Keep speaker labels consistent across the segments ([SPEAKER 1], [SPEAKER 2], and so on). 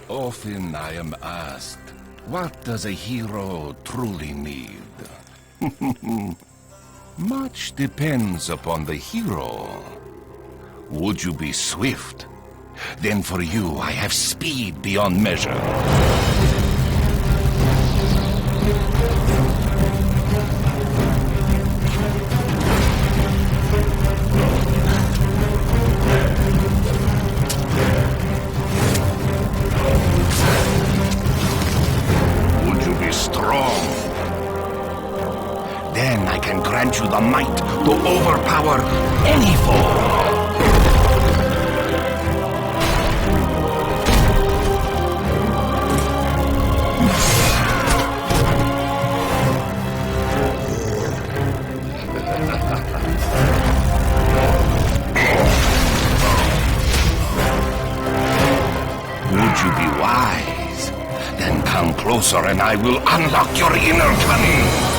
[SPEAKER 1] Often I am asked, what does a hero truly need? Much depends upon the hero. Would you be swift? Then for you, I have speed beyond measure. Would you be strong? Then I can grant you the might to overpower any foe. Would you be wise? Then come closer and I will unlock your inner cunning.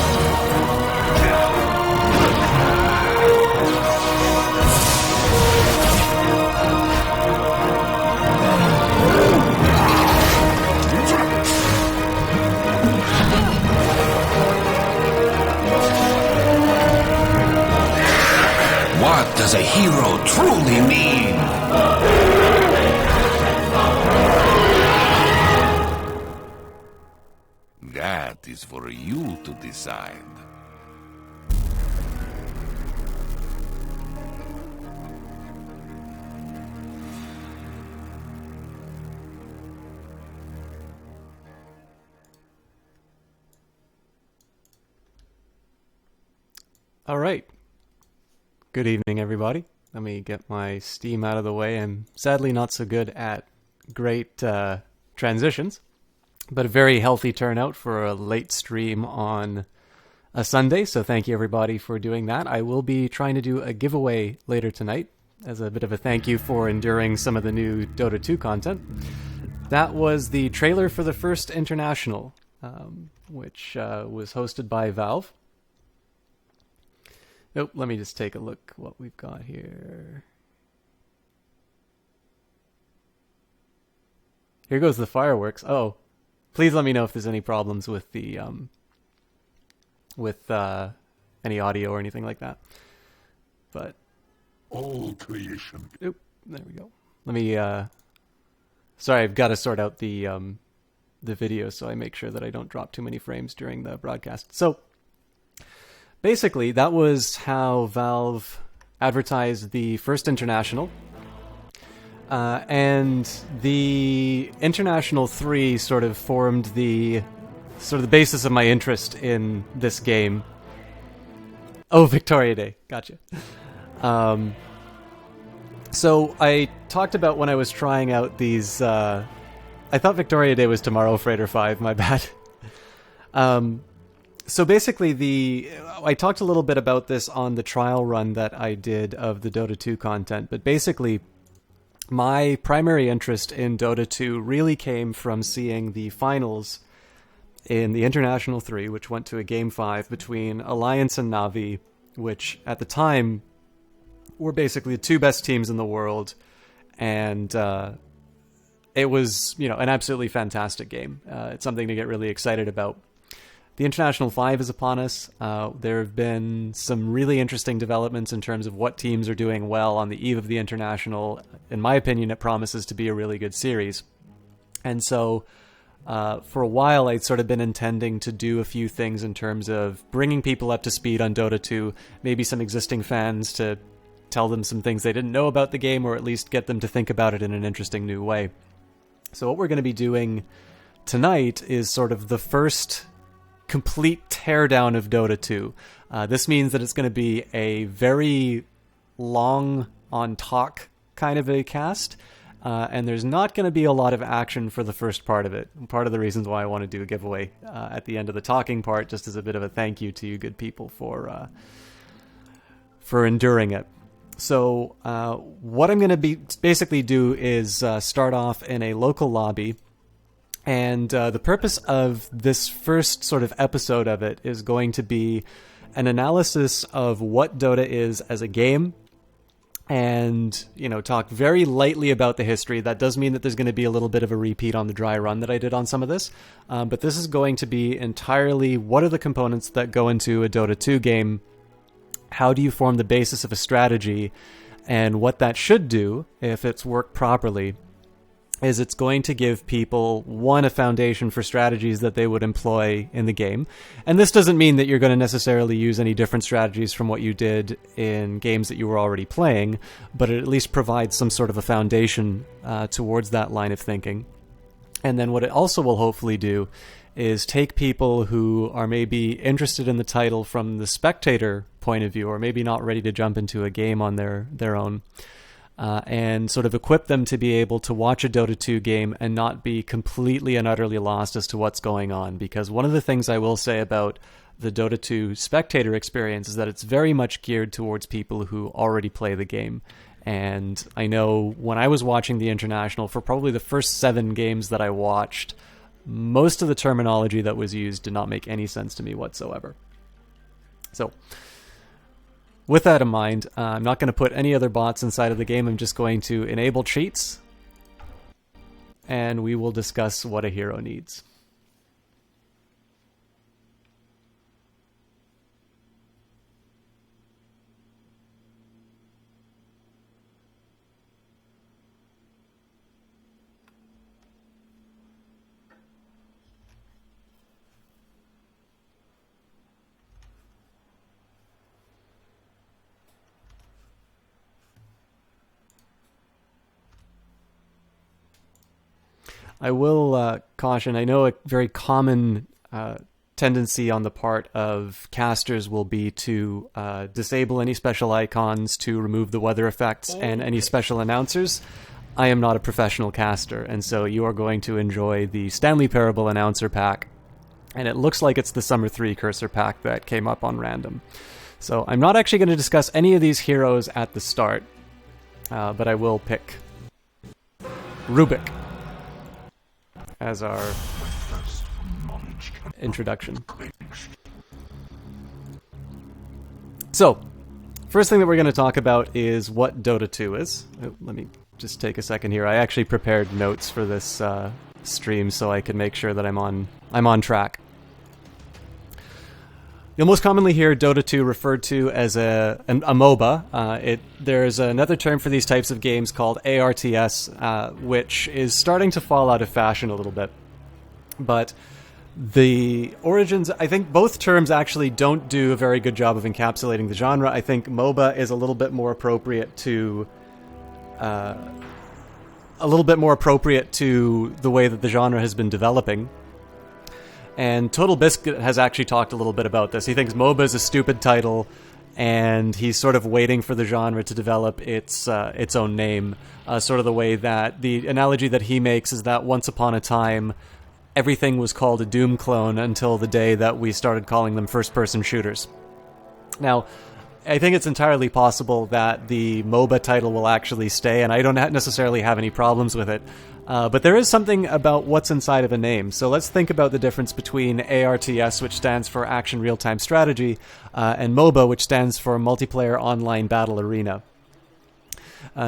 [SPEAKER 1] What does a hero truly mean? That is for you to decide.
[SPEAKER 2] All right. Good evening, everybody. Let me get my Steam out of the way. I'm sadly not so good at great transitions, but a very healthy turnout for a late stream on a Sunday, so thank you, everybody, for doing that. I will be trying to do a giveaway later tonight as a bit of a thank you for enduring some of the new Dota 2 content. That was the trailer for the first International, which was hosted by Valve. Oh, let me just take a look what we've got here. Here goes the fireworks. Oh, please let me know if there's any problems with the any audio or anything like that. But
[SPEAKER 1] All creation.
[SPEAKER 2] oop, there we go. Let me sorry, I've got to sort out the video so I make sure that I don't drop too many frames during the broadcast. So basically, that was how Valve advertised the first International. And the International 3 sort of formed the basis of my interest in this game. Oh, Victoria Day. Gotcha. So I talked about when I was trying out these... I thought Victoria Day was tomorrow, Freighter 5, my bad. So basically, I talked a little bit about this on the trial run that I did of the Dota 2 content, but basically, my primary interest in Dota 2 really came from seeing the finals in the International 3, which went to a Game 5 between Alliance and Na'Vi, which at the time were basically the two best teams in the world, and it was, an absolutely fantastic game. It's something to get really excited about. The International 5 is upon us. There have been some really interesting developments in terms of what teams are doing well on the eve of the International. In my opinion, it promises to be a really good series. And so, for a while, I'd sort of been intending to do a few things in terms of bringing people up to speed on Dota 2, maybe some existing fans to tell them some things they didn't know about the game, or at least get them to think about it in an interesting new way. So what we're going to be doing tonight is sort of the first complete teardown of Dota 2. This means that it's going to be a very long on talk kind of a cast, and there's not going to be a lot of action for the first part of it. Part of the reasons why I want to do a giveaway at the end of the talking part, just as a bit of a thank you to you good people for enduring it. So what I'm going to basically do is start off in a local lobby. And the purpose of this first sort of episode of it is going to be an analysis of what Dota is as a game and, talk very lightly about the history. That does mean that there's going to be a little bit of a repeat on the dry run that I did on some of this. But this is going to be entirely what are the components that go into a Dota 2 game how do you form the basis of a strategy? And what that should do, if it's worked properly, is it's going to give people, one, a foundation for strategies that they would employ in the game. And this doesn't mean that you're going to necessarily use any different strategies from what you did in games that you were already playing, but it at least provides some sort of a foundation towards that line of thinking. And then what it also will hopefully do is take people who are maybe interested in the title from the spectator point of view, or maybe not ready to jump into a game on their own, and sort of equip them to be able to watch a Dota 2 game and not be completely and utterly lost as to what's going on. Because one of the things I will say about the Dota 2 spectator experience is that it's very much geared towards people who already play the game. And I know when I was watching the International, for probably the first 7 games that I watched, most of the terminology that was used did not make any sense to me whatsoever. So, with that in mind, I'm not going to put any other bots inside of the game. I'm just going to enable cheats, and we will discuss what a hero needs. I will caution, I know a very common tendency on the part of casters will be to disable any special icons, to remove the weather effects, and any special announcers. I am not a professional caster, and so you are going to enjoy the Stanley Parable announcer pack, and it looks like it's the Summer 3 cursor pack that came up on random. So I'm not actually going to discuss any of these heroes at the start, but I will pick Rubik as our introduction. So, first thing that we're going to talk about is what Dota 2 is. Let me just take a second here. I actually prepared notes for this stream so I can make sure that I'm on track. You'll most commonly hear Dota 2 referred to as a MOBA. There's another term for these types of games called ARTS, which is starting to fall out of fashion a little bit. But the origins, I think both terms actually don't do a very good job of encapsulating the genre. I think MOBA is a little bit more appropriate to the way that the genre has been developing. And Total Biscuit has actually talked a little bit about this. He thinks MOBA is a stupid title, and he's sort of waiting for the genre to develop its own name. Sort of the way that the analogy that he makes is that once upon a time, everything was called a Doom clone until the day that we started calling them first-person shooters. Now, I think it's entirely possible that the MOBA title will actually stay, and I don't necessarily have any problems with it. But there is something about what's inside of a name. So let's think about the difference between ARTS, which stands for Action Real-Time Strategy, and MOBA, which stands for Multiplayer Online Battle Arena.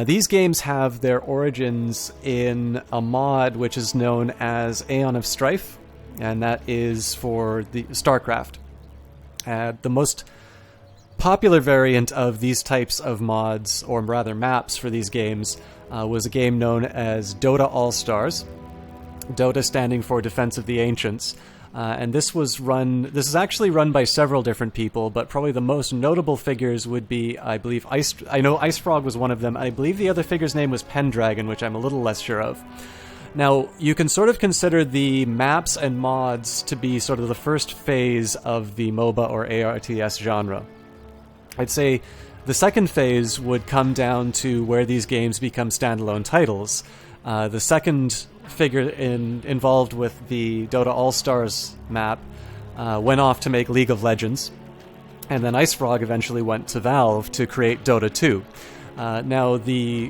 [SPEAKER 2] These games have their origins in a mod which is known as Aeon of Strife, and that is for the StarCraft. The most popular variant of these types of mods, or rather maps for these games, was a game known as Dota All-Stars. Dota standing for Defense of the Ancients. And this is actually run by several different people, but probably the most notable figures would be, I believe, I know Ice Frog was one of them. I believe the other figure's name was Pendragon, which I'm a little less sure of. Now, you can sort of consider the maps and mods to be sort of the first phase of the MOBA or ARTS genre. I'd say the second phase would come down to where these games become standalone titles. The second figure involved with the Dota All-Stars map went off to make League of Legends, and then Ice Frog eventually went to Valve to create Dota 2. Now, the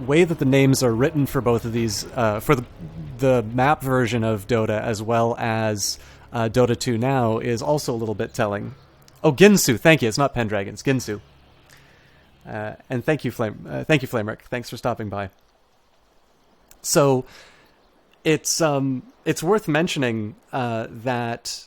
[SPEAKER 2] way that the names are written for both of these, for the map version of Dota as well as Dota 2 now, is also a little bit telling. Oh, Ginsu, thank you. It's not Pendragon, it's Ginsu. And thank you, Flamerick. Thanks for stopping by. So, it's worth mentioning that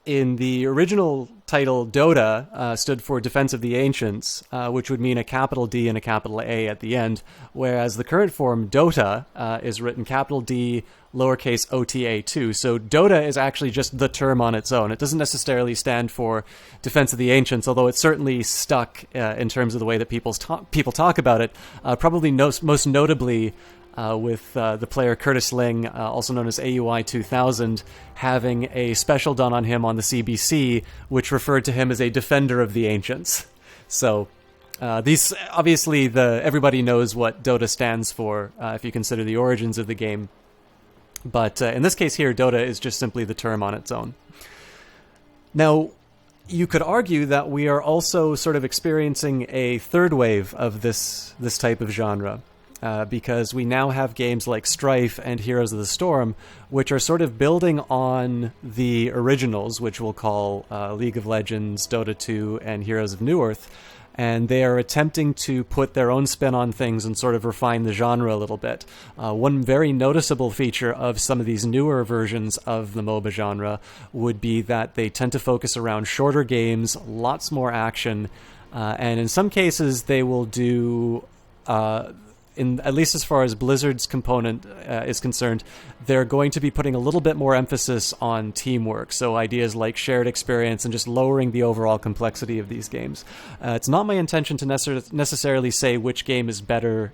[SPEAKER 2] in the original title, Dota stood for Defense of the Ancients, which would mean a capital D and a capital A at the end, whereas the current form, Dota, is written capital D, lowercase OTA2. So Dota is actually just the term on its own. It doesn't necessarily stand for Defense of the Ancients, although it's certainly stuck in terms of the way that people talk about it, probably most notably with the player Curtis Ling, also known as AUI 2000, having a special done on him on the CBC, which referred to him as a defender of the ancients. So these obviously everybody knows what Dota stands for if you consider the origins of the game. But in this case here, Dota is just simply the term on its own. Now, you could argue that we are also sort of experiencing a third wave of this type of genre. Because we now have games like Strife and Heroes of the Storm, which are sort of building on the originals, which we'll call League of Legends, Dota 2, and Heroes of Newerth, and they are attempting to put their own spin on things and sort of refine the genre a little bit. One very noticeable feature of some of these newer versions of the MOBA genre would be that they tend to focus around shorter games, lots more action, and in some cases they will do... at least as far as Blizzard's component is concerned, they're going to be putting a little bit more emphasis on teamwork. So ideas like shared experience and just lowering the overall complexity of these games. It's not my intention to necessarily say which game is better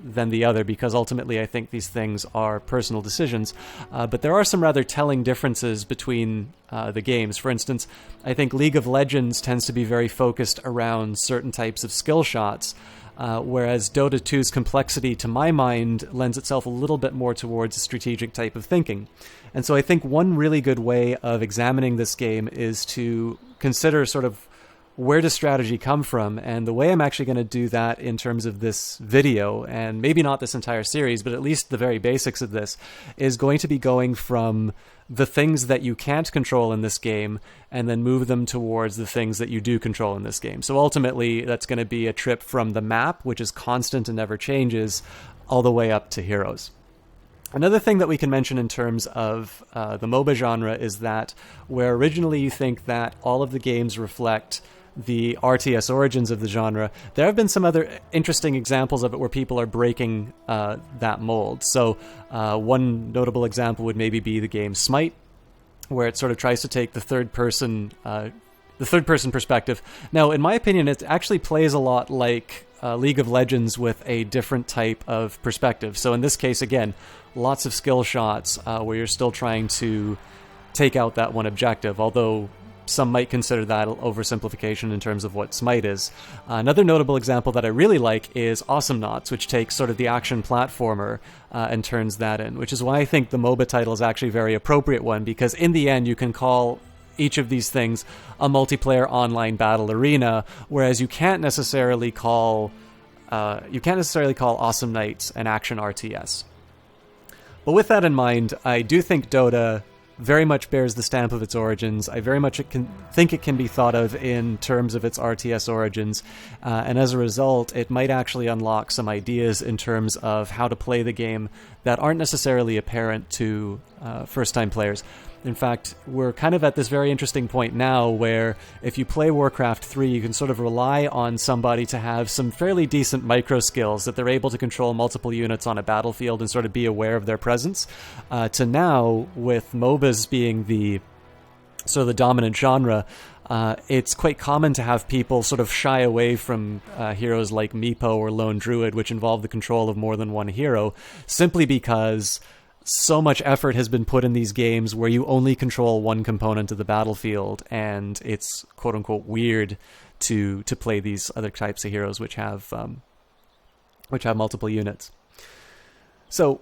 [SPEAKER 2] than the other, because ultimately I think these things are personal decisions. But there are some rather telling differences between the games. For instance, I think League of Legends tends to be very focused around certain types of skill shots, whereas Dota 2's complexity, to my mind, lends itself a little bit more towards a strategic type of thinking. And so I think one really good way of examining this game is to consider sort of where does strategy come from? And the way I'm actually going to do that in terms of this video, and maybe not this entire series, but at least the very basics of this, is going to be going from the things that you can't control in this game and then move them towards the things that you do control in this game. So ultimately, that's going to be a trip from the map, which is constant and never changes, all the way up to heroes. Another thing that we can mention in terms of the MOBA genre is that where originally you think that all of the games reflect the RTS origins of the genre, there have been some other interesting examples of it where people are breaking that mold. So one notable example would maybe be the game Smite, where it sort of tries to take the third person perspective. Now, in my opinion, it actually plays a lot like League of Legends with a different type of perspective. So in this case, again, lots of skill shots where you're still trying to take out that one objective, although some might consider that oversimplification in terms of what Smite is. Another notable example that I really like is Awesomenauts, which takes sort of the action platformer and turns that in, which is why I think the MOBA title is actually a very appropriate one, because in the end you can call each of these things a multiplayer online battle arena, whereas you can't necessarily call Awesome Knights an action RTS. But with that in mind, I do think Dota very much bears the stamp of its origins. I very much think it can be thought of in terms of its RTS origins, and as a result, it might actually unlock some ideas in terms of how to play the game that aren't necessarily apparent to first-time players. In fact, we're kind of at this very interesting point now where if you play Warcraft 3, you can sort of rely on somebody to have some fairly decent micro skills, that they're able to control multiple units on a battlefield and sort of be aware of their presence, to now, with MOBAs being the dominant genre, it's quite common to have people sort of shy away from heroes like Meepo or Lone Druid, which involve the control of more than one hero, simply because so much effort has been put in these games where you only control one component of the battlefield, and it's quote-unquote weird to play these other types of heroes which have multiple units. So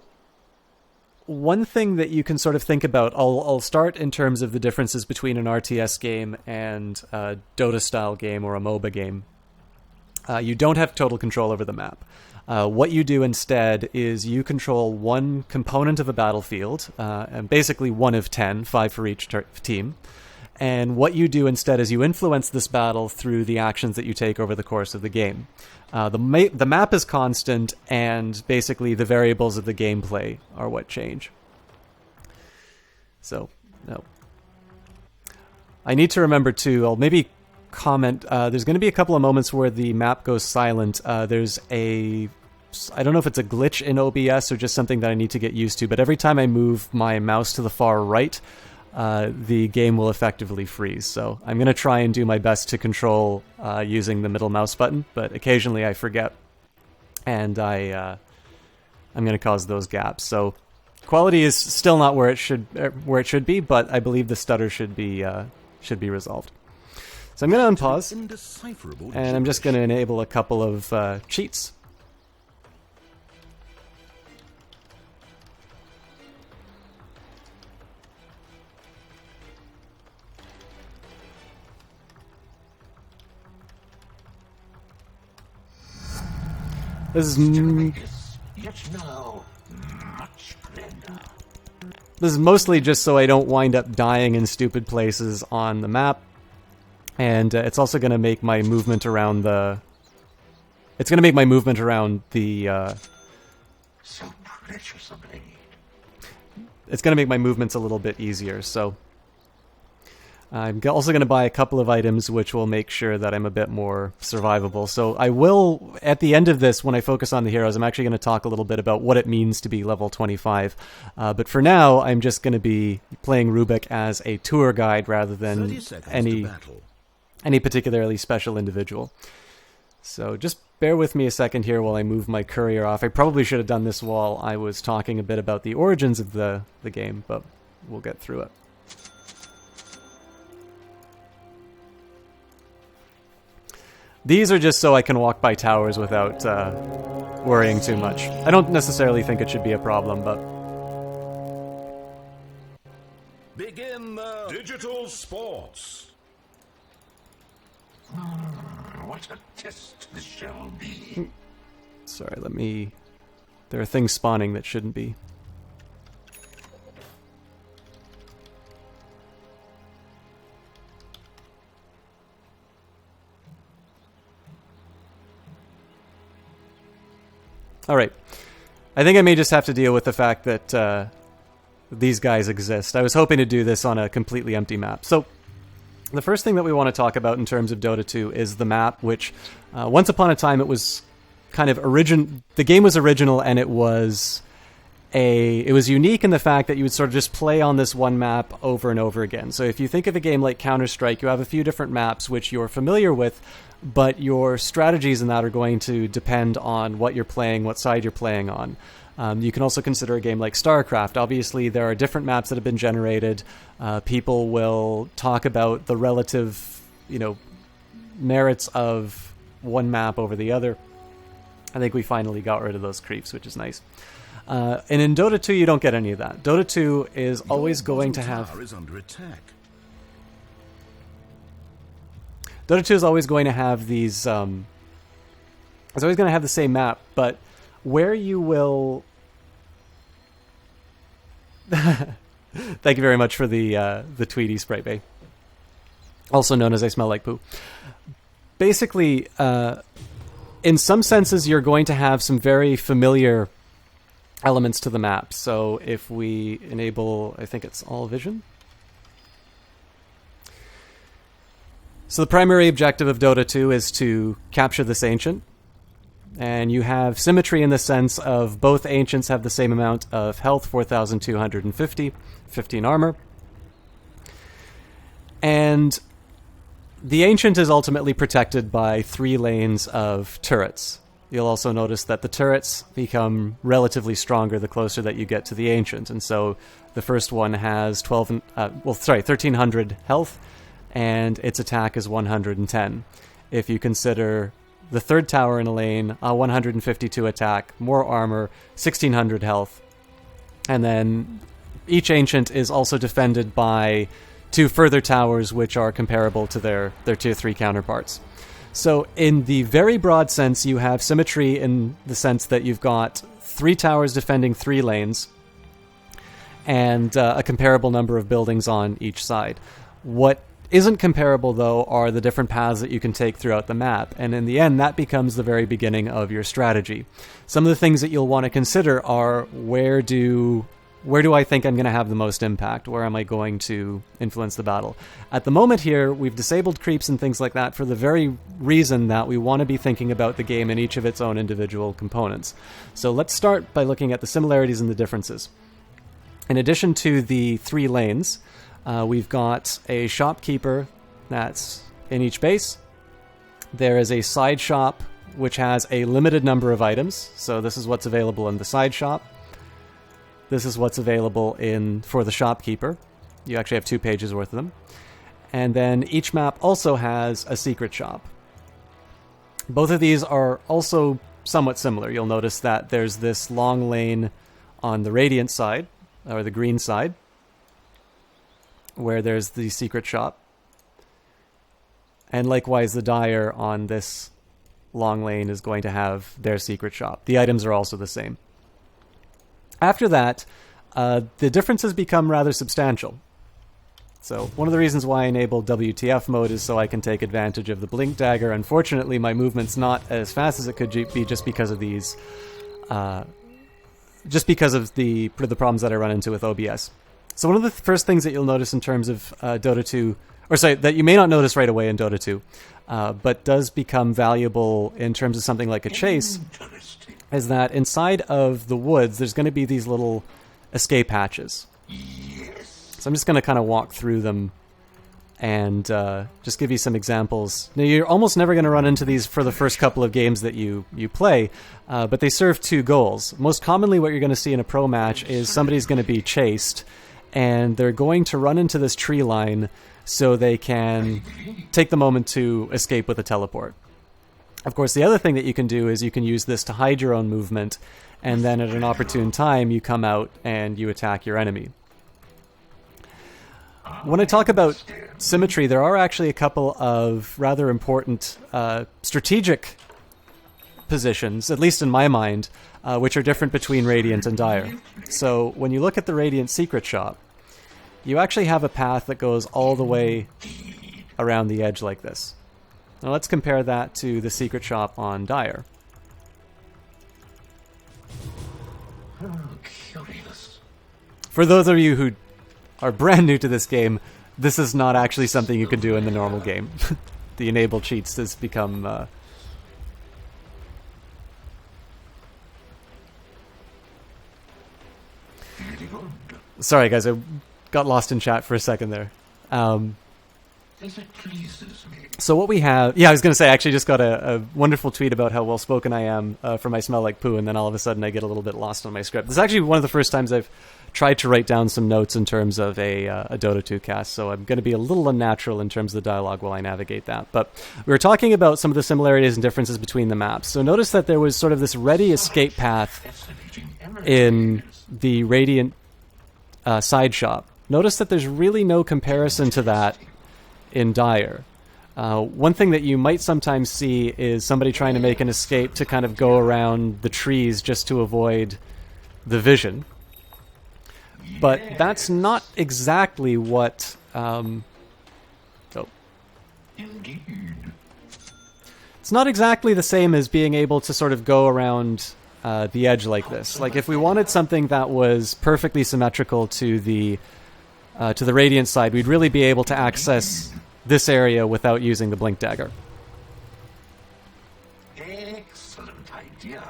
[SPEAKER 2] one thing that you can sort of think about, I'll start in terms of the differences between an RTS game and a Dota-style game or a MOBA game. You don't have total control over the map. What you do instead is you control one component of a battlefield, and basically 1 of 10, 5 for each team. And what you do instead is you influence this battle through the actions that you take over the course of the game. The map is constant, and basically the variables of the gameplay are what change. So, no. I need to remember too, I'll maybe comment, there's going to be a couple of moments where the map goes silent. There's I don't know if it's a glitch in OBS or just something that I need to get used to, but every time I move my mouse to the far right, the game will effectively freeze. So I'm going to try and do my best to control using the middle mouse button, but occasionally I forget, and I'm going to cause those gaps. So quality is still not where it should be, but I believe the stutter should be resolved. So I'm going to unpause, and I'm just going to enable a couple of cheats. This is mostly just so I don't wind up dying in stupid places on the map, and it's also going to make my movement around the. It's going to make my movement around the. So precious a blade. It's going to make my movements a little bit easier. So I'm also going to buy a couple of items which will make sure that I'm a bit more survivable. So I will, at the end of this, when I focus on the heroes, I'm actually going to talk a little bit about what it means to be level 25. But for now, I'm just going to be playing Rubik as a tour guide rather than any particularly special individual. So just bear with me a second here while I move my courier off. I probably should have done this while I was talking a bit about the origins of the game, but we'll get through it. These are just so I can walk by towers without worrying too much. I don't necessarily think it should be a problem, but...
[SPEAKER 3] Begin the digital sports.
[SPEAKER 1] What a test this shall be.
[SPEAKER 2] Sorry, let me... There are things spawning that shouldn't be. Alright, I think I may just have to deal with the fact that these guys exist. I was hoping to do this on a completely empty map. So, the first thing that we want to talk about in terms of Dota 2 is the map, which once upon a time it was kind of the game was original, and it was unique in the fact that you would sort of just play on this one map over and over again. So if you think of a game like Counter-Strike, you have a few different maps which you're familiar with, but your strategies in that are going to depend on what you're playing, what side you're playing on. You can also consider a game like StarCraft. Obviously, there are different maps that have been generated. People will talk about the relative, merits of one map over the other. I think we finally got rid of those creeps, which is nice. And in Dota 2, you don't get any of that. Dota 2 is always going to have... Dota 2 is always going to have these... It's always going to have the same map, but where you will... Thank you very much for the Tweety Sprite Bay. Also known as I Smell Like Poo. Basically, in some senses, you're going to have some very familiar elements to the map. So if we enable, I think it's all vision. So the primary objective of Dota 2 is to capture this ancient. And you have symmetry in the sense of both ancients have the same amount of health, 4,250, 15 armor. And the ancient is ultimately protected by 3 lanes of turrets. You'll also notice that the turrets become relatively stronger the closer that you get to the ancient. And so the first one has 1,300 health, and its attack is 110. If you consider the third tower in a lane, 152 attack, more armor, 1,600 health. And then each ancient is also defended by 2 further towers, which are comparable to their tier 3 counterparts. So in the very broad sense, you have symmetry in the sense that you've got 3 towers defending 3 lanes, and a comparable number of buildings on each side. What isn't comparable, though, are the different paths that you can take throughout the map, and in the end, that becomes the very beginning of your strategy. Some of the things that you'll want to consider are, where do where do I think I'm going to have the most impact? Where am I going to influence the battle? At the moment here, we've disabled creeps and things like that for the very reason that we want to be thinking about the game in each of its own individual components. So let's start by looking at the similarities and the differences. In addition to the 3 lanes, we've got a shopkeeper that's in each base. There is a side shop which has a limited number of items. So this is what's available in the side shop. This is what's available for the shopkeeper. You actually have 2 pages worth of them. And then each map also has a secret shop. Both of these are also somewhat similar. You'll notice that there's this long lane on the Radiant side, or the green side, where there's the secret shop. And likewise, the Dire on this long lane is going to have their secret shop. The items are also the same. After that, the differences become rather substantial. So one of the reasons why I enabled WTF mode is so I can take advantage of the blink dagger. Unfortunately, my movement's not as fast as it could be just because of these, just because of the problems that I run into with OBS. So one of the first things that you'll notice in terms of Dota 2, or sorry, that you may not notice right away in Dota 2, but does become valuable in terms of something like a chase, is that inside of the woods, there's going to be these little escape hatches. So I'm just going to kind of walk through them and just give you some examples. Now, you're almost never going to run into these for the first couple of games that you play, but they serve 2 goals. Most commonly, what you're going to see in a pro match is somebody's going to be chased, and they're going to run into this tree line so they can take the moment to escape with a teleport. Of course, the other thing that you can do is you can use this to hide your own movement, and then at an opportune time, you come out and you attack your enemy. When I talk about symmetry, there are actually a couple of rather important strategic positions, at least in my mind, which are different between Radiant and Dire. So when you look at the Radiant secret shop, you actually have a path that goes all the way around the edge like this. Now let's compare that to the secret shop on Dire. For those of you who are brand new to this game, this is not actually something you can do in the normal game. The enable cheats has become... Sorry guys, I got lost in chat for a second there. So what we have... Yeah, I was going to say, I actually just got a wonderful tweet about how well-spoken I am from I Smell Like Poo, and then all of a sudden I get a little bit lost on my script. This is actually one of the first times I've tried to write down some notes in terms of a Dota 2 cast, so I'm going to be a little unnatural in terms of the dialogue while I navigate that. But we were talking about some of the similarities and differences between the maps. So notice that there was sort of this ready escape path in the Radiant side shop. Notice that there's really no comparison to that in Dire. One thing that you might sometimes see is somebody trying to make an escape to kind of go around the trees just to avoid the vision. But that's not exactly what... It's not exactly the same as being able to sort of go around the edge like this. Like if we wanted something that was perfectly symmetrical to the Radiant side, we'd really be able to access this area without using the blink dagger.
[SPEAKER 3] Excellent idea.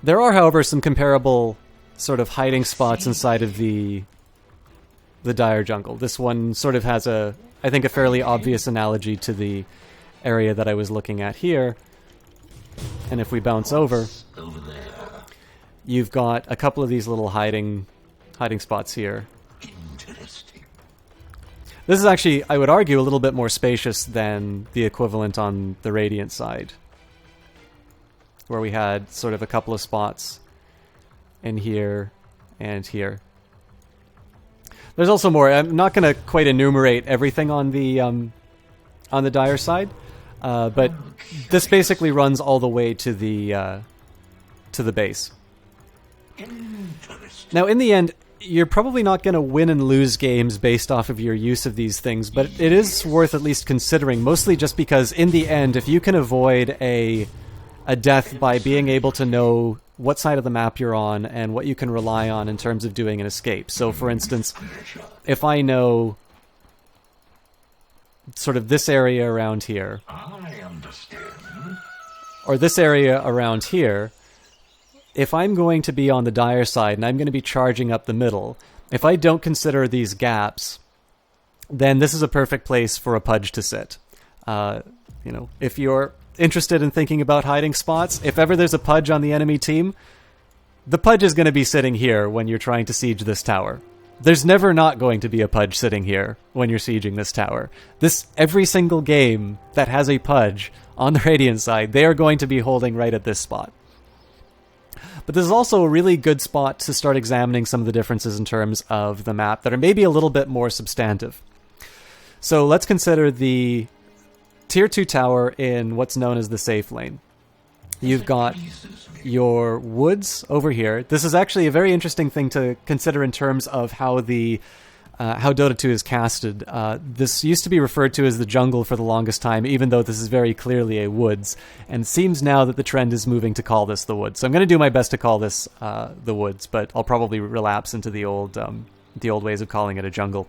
[SPEAKER 2] There are, however, some comparable sort of hiding spots inside of the Dire jungle. This one sort of has I think a fairly obvious analogy to the area that I was looking at here. And if we bounce over, you've got a couple of these little hiding spots here. This is actually, I would argue, a little bit more spacious than the equivalent on the Radiant side, where we had sort of a couple of spots in here and here. There's also more. I'm not going to quite enumerate everything on the Dire side, but this basically runs all the way to the base. Now, in the end, you're probably not going to win and lose games based off of your use of these things, but it is worth at least considering, mostly just because in the end, if you can avoid a death by being able to know what side of the map you're on and what you can rely on in terms of doing an escape. So, for instance, if I know sort of this area around here,
[SPEAKER 3] I understand.
[SPEAKER 2] or this area around here, if I'm going to be on the dire side and I'm going to be charging up the middle, if I don't consider these gaps, then this is a perfect place for a pudge to sit. If you're interested in thinking about hiding spots, if ever there's a pudge on the enemy team, the pudge is going to be sitting here when you're trying to siege this tower. There's never not going to be a pudge sitting here when you're sieging this tower. Every single game that has a pudge on the Radiant side, they are going to be holding right at this spot. But this is also a really good spot to start examining some of the differences in terms of the map that are maybe a little bit more substantive. So let's consider the Tier 2 tower in what's known as the safe lane. You've got your woods over here. This is actually a very interesting thing to consider in terms of how Dota 2 is casted. This used to be referred to as the jungle for the longest time, even though this is very clearly a woods. And it seems now that the trend is moving to call this the woods. So I'm going to do my best to call this the woods, but I'll probably relapse into the old ways of calling it a jungle.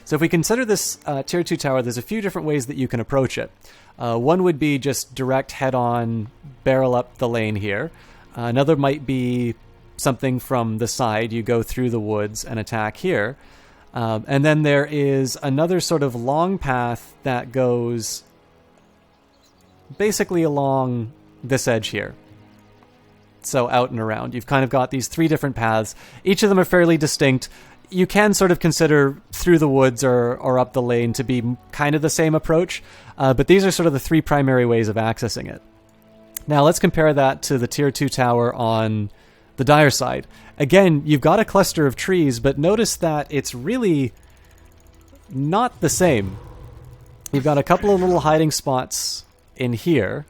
[SPEAKER 2] So if we consider this Tier 2 tower, there's a few different ways that you can approach it. One would be just direct head-on, barrel up the lane here. Another might be something from the side. You go through the woods and attack here. And then there is another sort of long path that goes basically along this edge here. So out and around. You've kind of got these three different paths. Each of them are fairly distinct. You can sort of consider through the woods or up the lane to be kind of the same approach, but these are sort of the three primary ways of accessing it. Now let's compare that to the Tier 2 tower on the dire side. Again, you've got a cluster of trees, but notice that it's really not the same. You've got a couple of little hiding spots in here,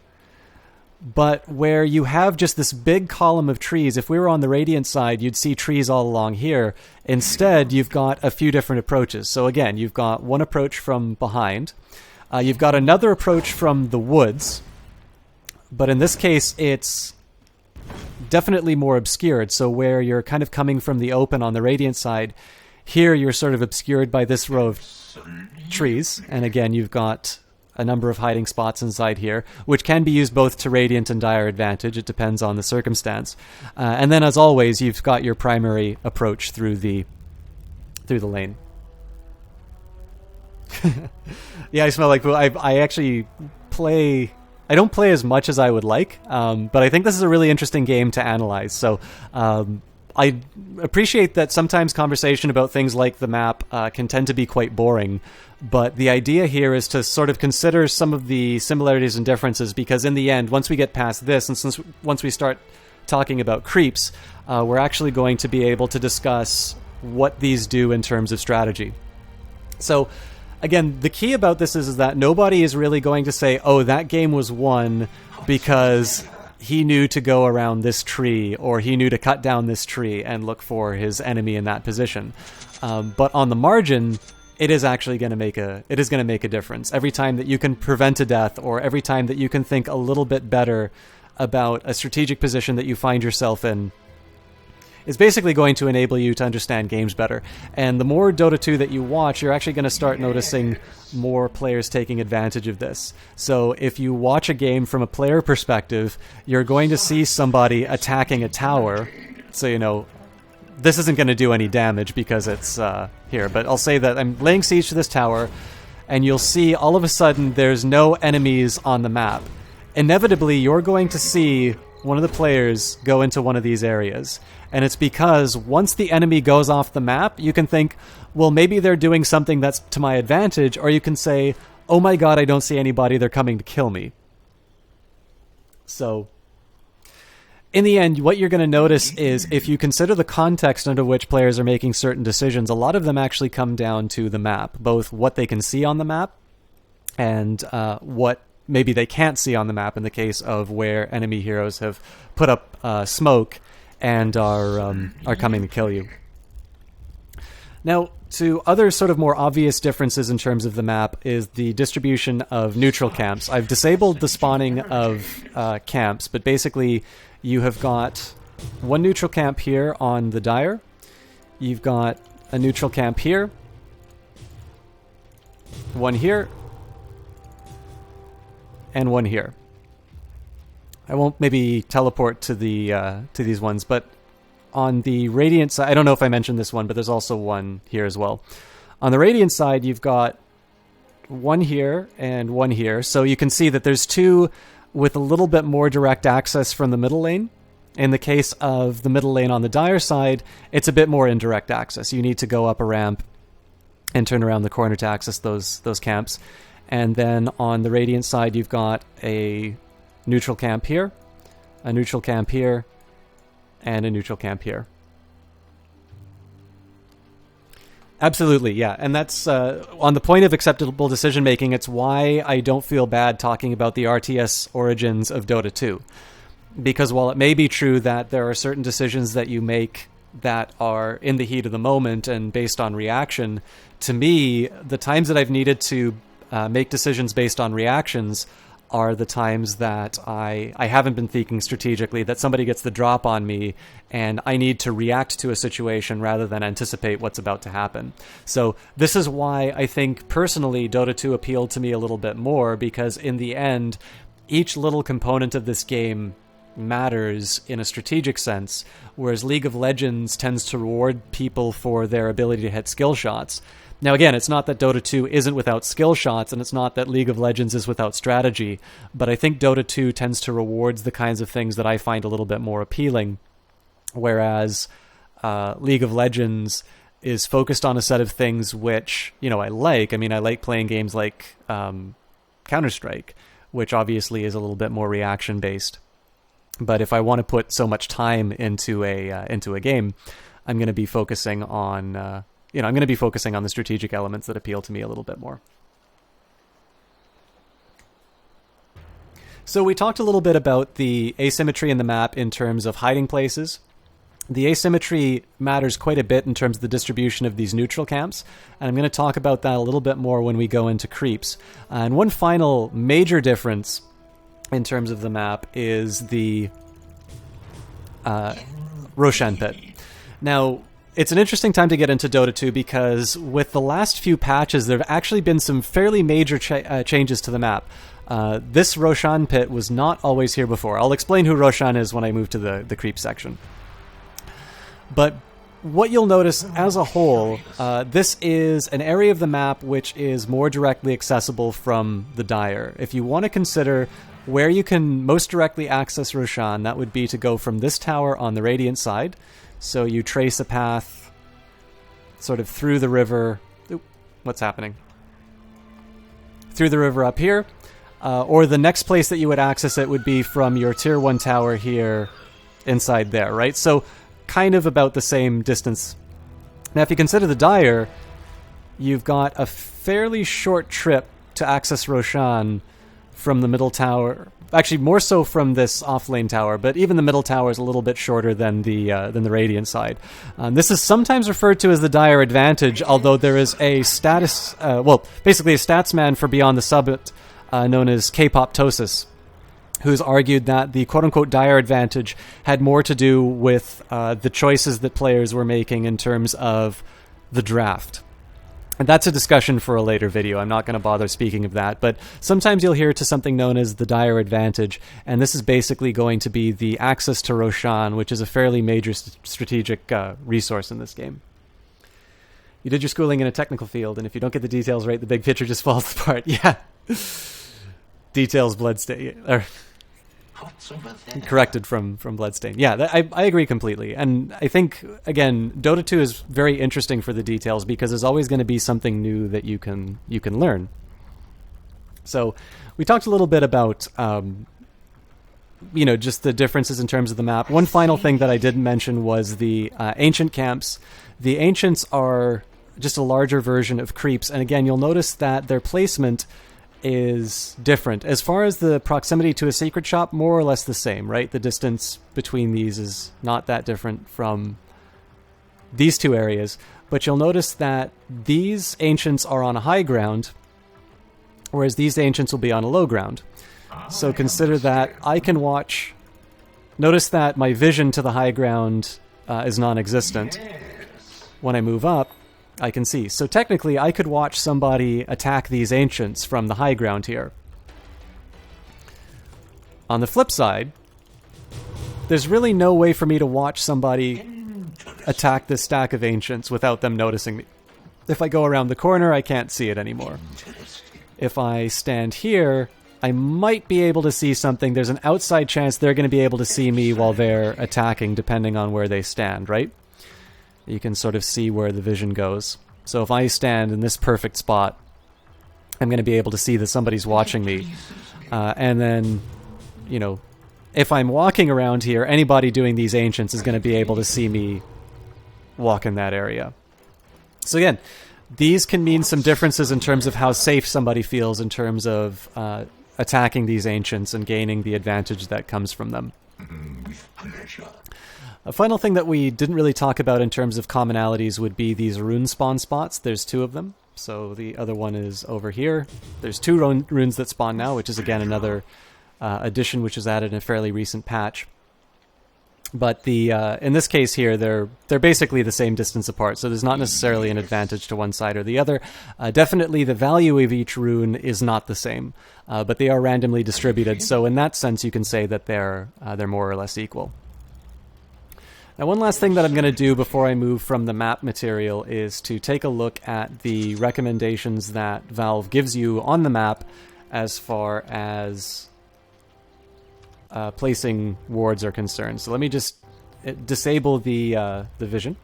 [SPEAKER 2] but where you have just this big column of trees, if we were on the Radiant side, you'd see trees all along here. Instead, you've got a few different approaches. So again, you've got one approach from behind. You've got another approach from the woods. But in this case, it's definitely more obscured. So where you're kind of coming from the open on the Radiant side, here you're sort of obscured by this row of trees. And again, you've got a number of hiding spots inside here, which can be used both to Radiant and Dire advantage. It depends on the circumstance. And then, as always, you've got your primary approach through the lane. Yeah, I smell like poo. I actually play... I don't play as much as I would like, but I think this is a really interesting game to analyze. So I appreciate that sometimes conversation about things like the map can tend to be quite boring, but the idea here is to sort of consider some of the similarities and differences, because in the end, once we get past this, and once we start talking about creeps, we're actually going to be able to discuss what these do in terms of strategy. So again, the key about this is that nobody is really going to say, oh, that game was won because he knew to go around this tree, or he knew to cut down this tree and look for his enemy in that position. But on the margin, it is actually going to make a difference. Every time that you can prevent a death, or every time that you can think a little bit better about a strategic position that you find yourself in, is basically going to enable you to understand games better. And the more Dota 2 that you watch, you're actually going to start noticing more players taking advantage of this. So if you watch a game from a player perspective, you're going to see somebody attacking a tower. So, you know, this isn't going to do any damage because it's here. But I'll say that I'm laying siege to this tower, and you'll see all of a sudden there's no enemies on the map. Inevitably, you're going to see one of the players go into one of these areas. And it's because once the enemy goes off the map, you can think, well, maybe they're doing something that's to my advantage, or you can say, oh my god, I don't see anybody, they're coming to kill me. So, in the end, what you're going to notice is, if you consider the context under which players are making certain decisions, a lot of them actually come down to the map, both what they can see on the map and what maybe they can't see on the map in the case of where enemy heroes have put up smoke and are coming to kill you. Now, to other sort of more obvious differences in terms of the map is the distribution of neutral camps. I've disabled the spawning of camps, but basically you have got one neutral camp here on the Dire. You've got a neutral camp here, one here, and one here. I won't maybe teleport to these ones, but on the Radiant side, I don't know if I mentioned this one, but there's also one here as well. On the Radiant side, you've got one here and one here. So you can see that there's two with a little bit more direct access from the middle lane. In the case of the middle lane on the Dire side, it's a bit more indirect access. You need to go up a ramp and turn around the corner to access those camps. And then on the Radiant side, you've got a neutral camp here, a neutral camp here, and a neutral camp here. Absolutely, yeah. And that's on the point of acceptable decision making, it's why I don't feel bad talking about the RTS origins of Dota 2. Because while it may be true that there are certain decisions that you make that are in the heat of the moment and based on reaction, to me, the times that I've needed to make decisions based on reactions are the times that I haven't been thinking strategically, that somebody gets the drop on me and I need to react to a situation rather than anticipate what's about to happen. So this is why I think personally Dota 2 appealed to me a little bit more, because in the end, each little component of this game matters in a strategic sense, whereas League of Legends tends to reward people for their ability to hit skill shots. Now, again, it's not that Dota 2 isn't without skill shots, and it's not that League of Legends is without strategy, but I think Dota 2 tends to reward the kinds of things that I find a little bit more appealing, whereas League of Legends is focused on a set of things which, you know, I like. I mean, I like playing games like Counter-Strike, which obviously is a little bit more reaction-based. But if I want to put so much time into a game, I'm going to be focusing on I'm going to be focusing on the strategic elements that appeal to me a little bit more. So we talked a little bit about the asymmetry in the map in terms of hiding places. The asymmetry matters quite a bit in terms of the distribution of these neutral camps, and I'm going to talk about that a little bit more when we go into creeps. And one final major difference in terms of the map is the Roshan Pit. Now, it's an interesting time to get into Dota 2 because with the last few patches, there have actually been some fairly major changes to the map. This Roshan Pit was not always here before. I'll explain who Roshan is when I move to the creep section. But what you'll notice as a whole, this is an area of the map which is more directly accessible from the Dire. If you want to consider where you can most directly access Roshan, that would be to go from this tower on the Radiant side. So you trace a path sort of through the river. Oop, what's happening? Through the river up here. Or the next place that you would access it would be from your tier 1 tower here inside there, right? So kind of about the same distance. Now, if you consider the Dire, you've got a fairly short trip to access Roshan from the middle tower. Actually, more so from this off-lane tower, but even the middle tower is a little bit shorter than the Radiant side. This is sometimes referred to as the Dire advantage, although there is a basically a statsman for Beyond the Summit known as K-Poptosis, who's argued that the quote-unquote Dire advantage had more to do with the choices that players were making in terms of the draft. And that's a discussion for a later video. I'm not going to bother speaking of that, but sometimes you'll hear to something known as the Dire advantage, and this is basically going to be the access to Roshan, which is a fairly major strategic resource in this game. You did your schooling in a technical field, and if you don't get the details right, the big picture just falls apart. Yeah. Details bloodstain. Corrected from Bloodstain. Yeah, I agree completely. And I think, again, Dota 2 is very interesting for the details because there's always going to be something new that you can learn. So we talked a little bit about, just the differences in terms of the map. One final thing that I didn't mention was the Ancient camps. The Ancients are just a larger version of creeps. And again, you'll notice that their placement is different. As far as the proximity to a secret shop, more or less the same, right? The distance between these is not that different from these two areas. but you'll notice that these ancients are on a high ground, whereas these ancients will be on a low ground. So consider that I can watch... Notice that my vision to the high ground is non-existent. When I move up, I can see. So technically, I could watch somebody attack these ancients from the high ground here. On the flip side, there's really no way for me to watch somebody attack this stack of ancients without them noticing me. If I go around the corner, I can't see it anymore. If I stand here, I might be able to see something. There's an outside chance they're going to be able to see me while they're attacking, depending on where they stand, right? You can sort of see where the vision goes. So if I stand in this perfect spot, I'm going to be able to see that somebody's watching me. And then, you know, if I'm walking around here, anybody doing these ancients is going to be able to see me walk in that area. So again, these can mean some differences in terms of how safe somebody feels in terms of attacking these ancients and gaining the advantage that comes from them. A final thing that we didn't really talk about in terms of commonalities would be these rune spawn spots. There's 2 of them. So the other one is over here. There's 2 runes that spawn now, which is again another addition which was added in a fairly recent patch. But the in this case here, they're basically the same distance apart, so there's not necessarily an advantage to one side or the other. Definitely the value of each rune is not the same, but they are randomly distributed, so in that sense you can say that they're more or less equal. Now, one last thing that I'm going to do before I move from the map material is to take a look at the recommendations that Valve gives you on the map as far as placing wards are concerned. So let me just disable the vision.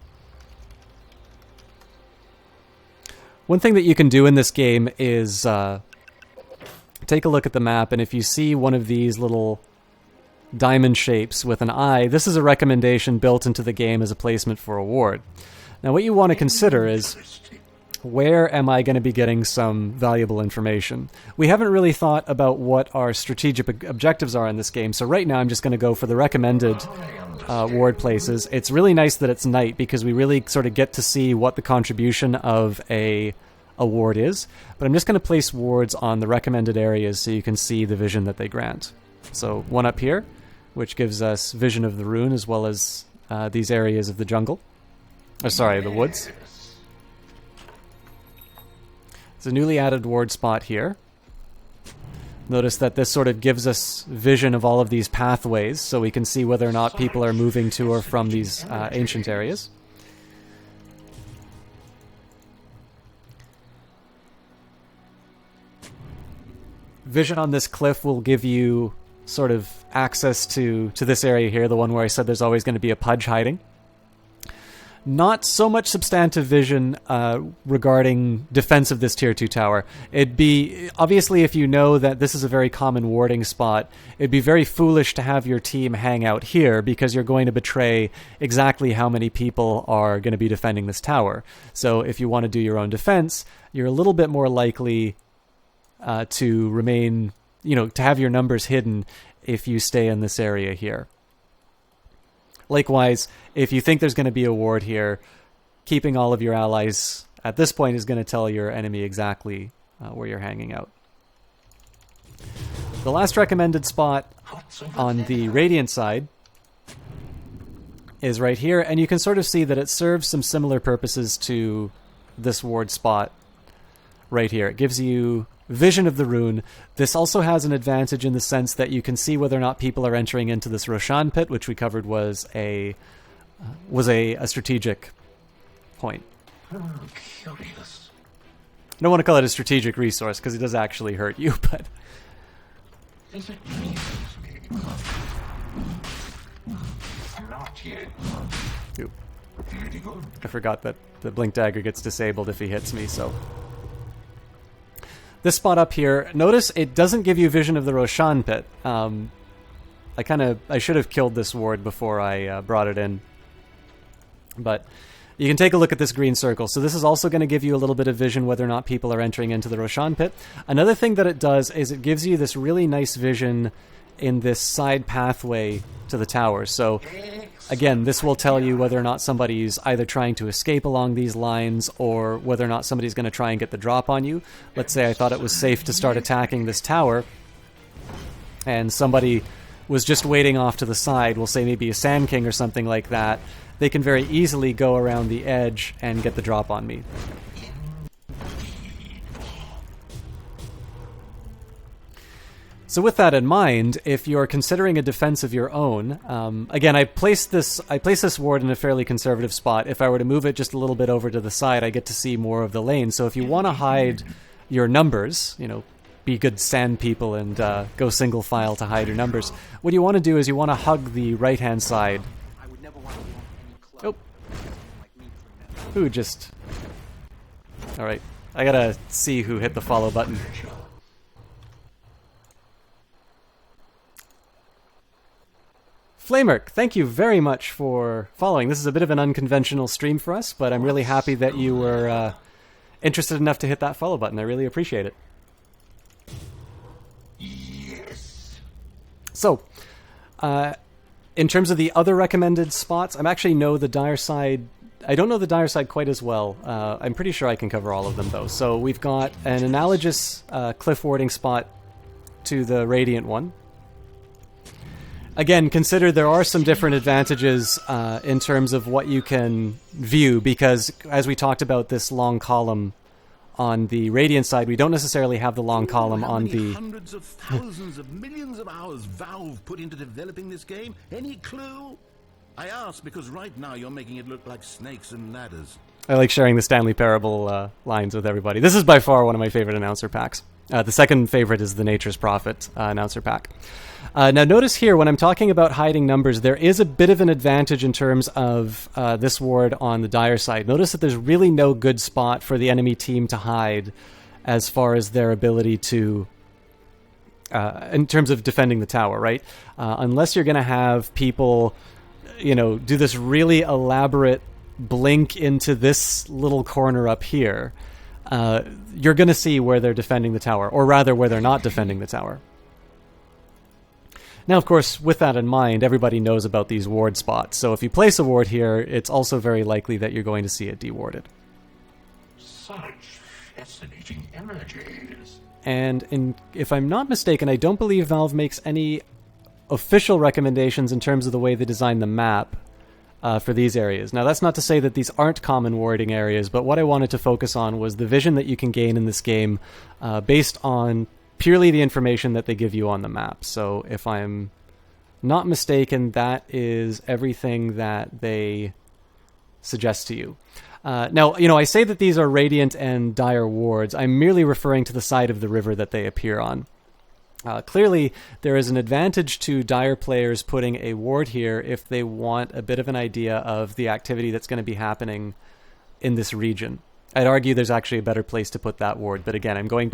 [SPEAKER 2] One thing that you can do in this game is take a look at the map, and if you see one of these little diamond shapes with an eye, this is a recommendation built into the game as a placement for a ward. Now what you want to consider is, where am I going to be getting some valuable information? We haven't really thought about what our strategic objectives are in this game, so right now I'm just going to go for the recommended ward places. It's really nice that it's night because we really sort of get to see what the contribution of a ward is, but I'm just going to place wards on the recommended areas so you can see the vision that they grant. So one up here, which gives us vision of the rune as well as these areas of the jungle. The woods. It's a newly added ward spot here. Notice that this sort of gives us vision of all of these pathways, so we can see whether or not people are moving to or from these ancient areas. Vision on this cliff will give you sort of access to this area here, the one where I said there's always going to be a pudge hiding. Not so much substantive vision regarding defense of this tier 2 tower. It'd be, obviously if you know that this is a very common warding spot, it'd be very foolish to have your team hang out here because you're going to betray exactly how many people are going to be defending this tower. So if you want to do your own defense, you're a little bit more likely to remain, to have your numbers hidden if you stay in this area here. Likewise, if you think there's going to be a ward here, keeping all of your allies at this point is going to tell your enemy exactly where you're hanging out. The last recommended spot on the Radiant side is right here, and you can sort of see that it serves some similar purposes to this ward spot right here. It gives you vision of the rune. This also has an advantage in the sense that you can see whether or not people are entering into this Roshan pit, which we covered was a strategic point.
[SPEAKER 3] Curious.
[SPEAKER 2] I don't want to call it a strategic resource because it does actually hurt you, but
[SPEAKER 3] Is it me? Not yet.
[SPEAKER 2] Ooh,
[SPEAKER 3] Pretty good.
[SPEAKER 2] I forgot that the blink dagger gets disabled if he hits me, so this spot up here, notice it doesn't give you vision of the Roshan pit. I should have killed this ward before I brought it in. But you can take a look at this green circle. So this is also going to give you a little bit of vision whether or not people are entering into the Roshan pit. Another thing that it does is it gives you this really nice vision in this side pathway to the tower. So Again, this will tell you whether or not somebody's either trying to escape along these lines or whether or not somebody's going to try and get the drop on you. Let's say I thought it was safe to start attacking this tower, and somebody was just waiting off to the side, we'll say maybe a Sand King or something like that. They can very easily go around the edge and get the drop on me. So with that in mind, if you're considering a defense of your own, again, I place this ward in a fairly conservative spot. If I were to move it just a little bit over to the side, I get to see more of the lane. So if you want to hide your numbers, you know, be good sand people and go single file to hide your numbers, what you want to do is you want to hug the right-hand side. Oh. Who just... Alright, I gotta see who hit the follow button. Flamerk, thank you very much for following. This is a bit of an unconventional stream for us, but I'm really happy that you were interested enough to hit that follow button. I really appreciate it.
[SPEAKER 3] Yes.
[SPEAKER 2] So, in terms of the other recommended spots, I actually know the dire side. I don't know the dire side quite as well. I'm pretty sure I can cover all of them, though. So we've got an analogous cliff warding spot to the Radiant one. Again, consider there are some different advantages in terms of what you can view, because as we talked about this long column on the Radiant side, we don't necessarily have the long column on the...
[SPEAKER 4] Hundreds of thousands of millions of hours Valve put into developing this game? Any clue? I ask because right now you're making it look like snakes and ladders.
[SPEAKER 2] I like sharing the Stanley Parable lines with everybody. This is by far one of my favorite announcer packs. The second favorite is the Nature's Prophet announcer pack. Now notice here, when I'm talking about hiding numbers, there is a bit of an advantage in terms of this ward on the dire side. Notice that there's really no good spot for the enemy team to hide as far as their ability to, in terms of defending the tower, right? Unless you're going to have people, you know, do this really elaborate blink into this little corner up here, you're going to see where they're defending the tower, or rather where they're not defending the tower. Now, of course, with that in mind, everybody knows about these ward spots. So if you place a ward here, it's also very likely that you're going to see it dewarded.
[SPEAKER 3] Such fascinating images.
[SPEAKER 2] And if I'm not mistaken, I don't believe Valve makes any official recommendations in terms of the way they design the map for these areas. Now, that's not to say that these aren't common warding areas, but what I wanted to focus on was the vision that you can gain in this game based on purely the information that they give you on the map. So if I'm not mistaken, that is everything that they suggest to you. Now, you know, I say that these are Radiant and Dire wards. I'm merely referring to the side of the river that they appear on. Clearly, there is an advantage to Dire players putting a ward here if they want a bit of an idea of the activity that's going to be happening in this region. I'd argue there's actually a better place to put that ward, but again, I'm going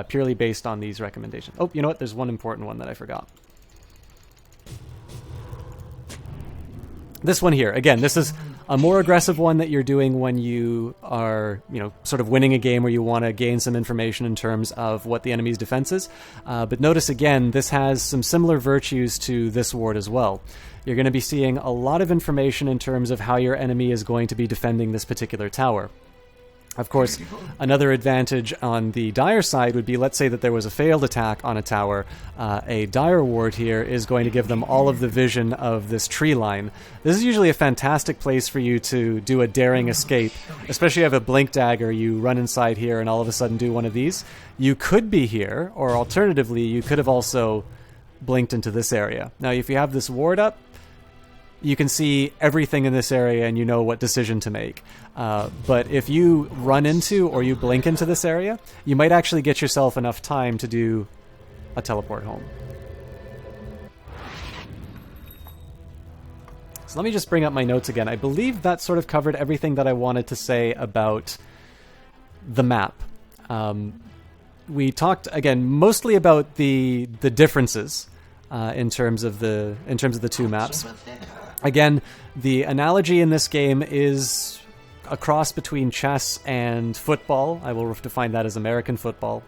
[SPEAKER 2] purely based on these recommendations. Oh, you know what? There's one important one that I forgot. This one here. Again, this is a more aggressive one that you're doing when you are, you know, sort of winning a game where you want to gain some information in terms of what the enemy's defense is. But notice again, this has some similar virtues to this ward as well. You're going to be seeing a lot of information in terms of how your enemy is going to be defending this particular tower. Of course, another advantage on the Dire side would be, let's say that there was a failed attack on a tower. A Dire ward here is going to give them all of the vision of this tree line. This is usually a fantastic place for you to do a daring escape, especially if you have a blink dagger, you run inside here and all of a sudden do one of these. You could be here, or alternatively, you could have also blinked into this area. Now, if you have this ward up, you can see everything in this area and you know what decision to make. But if you run into or you blink into this area, you might actually get yourself enough time to do a teleport home. So let me just bring up my notes again. I believe that sort of covered everything that I wanted to say about the map. We talked, again, mostly about the differences in terms of the two maps. Again, the analogy in this game is a cross between chess and football. I will define that as American football.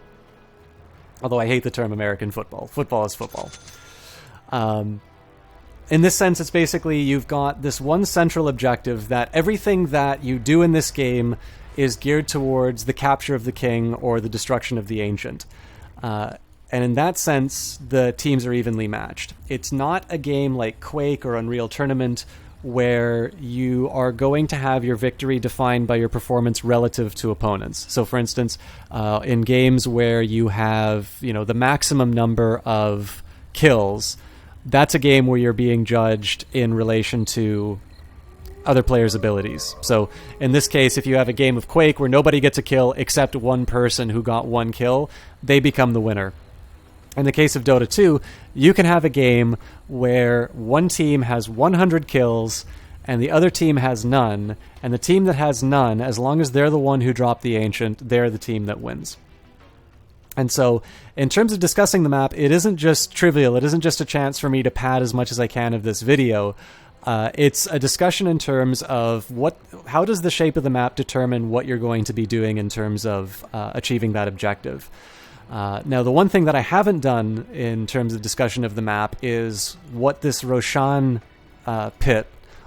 [SPEAKER 2] Although I hate the term American football. Football is football. In this sense, it's basically you've got this one central objective that everything that you do in this game is geared towards the capture of the king or the destruction of the ancient. And in that sense, the teams are evenly matched. It's not a game like Quake or Unreal Tournament where you are going to have your victory defined by your performance relative to opponents. So, for instance, in games where you have, the maximum number of kills, that's a game where you're being judged in relation to other players' abilities. So, in this case, if you have a game of Quake where nobody gets a kill except one person who got one kill, they become the winner. In the case of Dota 2, you can have a game where one team has 100 kills and the other team has none, and the team that has none, as long as they're the one who dropped the Ancient, they're the team that wins. And so, in terms of discussing the map, it isn't just trivial. It isn't just a chance for me to pad as much as I can of this video. It's a discussion in terms of how does the shape of the map determine what you're going to be doing in terms of achieving that objective. Now, the one thing that I haven't done in terms of discussion of the map is what this Roshan pit,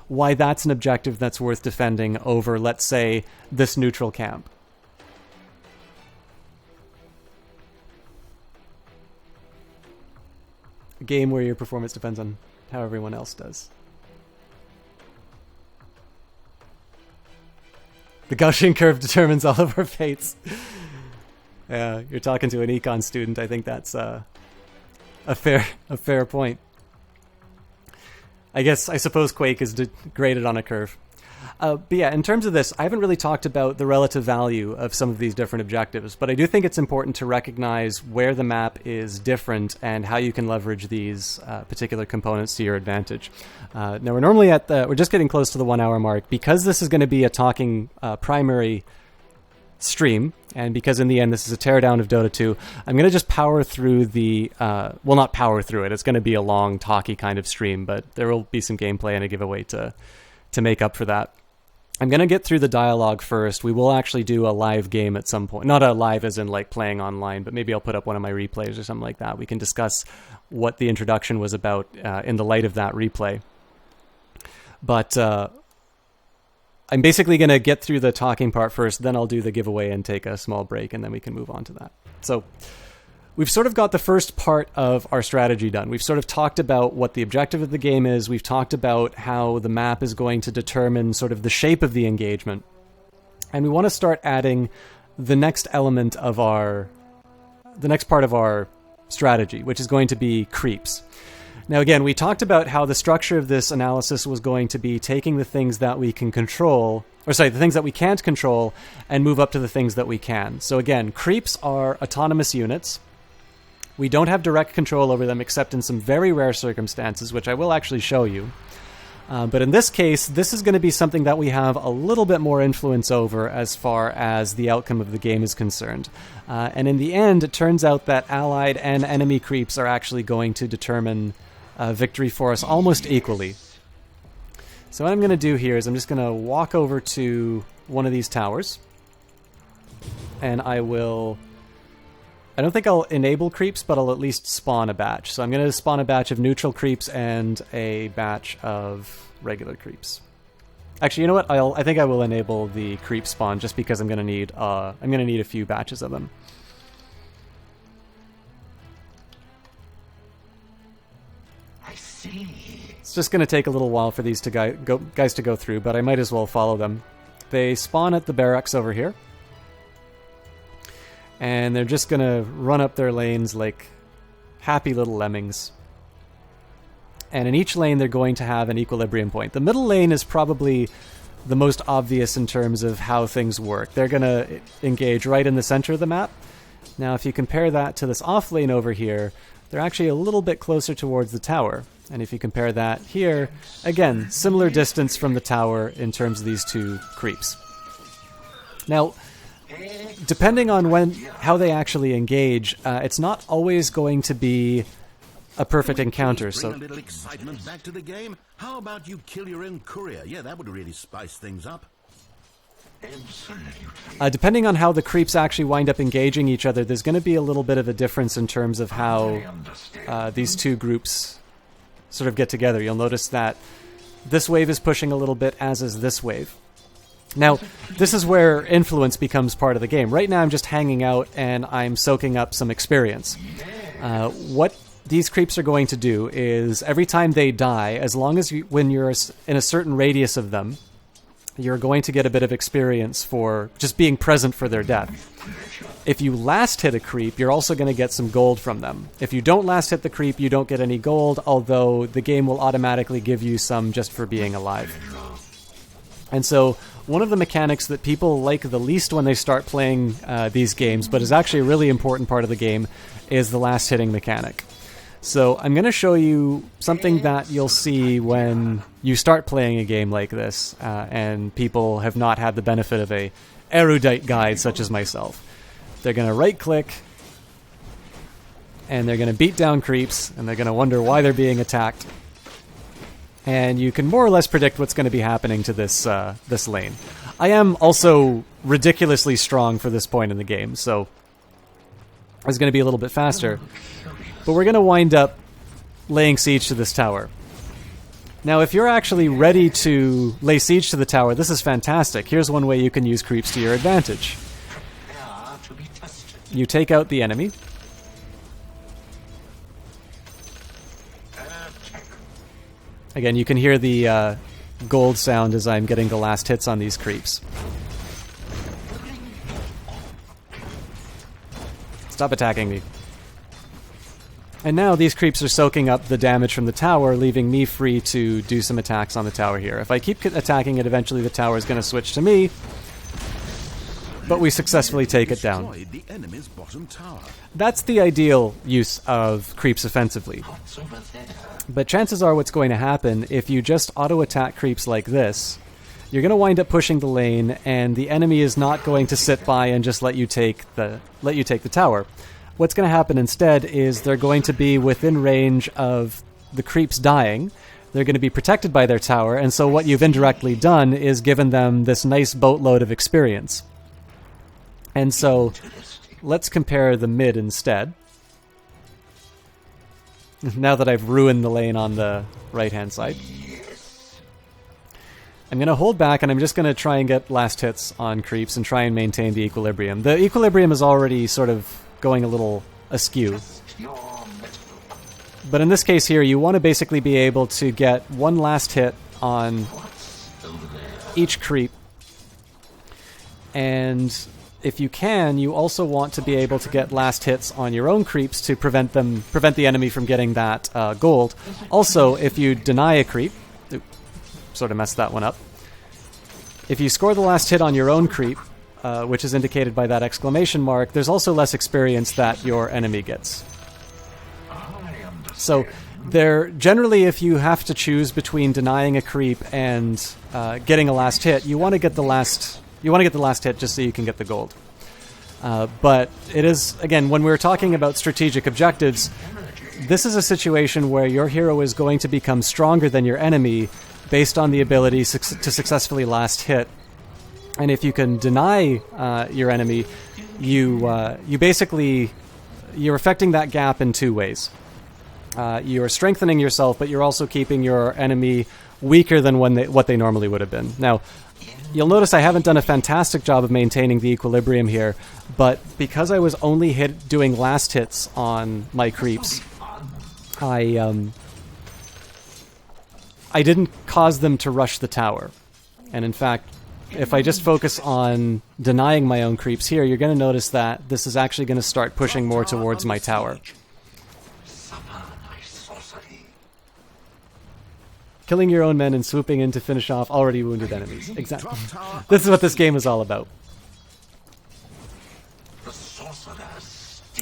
[SPEAKER 2] why that's an objective that's worth defending over, let's say, this neutral camp. A game where your performance depends on how everyone else does. The Gaussian curve determines all of our fates. Yeah, you're talking to an econ student. I think that's a fair point. I suppose Quake is graded on a curve. But yeah, in terms of this, I haven't really talked about the relative value of some of these different objectives, but I do think it's important to recognize where the map is different and how you can leverage these particular components to your advantage. Now, we're normally we're just getting close to the 1 hour mark. Because this is going to be a talking primary stream, and because in the end this is a teardown of Dota 2, I'm going to just power through not power through it. It's going to be a long, talky kind of stream, but there will be some gameplay and a giveaway to make up for that. I'm going to get through the dialogue first. We will actually do a live game at some point. Not a live as in like playing online, but maybe I'll put up one of my replays or something like that. We can discuss what the introduction was about in the light of that replay. But I'm basically going to get through the talking part first, then I'll do the giveaway and take a small break, and then we can move on to that. So we've sort of got the first part of our strategy done. We've sort of talked about what the objective of the game is. We've talked about how the map is going to determine sort of the shape of the engagement. And we want to start adding the next element of the next part of our strategy, which is going to be creeps. Now, again, we talked about how the structure of this analysis was going to be taking the things that we can control, the things that we can't control, and move up to the things that we can. So again, creeps are autonomous units. We don't have direct control over them except in some very rare circumstances, which I will actually show you. But in this case, this is going to be something that we have a little bit more influence over as far as the outcome of the game is concerned. And in the end, it turns out that allied and enemy creeps are actually going to determine victory for us almost equally. So what I'm going to do here is I'm just going to walk over to one of these towers, and I don't think I'll enable creeps, but I'll at least spawn a batch. So I'm going to spawn a batch of neutral creeps and a batch of regular creeps. Actually, you know what? I think I will enable the creep spawn just because I'm going to need a few batches of them. It's just going to take a little while for these guys to go through, but I might as well follow them. They spawn at the barracks over here, and they're just going to run up their lanes like happy little lemmings. And in each lane, they're going to have an equilibrium point. The middle lane is probably the most obvious in terms of how things work. They're going to engage right in the center of the map. Now, if you compare that to this off lane over here, they're actually a little bit closer towards the tower. And if you compare that here, again, similar distance from the tower in terms of these two creeps. Now, depending on how they actually engage, it's not always going to be a perfect encounter.
[SPEAKER 4] Bring a little excitement back to the game. How about you kill your own courier? Yeah, that would really spice things up.
[SPEAKER 2] Depending on how the creeps actually wind up engaging each other, there's going to be a little bit of a difference in terms of how these two groups sort of get together, you'll notice that this wave is pushing a little bit, as is this wave. Now, this is where influence becomes part of the game. Right now I'm just hanging out and I'm soaking up some experience. What these creeps are going to do is every time they die, as long as when you're in a certain radius of them, you're going to get a bit of experience for just being present for their death. If you last hit a creep, you're also going to get some gold from them. If you don't last hit the creep, you don't get any gold, although the game will automatically give you some just for being alive. And so one of the mechanics that people like the least when they start playing these games, but is actually a really important part of the game, is the last hitting mechanic. So I'm going to show you something that you'll see when you start playing a game like this, and people have not had the benefit of a erudite guide such as myself. They're going to right-click, and they're going to beat down creeps, and they're going to wonder why they're being attacked. And you can more or less predict what's going to be happening to this this lane. I am also ridiculously strong for this point in the game, so it's going to be a little bit faster. But we're going to wind up laying siege to this tower. Now, if you're actually ready to lay siege to the tower, this is fantastic. Here's one way you can use creeps to your advantage. You take out the enemy. Again, you can hear the gold sound as I'm getting the last hits on these creeps. Stop attacking me. And now these creeps are soaking up the damage from the tower, leaving me free to do some attacks on the tower here. If I keep attacking it, eventually the tower is going to switch to me. But we successfully take it down.
[SPEAKER 4] The enemy's bottom tower.
[SPEAKER 2] That's the ideal use of creeps offensively. But chances are what's going to happen, if you just auto-attack creeps like this, you're going to wind up pushing the lane, and the enemy is not going to sit by and just let you take the tower. What's going to happen instead is they're going to be within range of the creeps dying. They're going to be protected by their tower, and so what you've indirectly done is given them this nice boatload of experience. And so, let's compare the mid instead. Now that I've ruined the lane on the right-hand side. I'm going to hold back, and I'm just going to try and get last hits on creeps and try and maintain the equilibrium. The equilibrium is already sort of going a little askew. But in this case here, you want to basically be able to get one last hit on each creep. And if you can, you also want to be able to get last hits on your own creeps to prevent the enemy from getting that gold. Also, if you deny a creep, sort of messed that one up. If you score the last hit on your own creep, which is indicated by that exclamation mark, there's also less experience that your enemy gets. So, generally, if you have to choose between denying a creep and getting a last hit, you want to get the last hit just so you can get the gold. But it is, again, when we're talking about strategic objectives, this is a situation where your hero is going to become stronger than your enemy based on the ability to successfully last hit. And if you can deny your enemy, you're affecting that gap in two ways. You're strengthening yourself, but you're also keeping your enemy weaker than what they normally would have been. Now, you'll notice I haven't done a fantastic job of maintaining the equilibrium here, but because I was only doing last hits on my creeps, I didn't cause them to rush the tower. And in fact, if I just focus on denying my own creeps here, you're going to notice that this is actually going to start pushing more towards my tower. Killing your own men and swooping in to finish off already wounded enemies. Exactly. This is what this game is all about.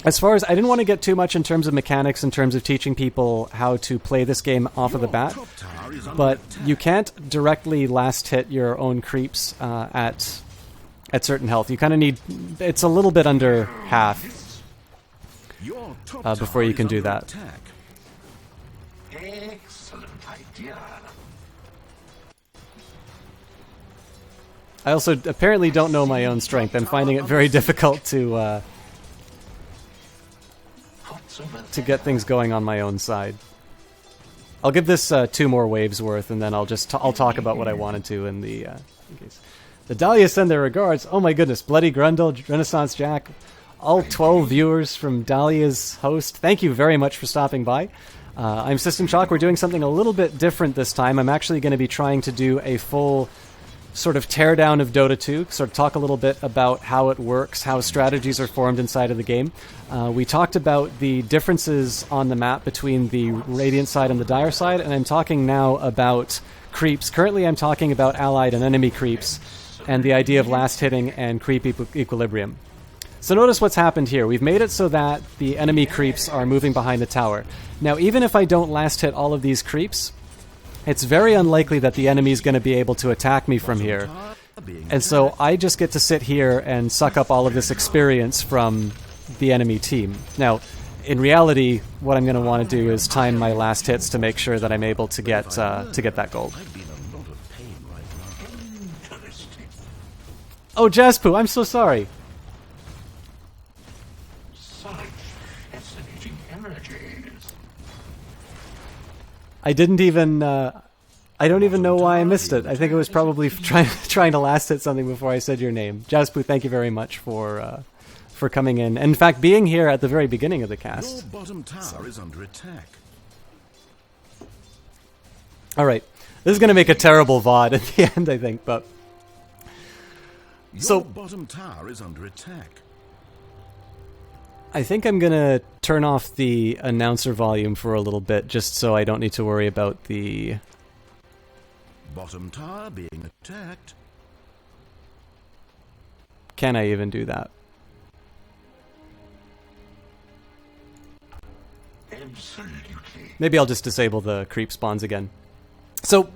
[SPEAKER 2] As far as, I didn't want to get too much in terms of mechanics, in terms of teaching people how to play this game off of the bat, but you can't directly last hit your own creeps at certain health. You kind of need, it's a little bit under half before you can do that.
[SPEAKER 3] Excellent idea.
[SPEAKER 2] I also apparently don't know my own strength. I'm finding it very difficult to get things going on my own side. I'll give this 2 more waves worth, and then I'll talk about what I wanted to in the in case. The Dahlia send their regards. Oh my goodness, Bloody Grundle, Renaissance Jack, all 12 viewers from Dahlia's host. Thank you very much for stopping by. I'm System Shock. We're doing something a little bit different this time. I'm actually going to be trying to do a full sort of teardown of Dota 2, sort of talk a little bit about how it works, how strategies are formed inside of the game. We talked about the differences on the map between the Radiant side and the Dire side, and I'm talking now about creeps. Currently I'm talking about allied and enemy creeps, and the idea of last hitting and creep equilibrium. So notice what's happened here. We've made it so that the enemy creeps are moving behind the tower. Now, even if I don't last hit all of these creeps, it's very unlikely that the enemy is going to be able to attack me from here. And so I just get to sit here and suck up all of this experience from the enemy team. Now, in reality, what I'm going to want to do is time my last hits to make sure that I'm able to get that gold. Oh, Jaspoo, I'm so sorry.
[SPEAKER 3] Such fascinating energies.
[SPEAKER 2] I didn't even. I don't even know why I missed it. I think it was probably trying to last hit something before I said your name. Jaspoo, thank you very much for coming in. And in fact, being here at the very beginning of the cast.
[SPEAKER 4] Your bottom tower is under attack.
[SPEAKER 2] All right, this is going to make a terrible VOD at the end, I think. But
[SPEAKER 4] Your bottom tower is under attack.
[SPEAKER 2] I think I'm going to turn off the announcer volume for a little bit, just so I don't need to worry about the...
[SPEAKER 4] Bottom tower being attacked.
[SPEAKER 2] Can I even do that?
[SPEAKER 3] Absolutely.
[SPEAKER 2] Maybe I'll just disable the creep spawns again. So,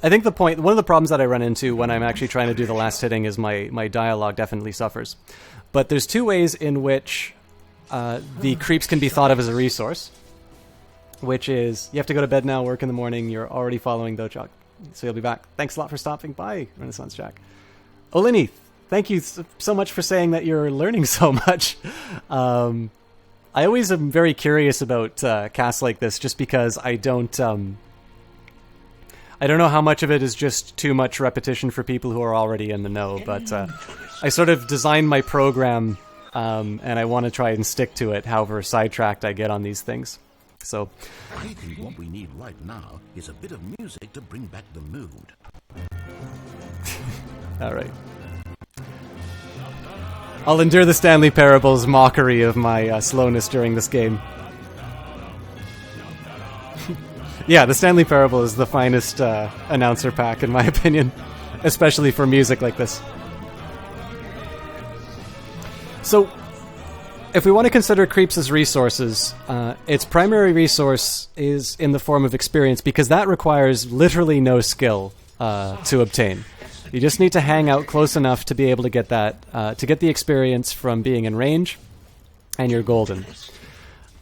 [SPEAKER 2] I think one of the problems that I run into when I'm actually trying to do the last hitting is my dialogue definitely suffers. But there's 2 ways in which the creeps can be thought of as a resource, which is, you have to go to bed now, work in the morning, you're already following Dochok, so you'll be back. Thanks a lot for stopping by, Renaissance Jack. Olini, thank you so much for saying that you're learning so much. I always am very curious about casts like this, just because I don't know how much of it is just too much repetition for people who are already in the know, but I sort of designed my program, and I want to try and stick to it, however sidetracked I get on these things. So,
[SPEAKER 4] I think what we need right now is a bit of music to bring back the mood.
[SPEAKER 2] all right. I'll endure the Stanley Parable's mockery of my slowness during this game. Yeah, the Stanley Parable is the finest announcer pack, in my opinion, especially for music like this. So, if we want to consider creeps as resources, its primary resource is in the form of experience, because that requires literally no skill to obtain. You just need to hang out close enough to be able to get that, to get the experience from being in range, and you're golden.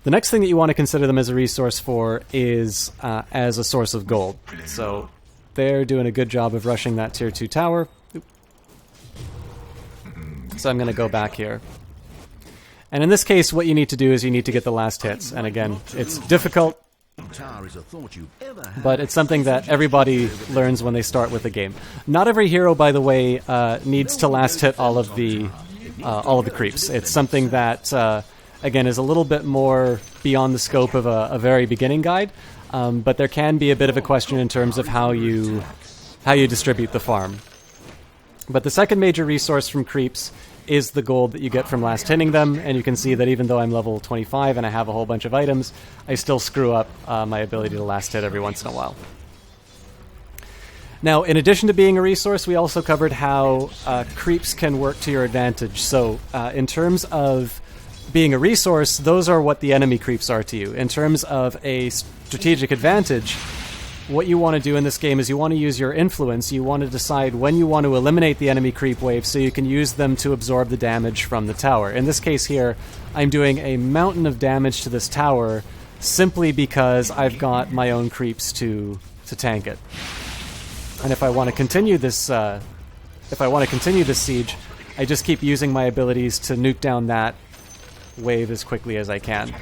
[SPEAKER 2] The next thing that you want to consider them as a resource for is as a source of gold. So they're doing a good job of rushing that tier 2 tower. So I'm going to go back here. And in this case, what you need to do is you need to get the last hits. And again, it's difficult, but it's something that everybody learns when they start with the game. Not every hero, by the way, needs to last hit all of the creeps. It's something that, again, is a little bit more beyond the scope of a very beginning guide. But there can be a bit of a question in terms of how you distribute the farm. But the second major resource from creeps is the gold that you get from last hitting them, and you can see that even though I'm level 25 and I have a whole bunch of items, I still screw up my ability to last hit every once in a while. Now, in addition to being a resource, we also covered how creeps can work to your advantage. So, in terms of being a resource, those are what the enemy creeps are to you. In terms of a strategic advantage, what you want to do in this game is you want to use your influence. You want to decide when you want to eliminate the enemy creep wave so you can use them to absorb the damage from the tower. In this case here, I'm doing a mountain of damage to this tower simply because I've got my own creeps to tank it. And if I want to continue this siege, I just keep using my abilities to nuke down that wave as quickly as I can.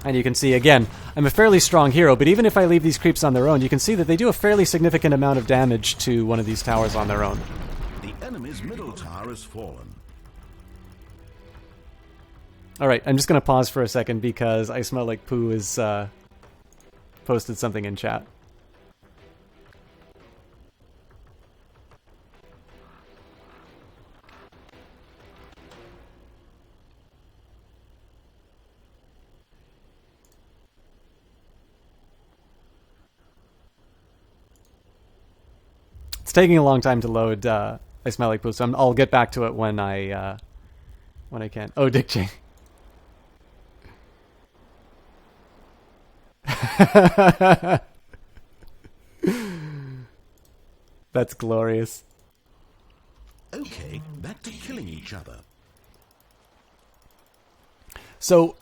[SPEAKER 2] And you can see, again, I'm a fairly strong hero, but even if I leave these creeps on their own, you can see that they do a fairly significant amount of damage to one of these towers on their own.
[SPEAKER 4] The enemy's middle tower has fallen.
[SPEAKER 2] Alright, I'm just going to pause for a second because I smell like Pooh has posted something in chat. It's taking a long time to load. I smell like Pooh, so I'll get back to it when I can. Oh, Dick Jane. That's glorious.
[SPEAKER 4] Okay, back to killing each other.
[SPEAKER 2] So,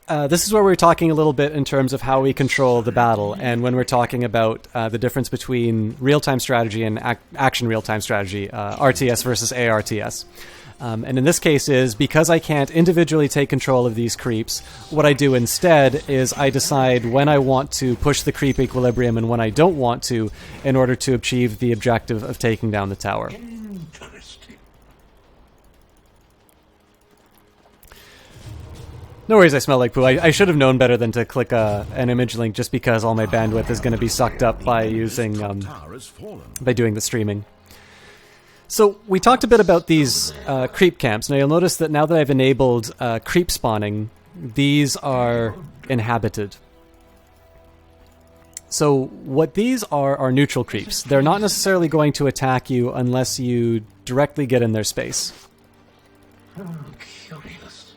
[SPEAKER 2] this is where we're talking a little bit in terms of how we control the battle, and when we're talking about the difference between real-time strategy and action real-time strategy, RTS versus ARTS. And in this case is, because I can't individually take control of these creeps, what I do instead is I decide when I want to push the creep equilibrium and when I don't want to, in order to achieve the objective of taking down the tower.
[SPEAKER 3] Interesting.
[SPEAKER 2] No worries, I smell like Pooh. I should have known better than to click an image link just because all my bandwidth is going to be sucked up by using by doing the streaming. So we talked a bit about these creep camps. Now you'll notice that now that I've enabled creep spawning, these are inhabited. So what these are neutral creeps. They're not necessarily going to attack you unless you directly get in their space.
[SPEAKER 3] Curious.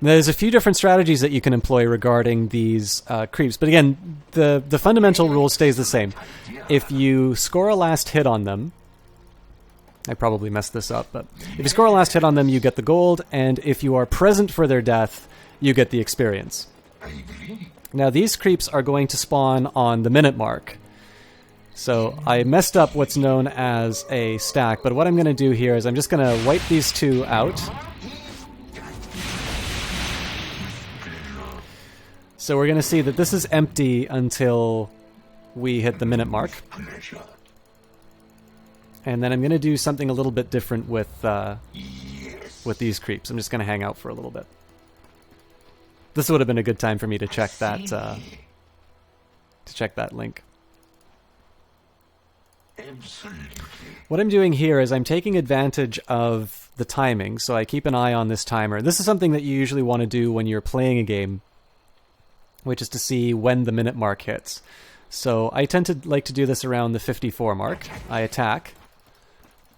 [SPEAKER 2] There's a few different strategies that you can employ regarding these creeps, but again, the fundamental rule stays the same. If you score a last hit on them, I probably messed this up, but if you score a last hit on them, you get the gold, and if you are present for their death, you get the experience. Now, these creeps are going to spawn on the minute mark. So I messed up what's known as a stack, but what I'm going to do here is I'm just going to wipe these two out. So we're going to see that this is empty until we hit the minute mark. And then I'm going to do something a little bit different with these creeps. I'm just going to hang out for a little bit. This would have been a good time for me to check that link. What I'm doing here is I'm taking advantage of the timing, so I keep an eye on this timer. This is something that you usually want to do when you're playing a game, which is to see when the minute mark hits. So I tend to like to do this around the 54 mark. I attack,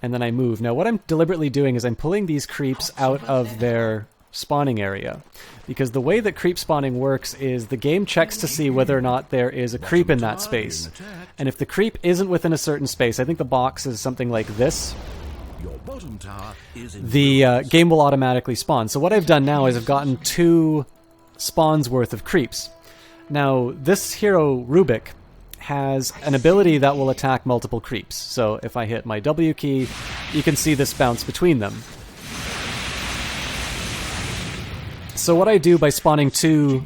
[SPEAKER 2] and then I move. Now what I'm deliberately doing is I'm pulling these creeps out of their spawning area, because the way that creep spawning works is the game checks to see whether or not there is a creep in that space. And if the creep isn't within a certain space, I think the box is something like this, the game will automatically spawn. So what I've done now is I've gotten 2 spawns worth of creeps. Now this hero Rubik has an ability that will attack multiple creeps. So if I hit my W key, you can see this bounce between them. So what I do by spawning two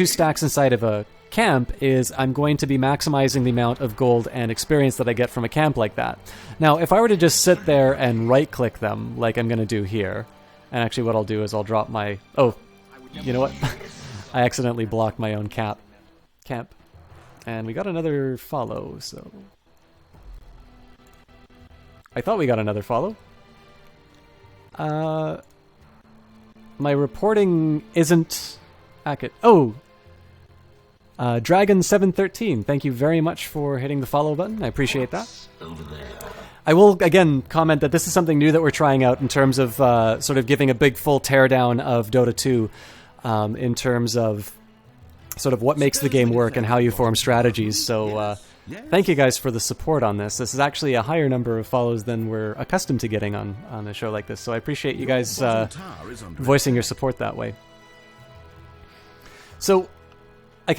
[SPEAKER 2] stacks inside of a camp is I'm going to be maximizing the amount of gold and experience that I get from a camp like that. Now, if I were to just sit there and right-click them, like I'm going to do here, and actually what I'll do is I'll drop my... Oh, you know what? I accidentally blocked my own camp. And we got another follow, so... I thought we got another follow. My reporting isn't accurate. Oh! Dragon713, thank you very much for hitting the follow button. I appreciate that. I will, again, comment that this is something new that we're trying out in terms of sort of giving a big full teardown of Dota 2 in terms of sort of what makes the game work and how you form strategies. So thank you guys for the support on this. This is actually a higher number of follows than we're accustomed to getting on a show like this. So I appreciate you guys voicing your support that way. So I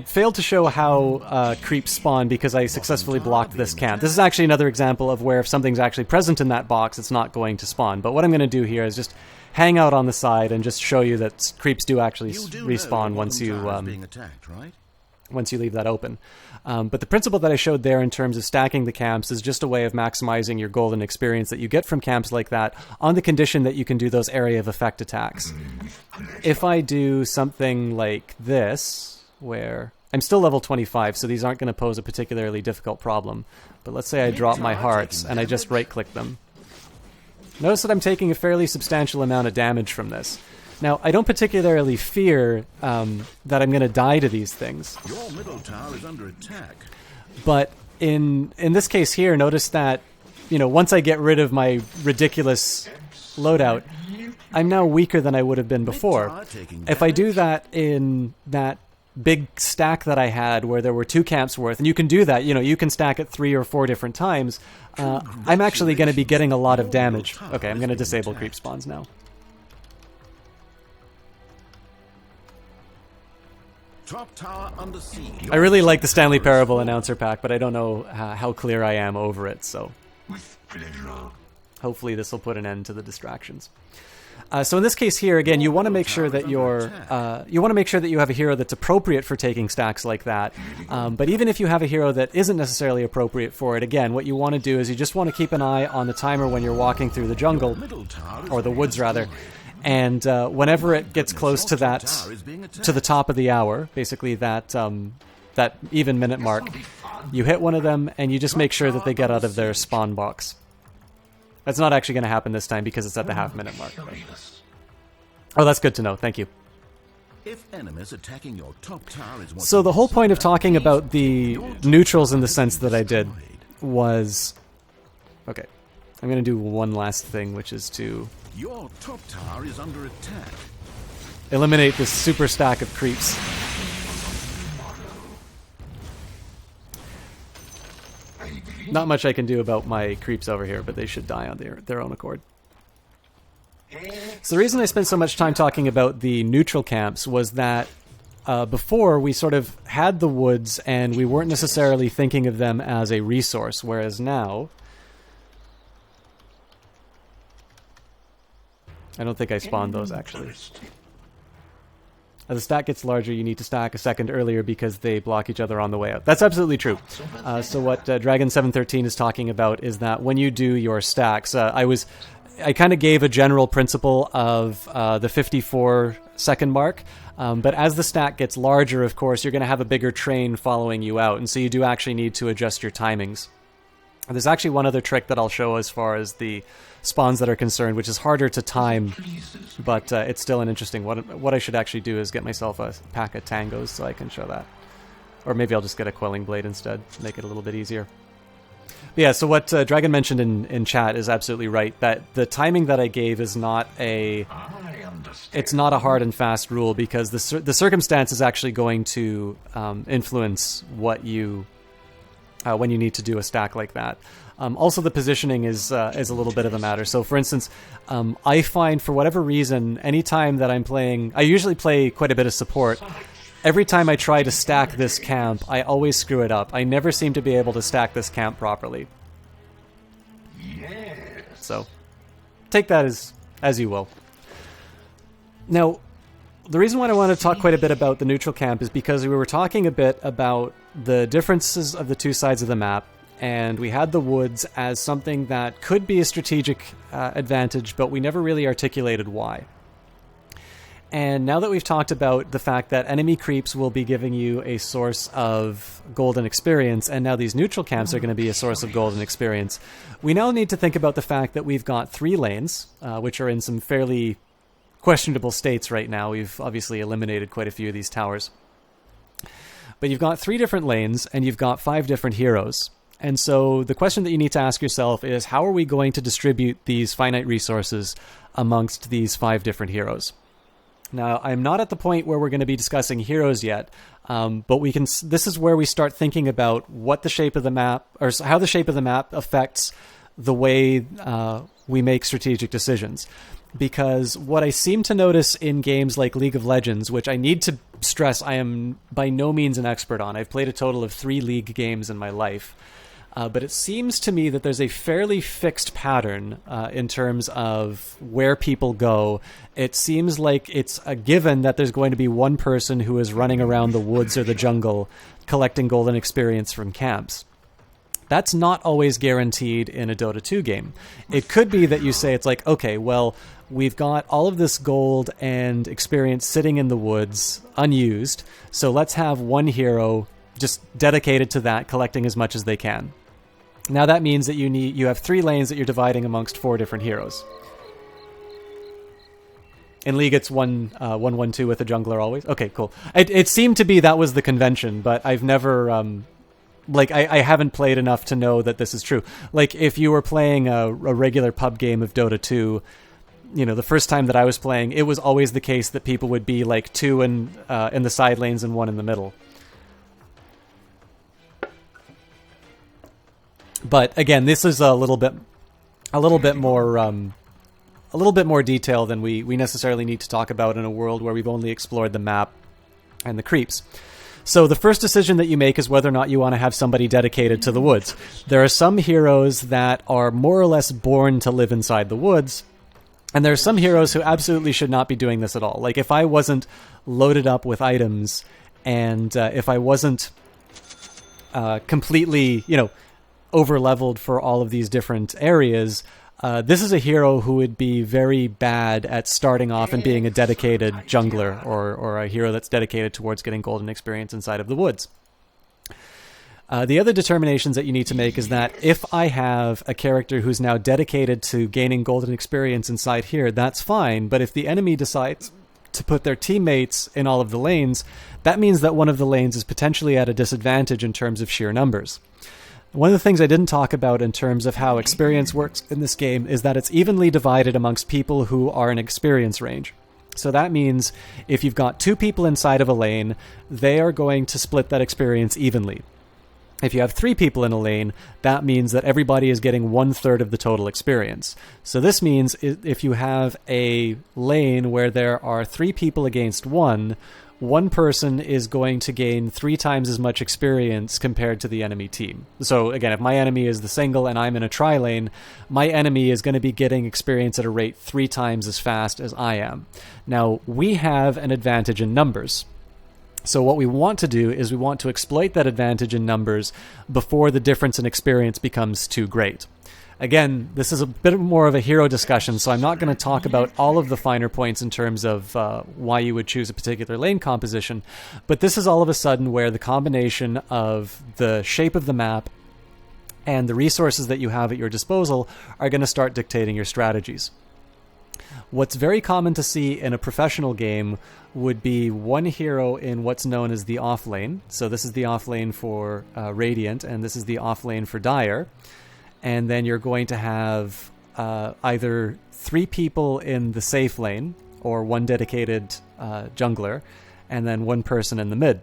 [SPEAKER 2] failed to show how creeps spawn because I successfully blocked this camp. This is actually another example of where if something's actually present in that box, it's not going to spawn. But what I'm going to do here is just hang out on the side and just show you that creeps do actually
[SPEAKER 4] You do
[SPEAKER 2] respawn
[SPEAKER 4] know
[SPEAKER 2] once you
[SPEAKER 4] Bottom Tower is being attacked, right?
[SPEAKER 2] once you leave that open. But the principle that I showed there in terms of stacking the camps is just a way of maximizing your golden experience that you get from camps like that, on the condition that you can do those area of effect attacks. If I do something like this, where I'm still level 25, so these aren't going to pose a particularly difficult problem. But let's say I drop my hearts and I just right-click them. Notice that I'm taking a fairly substantial amount of damage from this. Now, I don't particularly fear that I'm going to die to these things.
[SPEAKER 4] Your middle tower is under attack.
[SPEAKER 2] But in this case here, notice that, once I get rid of my ridiculous loadout, I'm now weaker than I would have been before. If I do that in that big stack that I had where there were 2 camps worth, and you can do that, you can stack it 3 or 4 different times, I'm actually going to be getting a lot of damage. Okay, I'm going to disable creep spawns now.
[SPEAKER 4] Top tower under siege.
[SPEAKER 2] I really like the Stanley Parable announcer pack, but I don't know how clear I am over it, so
[SPEAKER 3] With pleasure.
[SPEAKER 2] hopefully this will put an end to the distractions. So in this case here, again, you want to make sure that you have a hero that's appropriate for taking stacks like that. But even if you have a hero that isn't necessarily appropriate for it, again, what you want to do is you just want to keep an eye on the timer when you're walking through the jungle, or the woods rather. And whenever it gets close to the top of the hour, basically that even minute mark, you hit one of them and you just make sure that they get out of their spawn box. That's not actually going to happen this time because it's at the half-minute mark. Oh, that's good to know. Thank you.
[SPEAKER 4] If enemies attacking your top tower is what
[SPEAKER 2] So the whole point of talking about the neutrals in the sense that I did was... Okay, I'm going to do one last thing, which is to
[SPEAKER 4] your top tower is under attack.
[SPEAKER 2] eliminate this super stack of creeps. Not much I can do about my creeps over here, but they should die on their own accord. So the reason I spent so much time talking about the neutral camps was that before we sort of had the woods and we weren't necessarily thinking of them as a resource, whereas now... I don't think I spawned those, actually. As the stack gets larger, you need to stack a second earlier because they block each other on the way out. That's absolutely true. So what Dragon713 is talking about is that when you do your stacks, I kind of gave a general principle of the 54-second mark, but as the stack gets larger, of course, you're going to have a bigger train following you out, and so you do actually need to adjust your timings. There's actually one other trick that I'll show as far as the spawns that are concerned, which is harder to time, but it's still an interesting one. What I should actually do is get myself a pack of tangos so I can show that. Or maybe I'll just get a quelling blade instead, make it a little bit easier. But yeah, so what Dragon mentioned in chat is absolutely right, that the timing that I gave is not a... It's not a hard and fast rule, because the circumstance is actually going to influence what you... when you need to do a stack like that. Also, the positioning is a little bit of a matter. So, for instance, I find, for whatever reason, anytime that I'm playing... I usually play quite a bit of support. Every time I try to stack this camp, I always screw it up. I never seem to be able to stack this camp properly. So, take that as you will. Now, the reason why I want to talk quite a bit about the neutral camp is because we were talking a bit about the differences of the two sides of the map, and we had the woods as something that could be a strategic advantage, but we never really articulated why. And now that we've talked about the fact that enemy creeps will be giving you a source of golden experience, and now these neutral camps are going to be a source of golden experience, we now need to think about the fact that we've got 3 lanes, which are in some fairly questionable states right now. We've obviously eliminated quite a few of these towers. But you've got 3 different lanes, and you've got 5 different heroes. And so the question that you need to ask yourself is, how are we going to distribute these finite resources amongst these 5 different heroes? Now, I'm not at the point where we're going to be discussing heroes yet, but we can. This is where we start thinking about what the shape of the map, or how the shape of the map affects the way we make strategic decisions. Because what I seem to notice in games like League of Legends, which I need to stress I am by no means an expert on. I've played a total of 3 League games in my life. But it seems to me that there's a fairly fixed pattern in terms of where people go. It seems like it's a given that there's going to be one person who is running around the woods or the jungle collecting golden experience from camps. That's not always guaranteed in a Dota 2 game. It could be that you say it's like, okay, well, we've got all of this gold and experience sitting in the woods, unused, so let's have one hero just dedicated to that, collecting as much as they can. Now that means that you have 3 lanes that you're dividing amongst 4 different heroes. In League, it's 1-1-2 with a jungler always. Okay, cool. It seemed to be that was the convention, but I've never I haven't played enough to know that this is true. Like if you were playing a regular pub game of Dota 2, the first time that I was playing, it was always the case that people would be like 2 in the side lanes and 1 in the middle. But again, this is a little bit more detail than we necessarily need to talk about in a world where we've only explored the map and the creeps. So the first decision that you make is whether or not you want to have somebody dedicated to the woods. There are some heroes that are more or less born to live inside the woods, and there are some heroes who absolutely should not be doing this at all. Like if I wasn't loaded up with items, and if I wasn't completely, over-leveled for all of these different areas, this is a hero who would be very bad at starting off and being a dedicated jungler or a hero that's dedicated towards getting golden experience inside of the woods. The other determinations that you need to make is that if I have a character who's now dedicated to gaining golden experience inside here, that's fine, but if the enemy decides to put their teammates in all of the lanes, that means that one of the lanes is potentially at a disadvantage in terms of sheer numbers. One of the things I didn't talk about in terms of how experience works in this game is that it's evenly divided amongst people who are in experience range. So that means if you've got 2 people inside of a lane, they are going to split that experience evenly. If you have 3 people in a lane, that means that everybody is getting 1/3 of the total experience. So this means if you have a lane where there are 3 people against 1 person is going to gain 3 times as much experience compared to the enemy team. So again, if my enemy is the single and I'm in a tri-lane, my enemy is going to be getting experience at a rate 3 times as fast as I am. Now, we have an advantage in numbers. So what we want to do is we want to exploit that advantage in numbers before the difference in experience becomes too great. Again, this is a bit more of a hero discussion, so I'm not going to talk about all of the finer points in terms of why you would choose a particular lane composition, but this is all of a sudden where the combination of the shape of the map and the resources that you have at your disposal are going to start dictating your strategies. What's very common to see in a professional game would be one hero in what's known as the off lane. So this is the off lane for Radiant, and this is the off lane for Dire. And then you're going to have either 3 people in the safe lane or 1 dedicated jungler, and then 1 person in the mid.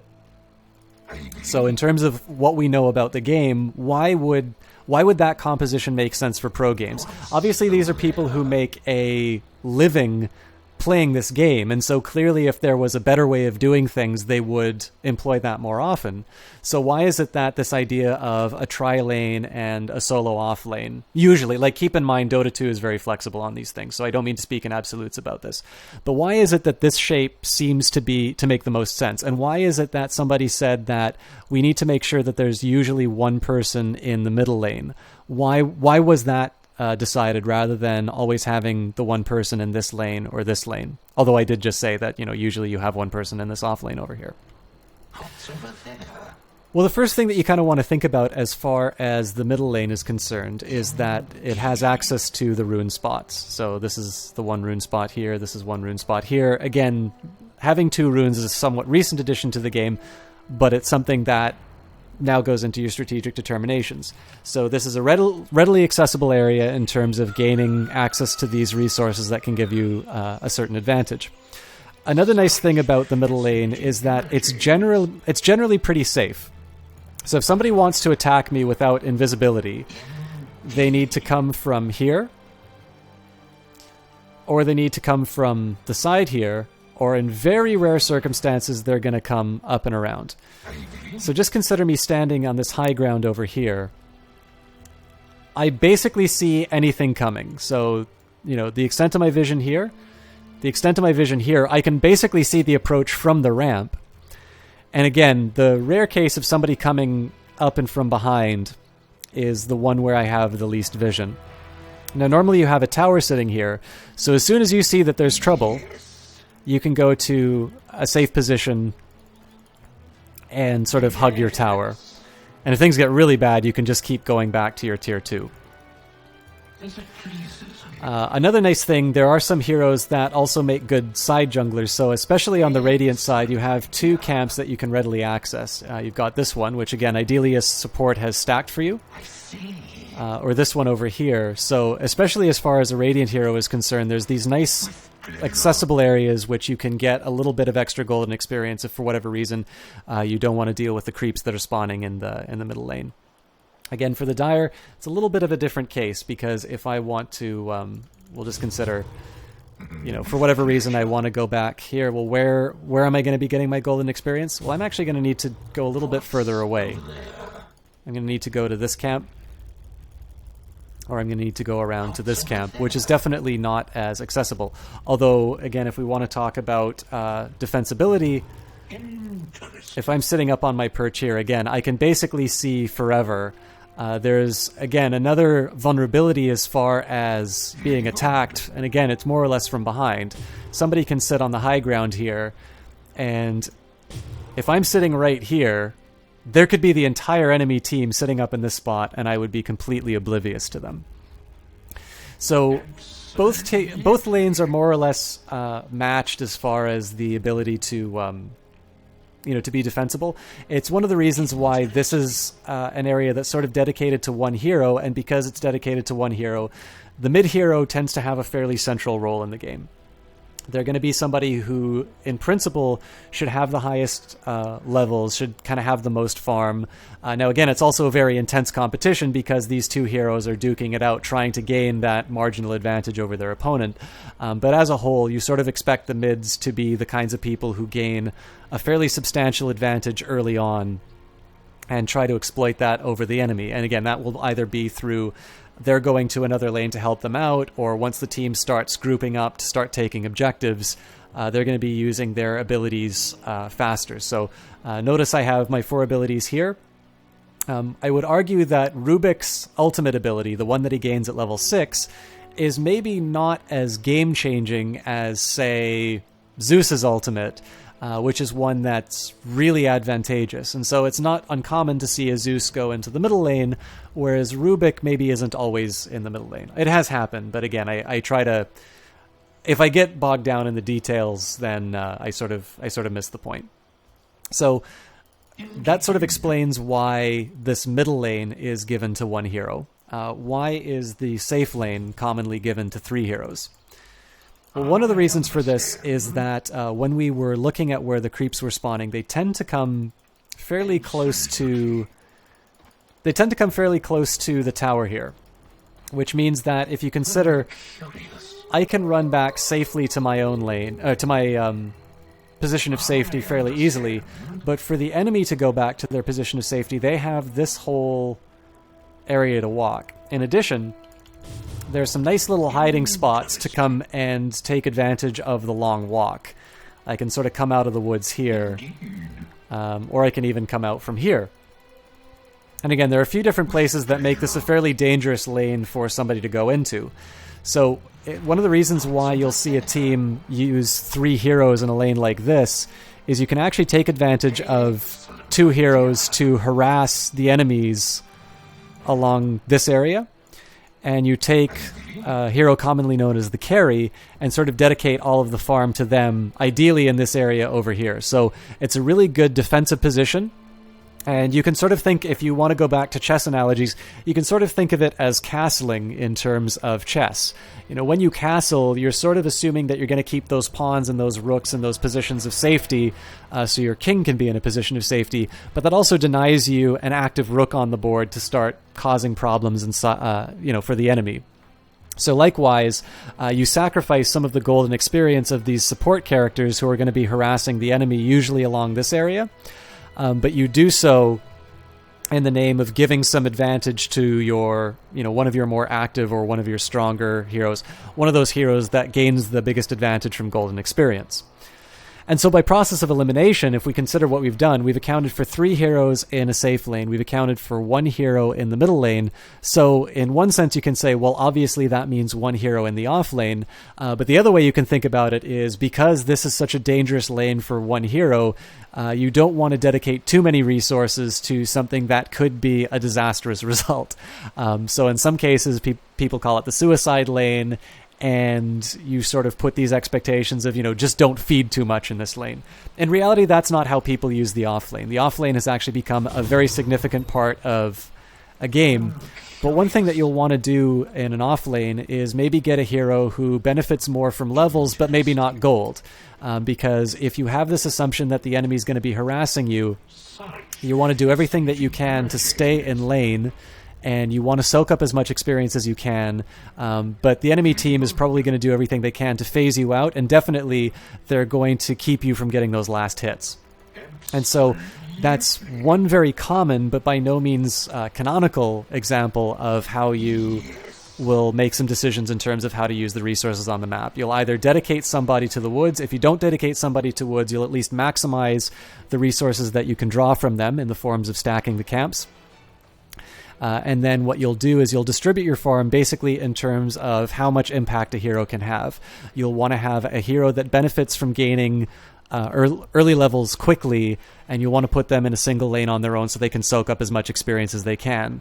[SPEAKER 2] So in terms of what we know about the game, why would that composition make sense for pro games? Obviously, these are people who make a living playing this game, and so clearly if there was a better way of doing things, they would employ that more often. So why is it that this idea of a tri-lane and a solo off-lane, usually, like keep in mind Dota 2 is very flexible on these things, so I don't mean to speak in absolutes about this, but why is it that this shape seems to make the most sense? And why is it that somebody said that we need to make sure that there's usually 1 person in the middle lane? Why was that decided rather than always having the 1 person in this lane or this lane? Although I did just say that, usually you have 1 person in this off lane over here.
[SPEAKER 3] What's over there?
[SPEAKER 2] Well, the first thing that you kind of want to think about as far as the middle lane is concerned is that it has access to the rune spots. So this is the 1 rune spot here, this is 1 rune spot here. Again, having 2 runes is a somewhat recent addition to the game, but it's something that now goes into your strategic determinations. So this is a readily accessible area in terms of gaining access to these resources that can give you a certain advantage. Another nice thing about the middle lane is that it's generally pretty safe. So if somebody wants to attack me without invisibility, they need to come from here, or they need to come from the side here, or in very rare circumstances, they're going to come up and around. So just consider me standing on this high ground over here, I basically see anything coming. So, the extent of my vision here, I can basically see the approach from the ramp. And again, the rare case of somebody coming up and from behind is the one where I have the least vision. Now, normally you have a tower sitting here, so as soon as you see that there's trouble, you can go to a safe position and sort of hug your tower. And if things get really bad, you can just keep going back to your tier 2. Another nice thing, there are some heroes that also make good side junglers, so especially on the Radiant side, you have 2 camps that you can readily access. You've got this one, which again, ideally as support has stacked for you, or this one over here. So especially as far as a Radiant hero is concerned, there's these nice accessible areas which you can get a little bit of extra golden experience if for whatever reason you don't want to deal with the creeps that are spawning in the middle lane. Again, for the Dire, it's a little bit of a different case, because if I want to, we'll just consider, for whatever reason I want to go back here, well, where am I going to be getting my golden experience? Well, I'm actually going to need to go a little bit further away. I'm going to need to go to this camp, or I'm going to need to go around to this camp, which is definitely not as accessible. Although, again, if we want to talk about defensibility, if I'm sitting up on my perch here, again, I can basically see forever. There's, again, another vulnerability as far as being attacked, and again, it's more or less from behind. Somebody can sit on the high ground here, and if I'm sitting right here, there could be the entire enemy team sitting up in this spot, and I would be completely oblivious to them. So both lanes are more or less matched as far as the ability to to be defensible. It's one of the reasons why this is an area that's sort of dedicated to one hero, and because it's dedicated to one hero, the mid hero tends to have a fairly central role in the game. They're going to be somebody who, in principle, should have the highest levels, should kind of have the most farm. Now, again, it's also a very intense competition because these 2 heroes are duking it out, trying to gain that marginal advantage over their opponent. But as a whole, you sort of expect the mids to be the kinds of people who gain a fairly substantial advantage early on and try to exploit that over the enemy. And again, that will either be through they're going to another lane to help them out, or once the team starts grouping up to start taking objectives, they're going to be using their abilities faster. So notice I have my 4 abilities here. I would argue that Rubik's ultimate ability, the one that he gains at level 6, is maybe not as game-changing as, say, Zeus's ultimate, which is one that's really advantageous. And so it's not uncommon to see a Zeus go into the middle lane, whereas Rubik maybe isn't always in the middle lane. It has happened, but again, I try to... If I get bogged down in the details, then I sort of miss the point. So that sort of explains why this middle lane is given to one hero. Why is the safe lane commonly given to 3 heroes? Well, one of the reasons for this is that when we were looking at where the creeps were spawning, they tend to come fairly close to the tower here, which means that if you consider, I can run back safely to my own lane, to my position of safety fairly easily, but for the enemy to go back to their position of safety, they have this whole area to walk. In addition, there's some nice little hiding spots to come and take advantage of the long walk. I can sort of come out of the woods here, or I can even come out from here. And again, there are a few different places that make this a fairly dangerous lane for somebody to go into. So one of the reasons why you'll see a team use 3 heroes in a lane like this is you can actually take advantage of 2 heroes to harass the enemies along this area, and you take a hero commonly known as the carry and sort of dedicate all of the farm to them, ideally in this area over here. So it's a really good defensive position, and you can sort of think, if you want to go back to chess analogies, you can sort of think of it as castling in terms of chess. You know, when you castle, you're sort of assuming that you're going to keep those pawns and those rooks in those positions of safety, so your king can be in a position of safety, but that also denies you an active rook on the board to start causing problems for the enemy. So likewise, you sacrifice some of the golden experience of these support characters who are going to be harassing the enemy, usually along this area, but you do so in the name of giving some advantage to your, one of your more active or one of your stronger heroes, one of those heroes that gains the biggest advantage from golden experience. And so by process of elimination, if we consider what we've done, we've accounted for 3 heroes in a safe lane. We've accounted for 1 hero in the middle lane. So in one sense, you can say, well, obviously that means 1 hero in the off lane. But the other way you can think about it is because this is such a dangerous lane for 1 hero, you don't want to dedicate too many resources to something that could be a disastrous result. So in some cases, people call it the suicide lane. And you sort of put these expectations of, just don't feed too much in this lane. In reality, that's not how people use the off lane. The off lane has actually become a very significant part of a game. But one thing that you'll want to do in an off lane is maybe get a hero who benefits more from levels, but maybe not gold. Because if you have this assumption that the enemy is going to be harassing you, you want to do everything that you can to stay in lane, and you want to soak up as much experience as you can, but the enemy team is probably going to do everything they can to phase you out, and definitely they're going to keep you from getting those last hits. And so that's one very common, but by no means canonical example of how you will make some decisions in terms of how to use the resources on the map. You'll either dedicate somebody to the woods. If you don't dedicate somebody to woods, you'll at least maximize the resources that you can draw from them in the forms of stacking the camps. And then what you'll do is you'll distribute your farm basically in terms of how much impact a hero can have. You'll want to have a hero that benefits from gaining early levels quickly, and you'll want to put them in a single lane on their own so they can soak up as much experience as they can.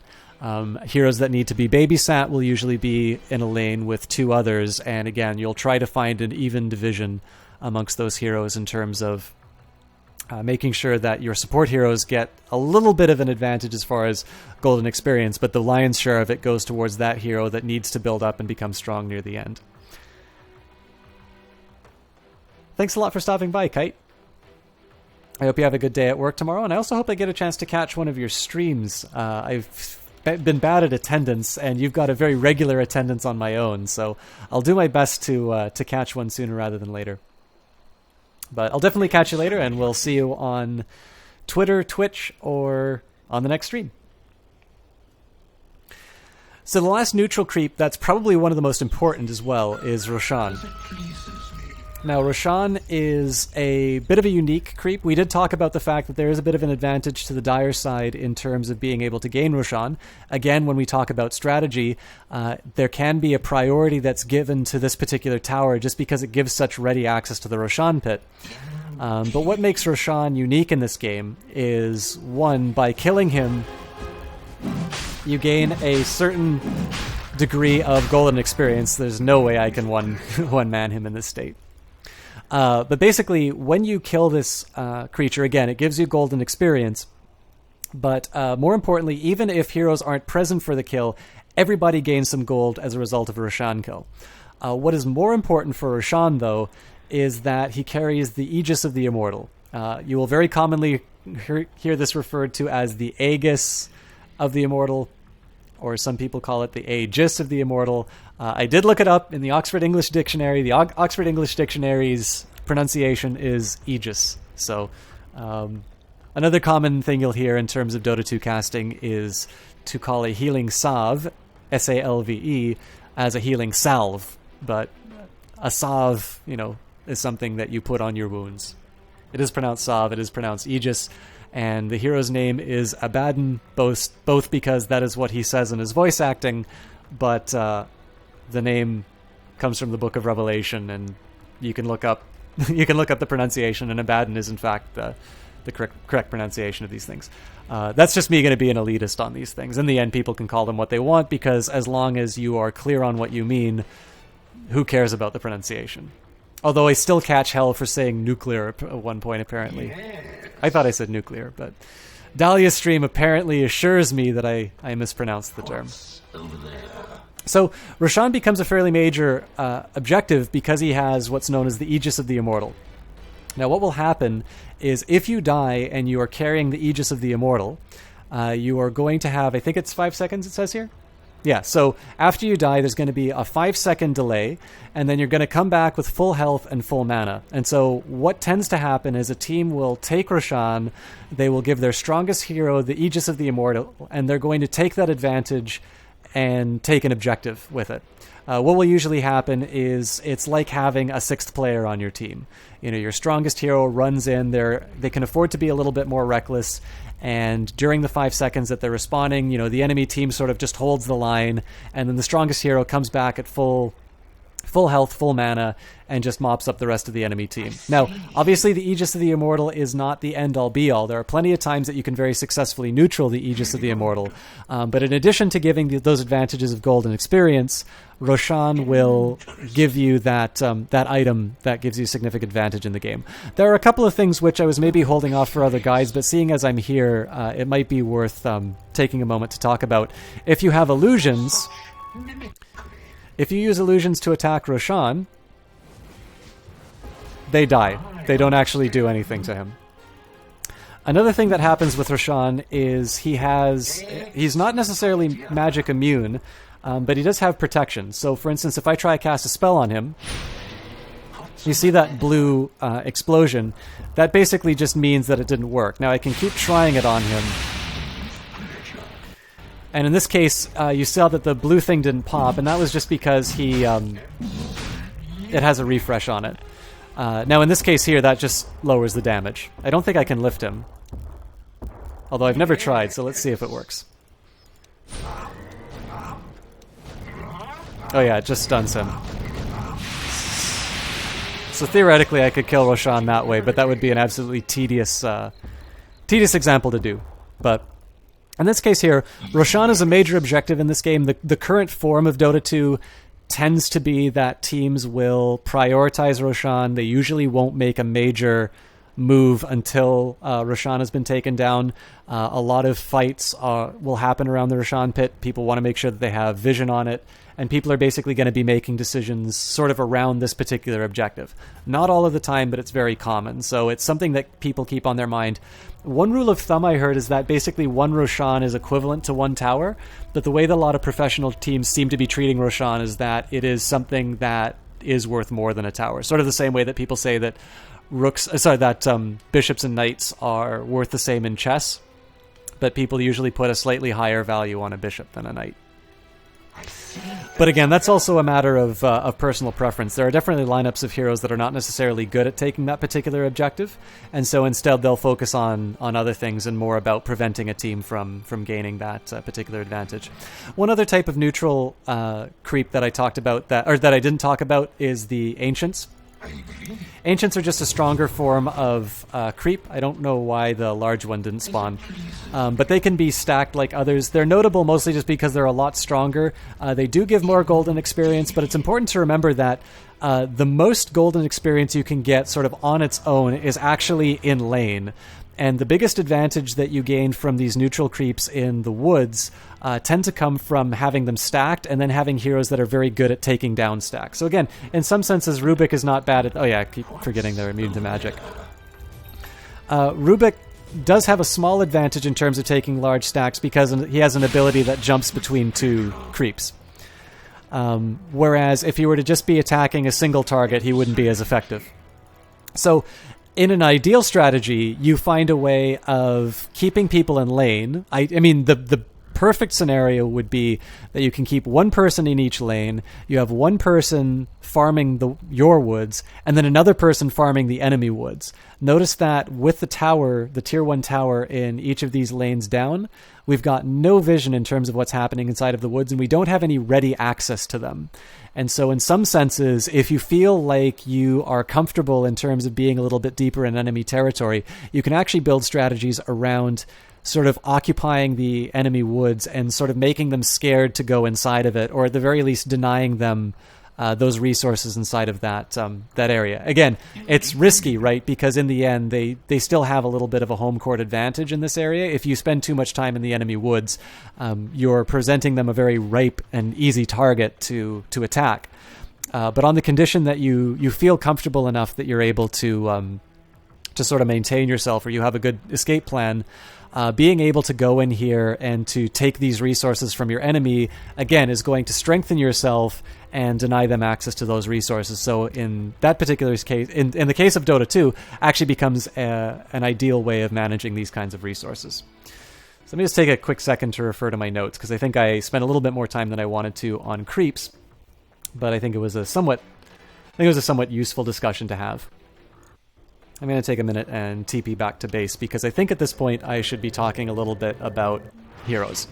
[SPEAKER 2] Heroes that need to be babysat will usually be in a lane with 2 others, and again, you'll try to find an even division amongst those heroes in terms of making sure that your support heroes get a little bit of an advantage as far as golden experience, but the lion's share of it goes towards that hero that needs to build up and become strong near the end. Thanks a lot for stopping by, Kite. I hope you have a good day at work tomorrow, and I also hope I get a chance to catch one of your streams. I've been bad at attendance, and you've got a very regular attendance on my own, so I'll do my best to catch one sooner rather than later. But I'll definitely catch you later, and we'll see you on Twitter, Twitch, or on the next stream. So the last neutral creep, that's probably one of the most important as well, is Roshan. Now, Roshan is a bit of a unique creep. We did talk about the fact that there is a bit of an advantage to the Dire side in terms of being able to gain Roshan. Again, when we talk about strategy, there can be a priority that's given to this particular tower just because it gives such ready access to the Roshan pit. But what makes Roshan unique in this game is, one, by killing him, you gain a certain degree of golden experience. There's no way I can one-man him in this state. But basically, when you kill this creature, again, it gives you golden experience. But more importantly, even if heroes aren't present for the kill, everybody gains some gold as a result of a Roshan kill. What is more important for Roshan, though, is that he carries the Aegis of the Immortal. You will very commonly hear this referred to as the Aegis of the Immortal, or some people call it the Aegis of the Immortal. I did look it up in the Oxford English Dictionary. The Oxford English Dictionary's pronunciation is Aegis. So another common thing you'll hear in terms of Dota 2 casting is to call a healing salve, S-A-L-V-E, as a healing salve. But a salve, is something that you put on your wounds. It is pronounced salve, it is pronounced Aegis, and the hero's name is Abaddon, both because that is what he says in his voice acting, but the name comes from the Book of Revelation, and you can look up the pronunciation, and Abaddon is in fact the correct pronunciation of these things. That's just me going to be an elitist on these things. In the end, people can call them what they want, because as long as you are clear on what you mean, who cares about the pronunciation? Although I still catch hell for saying nuclear at one point, apparently. Yeah. I thought I said nuclear, but Dahlia's stream apparently assures me that I mispronounced the term. So Roshan becomes a fairly major objective because he has what's known as the Aegis of the Immortal. Now what will happen is if you die and you are carrying the Aegis of the Immortal, you are going to have, I think it's 5 seconds it says here? Yeah, so after you die, there's going to be a 5-second delay, and then you're going to come back with full health and full mana. And so what tends to happen is a team will take Roshan, they will give their strongest hero the Aegis of the Immortal, and they're going to take that advantage and take an objective with it. What will usually happen is it's like having a sixth player on your team. You know, your strongest hero runs in, they can afford to be a little bit more reckless, and during the 5 seconds that they're respawning, you know, the enemy team sort of just holds the line, and then the strongest hero comes back at full health, full mana, and just mops up the rest of the enemy team. Now, obviously, the Aegis of the Immortal is not the end-all, be-all. There are plenty of times that you can very successfully neutral the Aegis of the Immortal. But in addition to giving those advantages of gold and experience, Roshan will give you that item that gives you significant advantage in the game. There are a couple of things which I was maybe holding off for other guides, but seeing as I'm here, it might be worth taking a moment to talk about. If you have illusions... If you use illusions to attack Roshan, they die. They don't actually do anything to him. Another thing that happens with Roshan is he's not necessarily magic immune, but he does have protection. So, for instance, if I try to cast a spell on him, you see that blue explosion. That basically just means that it didn't work. Now, I can keep trying it on him. And in this case, you saw that the blue thing didn't pop, and that was just because it has a refresh on it. Now, in this case here, that just lowers the damage. I don't think I can lift him. Although I've never tried, so let's see if it works. Oh yeah, it just stuns him. So theoretically, I could kill Roshan that way, but that would be an absolutely tedious example to do. But... in this case here, Roshan is a major objective in this game. The current form of Dota 2 tends to be that teams will prioritize Roshan. They usually won't make a major move until Roshan has been taken down. A lot of fights will happen around the Roshan pit. People want to make sure that they have vision on it, and people are basically going to be making decisions sort of around this particular objective. Not all of the time, but it's very common. So it's something that people keep on their mind. One rule of thumb I heard is that basically one Roshan is equivalent to one tower, but the way that a lot of professional teams seem to be treating Roshan is that it is something that is worth more than a tower. Sort of the same way that people say that bishops and knights are worth the same in chess, but people usually put a slightly higher value on a bishop than a knight. But again, that's also a matter of personal preference. There are definitely lineups of heroes that are not necessarily good at taking that particular objective, and so instead they'll focus on other things and more about preventing a team from gaining that particular advantage. One other type of neutral creep that I talked about that I didn't talk about is the Ancients. Ancients are just a stronger form of creep. I don't know why the large one didn't spawn. But they can be stacked like others. They're notable mostly just because they're a lot stronger. They do give more golden experience, but it's important to remember that the most golden experience you can get sort of on its own is actually in lane. And the biggest advantage that you gain from these neutral creeps in the woods tend to come from having them stacked and then having heroes that are very good at taking down stacks. So again, in some senses, Rubik is not bad at... oh yeah, I keep forgetting they're immune to magic. Rubik does have a small advantage in terms of taking large stacks because he has an ability that jumps between two creeps. Whereas if he were to just be attacking a single target, he wouldn't be as effective. So... in an ideal strategy, you find a way of keeping people in lane. I mean, the perfect scenario would be that you can keep one person in each lane, you have one person farming your woods, and then another person farming the enemy woods. Notice that with the tower, the tier 1 tower in each of these lanes down, we've got no vision in terms of what's happening inside of the woods, and we don't have any ready access to them. And so in some senses, if you feel like you are comfortable in terms of being a little bit deeper in enemy territory, you can actually build strategies around sort of occupying the enemy woods and sort of making them scared to go inside of it, or at the very least denying them those resources inside of that area. Again, it's risky, right? Because in the end, they still have a little bit of a home court advantage in this area. If you spend too much time in the enemy woods, you're presenting them a very ripe and easy target to attack. But on the condition that you feel comfortable enough that you're able to sort of maintain yourself, or you have a good escape plan, being able to go in here and to take these resources from your enemy, again, is going to strengthen yourself and deny them access to those resources. So in that particular case, in the case of Dota 2, actually becomes an ideal way of managing these kinds of resources. So let me just take a quick second to refer to my notes, because I think I spent a little bit more time than I wanted to on creeps, but I think it was a somewhat useful discussion to have. I'm going to take a minute and TP back to base, because I think at this point I should be talking a little bit about heroes.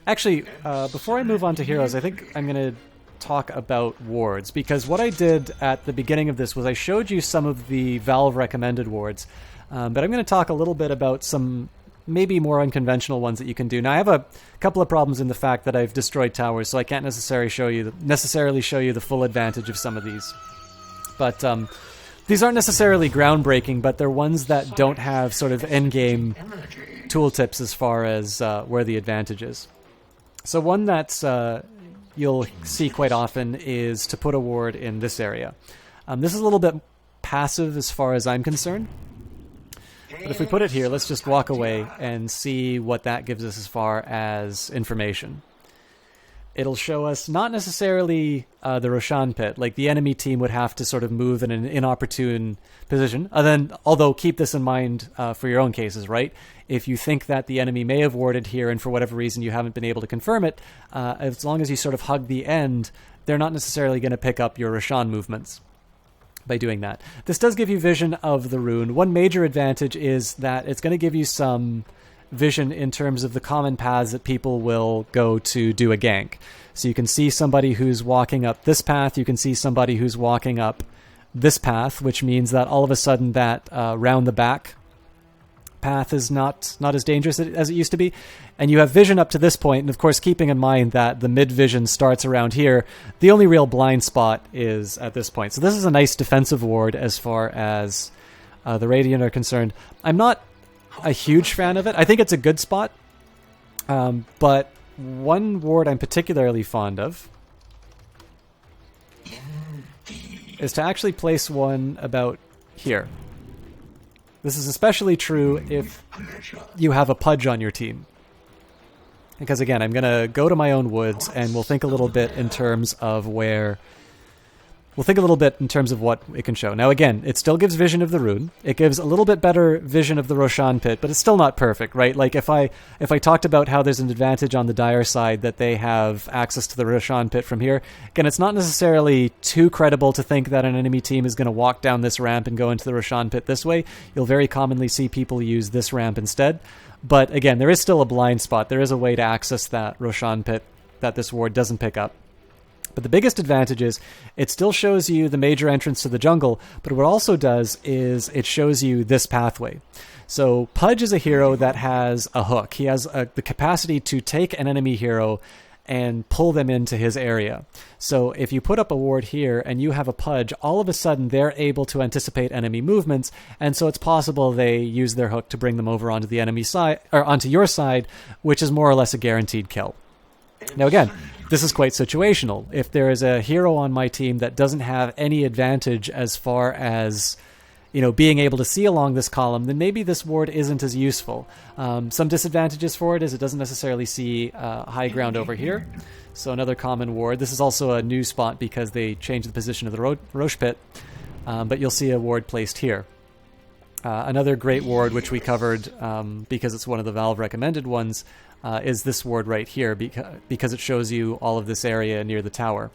[SPEAKER 2] Actually, before I move on to heroes, I think I'm going to talk about wards, because what I did at the beginning of this was I showed you some of the Valve recommended wards, but I'm going to talk a little bit about some maybe more unconventional ones that you can do. Now, I have a couple of problems in the fact that I've destroyed towers, so I can't necessarily show you the full advantage of some of these. But these aren't necessarily groundbreaking, but they're ones that don't have sort of endgame tooltips as far as where the advantage is. So one that's you'll see quite often is to put a ward in this area. This is a little bit passive as far as I'm concerned. But if we put it here, let's just walk away and see what that gives us as far as information. It'll show us not necessarily the Roshan pit, like the enemy team would have to sort of move in an inopportune position. Although keep this in mind for your own cases, right? If you think that the enemy may have warded here and for whatever reason you haven't been able to confirm it, as long as you sort of hug the end, they're not necessarily going to pick up your Roshan movements by doing that. This does give you vision of the rune. One major advantage is that it's going to give you some vision in terms of the common paths that people will go to do a gank. So you can see somebody who's walking up this path, you can see somebody who's walking up this path, which means that all of a sudden that round the back path is not as dangerous as it used to be. And you have vision up to this point, and of course keeping in mind that the mid vision starts around here, the only real blind spot is at this point. So this is a nice defensive ward as far as the Radiant are concerned. I'm not a huge fan of it. I think it's a good spot, but one ward I'm particularly fond of is to actually place one about here. This is especially true if you have a Pudge on your team. Because again, I'm going to go to my own woods and we'll think a little bit in terms of what it can show. Now again, it still gives vision of the rune. It gives a little bit better vision of the Roshan pit, but it's still not perfect, right? Like if I talked about how there's an advantage on the Dire side that they have access to the Roshan pit from here, again, it's not necessarily too credible to think that an enemy team is going to walk down this ramp and go into the Roshan pit this way. You'll very commonly see people use this ramp instead. But again, there is still a blind spot. There is a way to access that Roshan pit that this ward doesn't pick up. But the biggest advantage is it still shows you the major entrance to the jungle, but what it also does is it shows you this pathway. So Pudge is a hero that has a hook. He has the capacity to take an enemy hero and pull them into his area. So if you put up a ward here and you have a Pudge, all of a sudden they're able to anticipate enemy movements, and so it's possible they use their hook to bring them over onto the enemy side, or onto your side, which is more or less a guaranteed kill. Now again, this is quite situational. If there is a hero on my team that doesn't have any advantage as far as, being able to see along this column, then maybe this ward isn't as useful. Some disadvantages for it is it doesn't necessarily see high ground over here. So another common ward. This is also a new spot because they changed the position of the Roche pit, but you'll see a ward placed here. Another great ward, which we covered because it's one of the Valve recommended ones, is this ward right here because it shows you all of this area near the tower.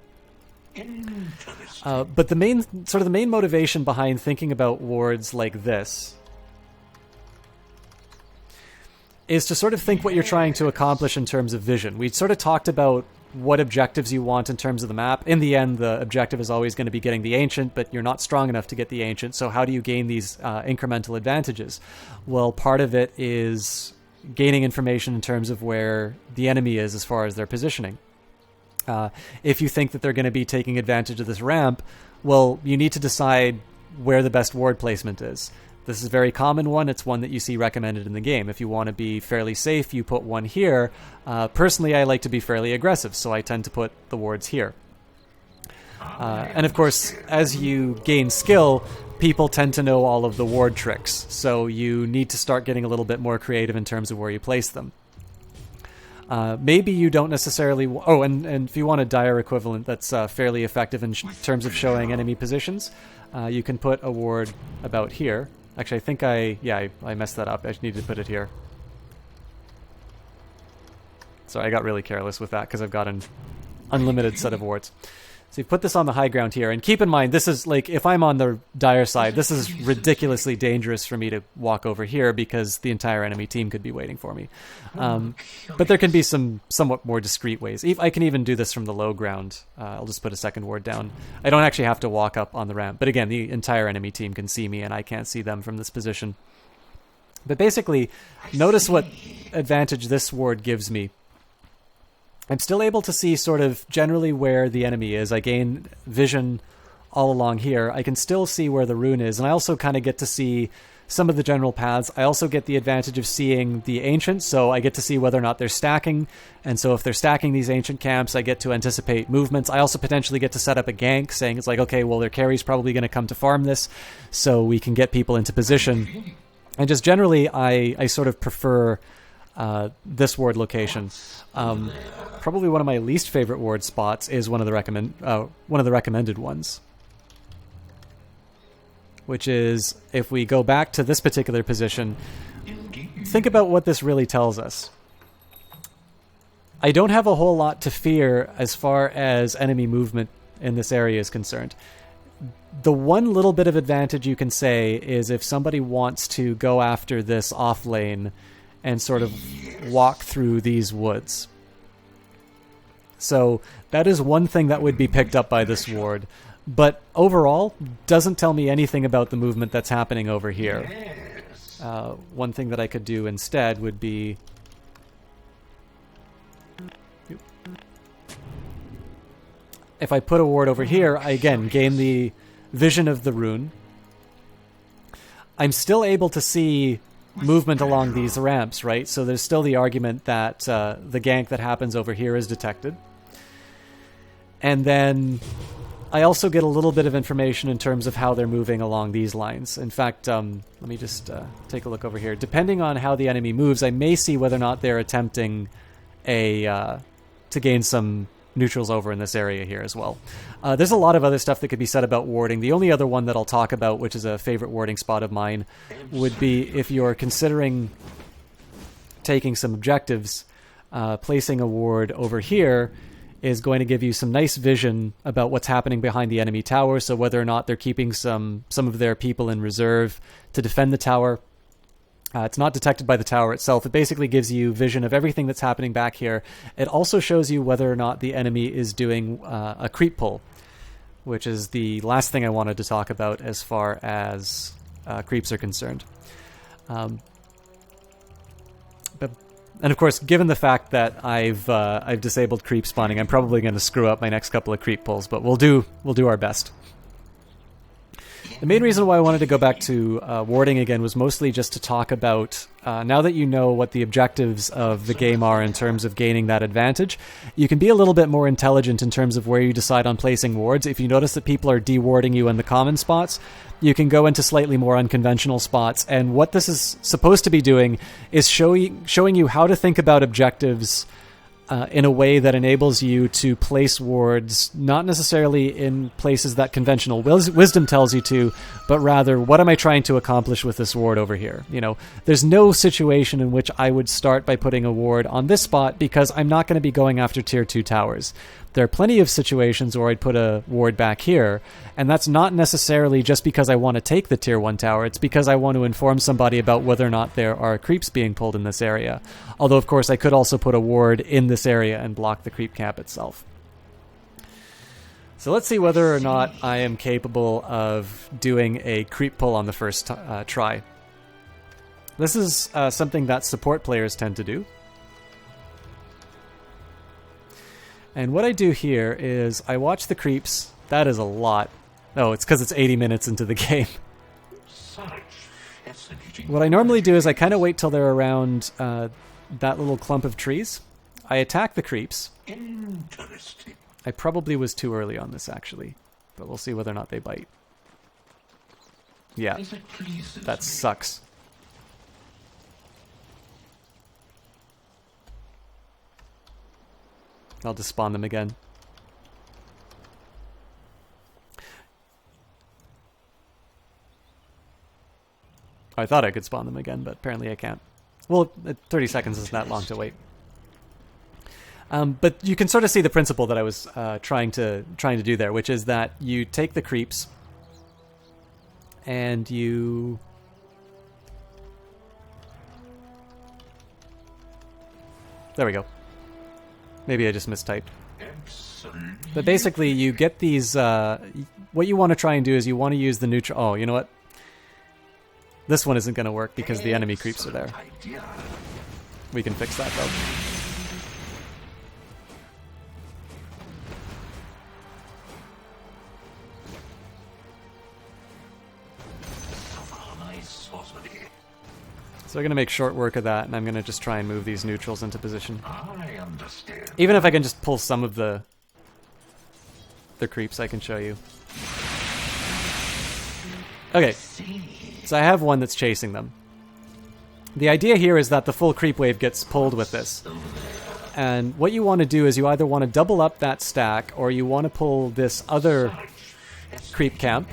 [SPEAKER 2] But the main motivation behind thinking about wards like this is to sort of think what you're trying to accomplish in terms of vision. We sort of talked about what objectives you want in terms of the map. In the end, the objective is always going to be getting the Ancient, but you're not strong enough to get the Ancient, so how do you gain these incremental advantages? Well, part of it is gaining information in terms of where the enemy is as far as their positioning. If you think that they're going to be taking advantage of this ramp, well, you need to decide where the best ward placement is. This is a very common one. It's one that you see recommended in the game. If you want to be fairly safe, you put one here. Personally, I like to be fairly aggressive, so I tend to put the wards here. And of course, as you gain skill, people tend to know all of the ward tricks, so you need to start getting a little bit more creative in terms of where you place them. Maybe you don't necessarily... and if you want a dire equivalent that's fairly effective in terms of showing enemy positions, you can put a ward about here. Actually, I think I messed that up. I needed to put it here. Sorry, I got really careless with that because I've got an unlimited set of wards. So you put this on the high ground here, and keep in mind, this is like, if I'm on the dire side, this is ridiculously dangerous for me to walk over here because the entire enemy team could be waiting for me. But there can be some somewhat more discreet ways. I can even do this from the low ground. I'll just put a second ward down. I don't actually have to walk up on the ramp, but again, the entire enemy team can see me, and I can't see them from this position. But basically, notice what advantage this ward gives me. I'm still able to see sort of generally where the enemy is. I gain vision all along here. I can still see where the rune is, and I also kind of get to see some of the general paths. I also get the advantage of seeing the ancients, so I get to see whether or not they're stacking, and so if they're stacking these ancient camps, I get to anticipate movements. I also potentially get to set up a gank, saying it's like, okay, well, their carry's probably going to come to farm this, so we can get people into position. And just generally, I sort of prefer this ward location. Probably one of my least favorite ward spots is one of the recommended ones, which is, if we go back to this particular position, think about what this really tells us. I don't have a whole lot to fear as far as enemy movement in this area is concerned. The one little bit of advantage you can say is if somebody wants to go after this off lane and sort of walk through these woods. So that is one thing that would be picked up by this ward. But overall, doesn't tell me anything about the movement that's happening over here. One thing that I could do instead would be... If I put a ward over here, I again gain the vision of the rune. I'm still able to see movement along these ramps, right? So there's still the argument that the gank that happens over here is detected. And then I also get a little bit of information in terms of how they're moving along these lines. In fact, let me just take a look over here. Depending on how the enemy moves, I may see whether or not they're attempting to gain some neutrals over in this area here as well. There's a lot of other stuff that could be said about warding. The only other one that I'll talk about, which is a favorite warding spot of mine, would be if you're considering taking some objectives, placing a ward over here is going to give you some nice vision about what's happening behind the enemy tower, so whether or not they're keeping some of their people in reserve to defend the tower. It's not detected by the tower itself. It basically gives you vision of everything that's happening back here. It also shows you whether or not the enemy is doing a creep pull, which is the last thing I wanted to talk about as far as creeps are concerned. And of course, given the fact that I've disabled creep spawning, I'm probably going to screw up my next couple of creep pulls, but we'll do our best. The main reason why I wanted to go back to warding again was mostly just to talk about, now that you know what the objectives of the game are in terms of gaining that advantage, you can be a little bit more intelligent in terms of where you decide on placing wards. If you notice that people are dewarding you in the common spots, you can go into slightly more unconventional spots. And what this is supposed to be doing is showing you how to think about objectives in a way that enables you to place wards not necessarily in places that conventional wisdom tells you to, but rather, what am I trying to accomplish with this ward over here? You know, there's no situation in which I would start by putting a ward on this spot because I'm not going to be going after tier 2 towers. There are plenty of situations where I'd put a ward back here, and that's not necessarily just because I want to take the tier 1 tower, it's because I want to inform somebody about whether or not there are creeps being pulled in this area. Although, of course, I could also put a ward in this area and block the creep camp itself. So let's see whether or not I am capable of doing a creep pull on the first try. This is something that support players tend to do. And what I do here is I watch the creeps. That is a lot. Oh, it's because it's 80 minutes into the game. What I normally do is I kind of wait till they're around that little clump of trees. I attack the creeps.
[SPEAKER 3] Interesting.
[SPEAKER 2] I probably was too early on this, actually. But we'll see whether or not they bite. Yeah,
[SPEAKER 3] If it pleases
[SPEAKER 2] that
[SPEAKER 3] me.
[SPEAKER 2] sucks. I'll just spawn them again. I thought I could spawn them again, but apparently I can't. Well, 30 seconds isn't that long to wait. But you can sort of see the principle that I was trying to do there, which is that you take the creeps and you... There we go. Maybe I just mistyped. But basically, you get these... what you want to try and do is you want to use the neutral... Oh, you know what? This one isn't going to work because the enemy creeps are there. We can fix that, though. So I'm going to make short work of that, and I'm going to just try and move these neutrals into position.
[SPEAKER 3] I understand.
[SPEAKER 2] Even if I can just pull some of the creeps, I can show you. Okay, so I have one that's chasing them. The idea here is that the full creep wave gets pulled with this. And what you want to do is you either want to double up that stack, or you want to pull this other creep camp.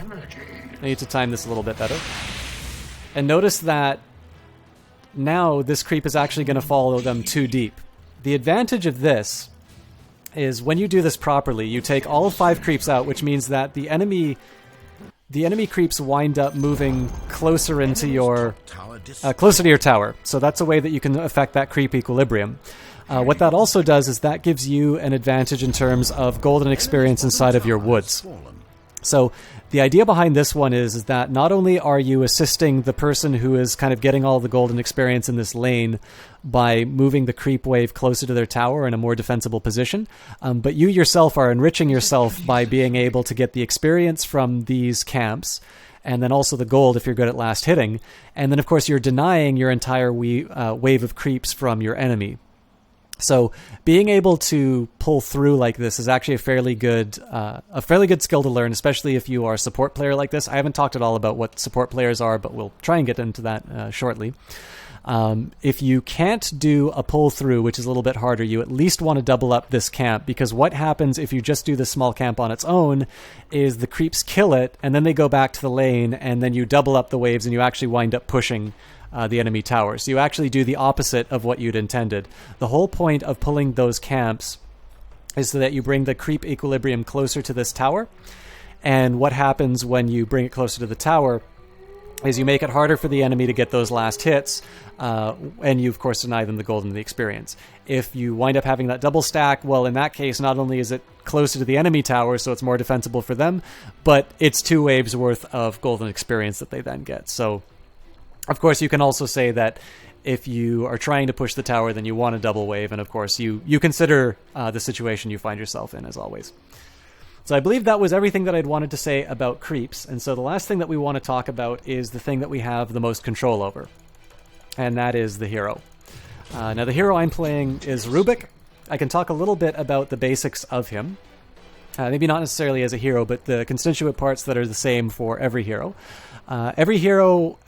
[SPEAKER 2] I need to time this a little bit better. And notice that now this creep is actually going to follow them too deep. The advantage of this is when you do this properly, you take all 5 creeps out, which means that the enemy creeps wind up moving closer into your closer to your tower. So that's a way that you can affect that creep equilibrium. What that also does is that gives you an advantage in terms of golden experience inside of your woods. So the idea behind this one is that not only are you assisting the person who is kind of getting all the golden experience in this lane by moving the creep wave closer to their tower in a more defensible position, but you yourself are enriching yourself by being able to get the experience from these camps, and then also the gold if you're good at last hitting, and then of course you're denying your entire wave of creeps from your enemy. So being able to pull through like this is actually a fairly good skill to learn, especially if you are a support player like this. I haven't talked at all about what support players are, but we'll try and get into that shortly. If you can't do a pull through, which is a little bit harder, you at least want to double up this camp, because what happens if you just do this small camp on its own is the creeps kill it, and then they go back to the lane, and then you double up the waves, and you actually wind up pushing the enemy tower. So you actually do the opposite of what you'd intended. The whole point of pulling those camps is so that you bring the creep equilibrium closer to this tower. And what happens when you bring it closer to the tower is you make it harder for the enemy to get those last hits, and you, of course, deny them the gold and the experience. If you wind up having that double stack, well, in that case, not only is it closer to the enemy tower, so it's more defensible for them, but it's 2 waves worth of golden experience that they then get. So of course, you can also say that if you are trying to push the tower, then you want a double wave, and of course, you consider the situation you find yourself in, as always. So I believe that was everything that I'd wanted to say about creeps, and so the last thing that we want to talk about is the thing that we have the most control over, and that is the hero. Now, the hero I'm playing is Rubik. I can talk a little bit about the basics of him. Maybe not necessarily as a hero, but the constituent parts that are the same for every hero. Every hero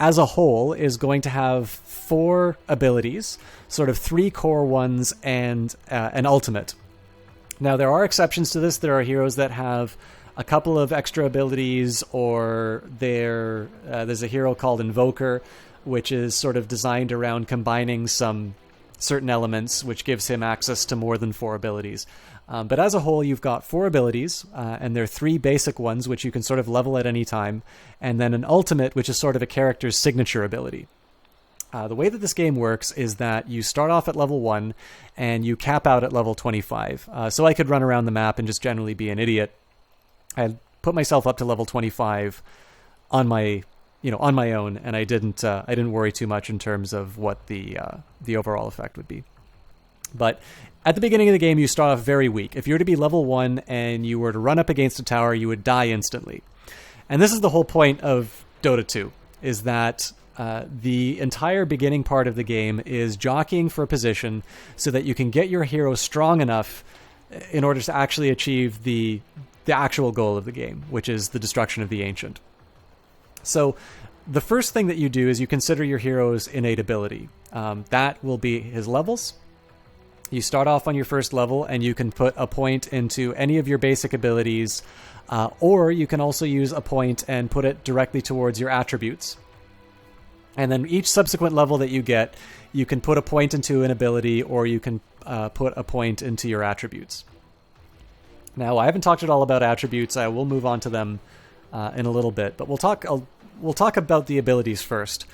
[SPEAKER 2] as a whole is going to have 4 abilities, sort of 3 core ones and an ultimate. Now, there are exceptions to this. There are heroes that have a couple of extra abilities, or there's a hero called Invoker, which is sort of designed around combining some certain elements, which gives him access to more than 4 abilities. But as a whole, you've got 4 abilities, and there are 3 basic ones, which you can sort of level at any time, and then an ultimate, which is sort of a character's signature ability. The way that this game works is that you start off at level 1, and you cap out at level 25. So I could run around the map and just generally be an idiot. I put myself up to level 25 on my own, and I didn't worry too much in terms of what the overall effect would be. But at the beginning of the game, you start off very weak. If you were to be level 1 and you were to run up against a tower, you would die instantly. And this is the whole point of Dota 2, is that the entire beginning part of the game is jockeying for a position so that you can get your hero strong enough in order to actually achieve the actual goal of the game, which is the destruction of the Ancient. So the first thing that you do is you consider your hero's innate ability. That will be his levels. You start off on your first level, and you can put a point into any of your basic abilities, or you can also use a point and put it directly towards your attributes. And then each subsequent level that you get, you can put a point into an ability, or you can put a point into your attributes. Now, I haven't talked at all about attributes. I will move on to them in a little bit, but we'll talk about the abilities first.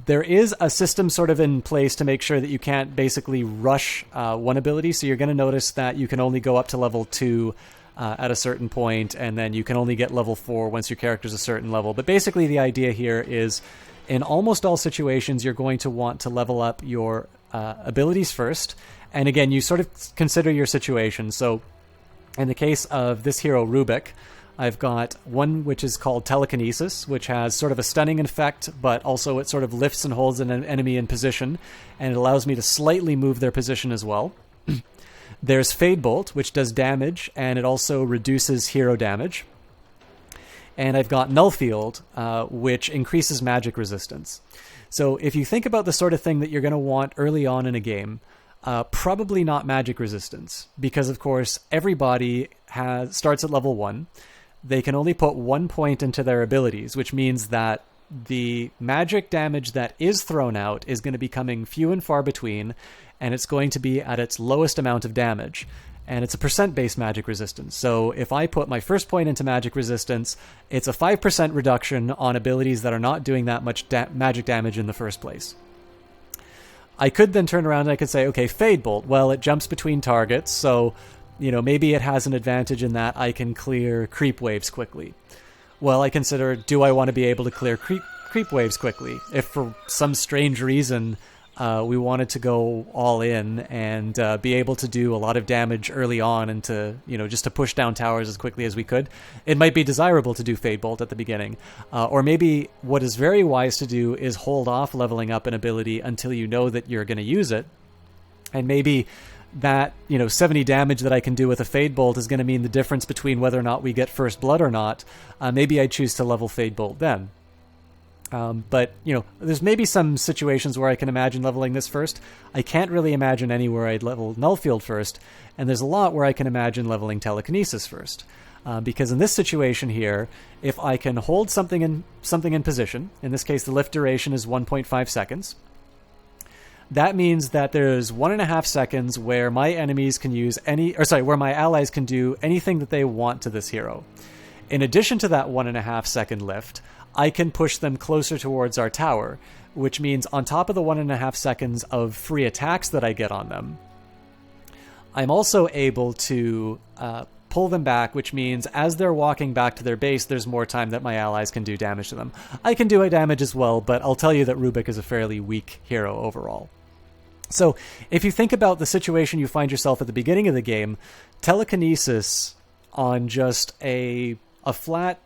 [SPEAKER 2] There is a system sort of in place to make sure that you can't basically rush one ability. So you're going to notice that you can only go up to level 2 at a certain point, and then you can only get level 4 once your character's a certain level. But basically the idea here is in almost all situations, you're going to want to level up your abilities first. And again, you sort of consider your situation. So in the case of this hero, Rubik, I've got one which is called Telekinesis, which has sort of a stunning effect, but also it sort of lifts and holds an enemy in position, and it allows me to slightly move their position as well. There's Fade Bolt, which does damage, and it also reduces hero damage. And I've got Null Field, which increases magic resistance. So if you think about the sort of thing that you're going to want early on in a game, probably not magic resistance, because of course everybody starts at level 1. They can only put 1 point into their abilities, which means that the magic damage that is thrown out is going to be coming few and far between, and it's going to be at its lowest amount of damage. And it's a percent-based magic resistance. So if I put my first point into magic resistance, it's a 5% reduction on abilities that are not doing that much magic damage in the first place. I could then turn around and I could say, okay, Fade Bolt. Well, it jumps between targets, so maybe it has an advantage in that I can clear creep waves quickly. Well, I consider, do I want to be able to clear creep waves quickly? If for some strange reason we wanted to go all in and be able to do a lot of damage early on and to, just to push down towers as quickly as we could, it might be desirable to do Fade Bolt at the beginning. Or maybe what is very wise to do is hold off leveling up an ability until you know that you're going to use it. And maybe that 70 damage that I can do with a Fade Bolt is going to mean the difference between whether or not we get First Blood or not. Maybe I choose to level Fade Bolt then. But there's maybe some situations where I can imagine leveling this first. I can't really imagine anywhere I'd level Null Field first, and there's a lot where I can imagine leveling Telekinesis first. Because in this situation here, if I can hold something in position, in this case the lift duration is 1.5 seconds, that means that there's 1.5 seconds where my enemies can where my allies can do anything that they want to this hero. In addition to that 1.5 second lift, I can push them closer towards our tower, which means on top of the 1.5 seconds of free attacks that I get on them, I'm also able to pull them back, which means as they're walking back to their base, there's more time that my allies can do damage to them. I can do damage as well, but I'll tell you that Rubik is a fairly weak hero overall. So if you think about the situation you find yourself at the beginning of the game, Telekinesis on just a flat,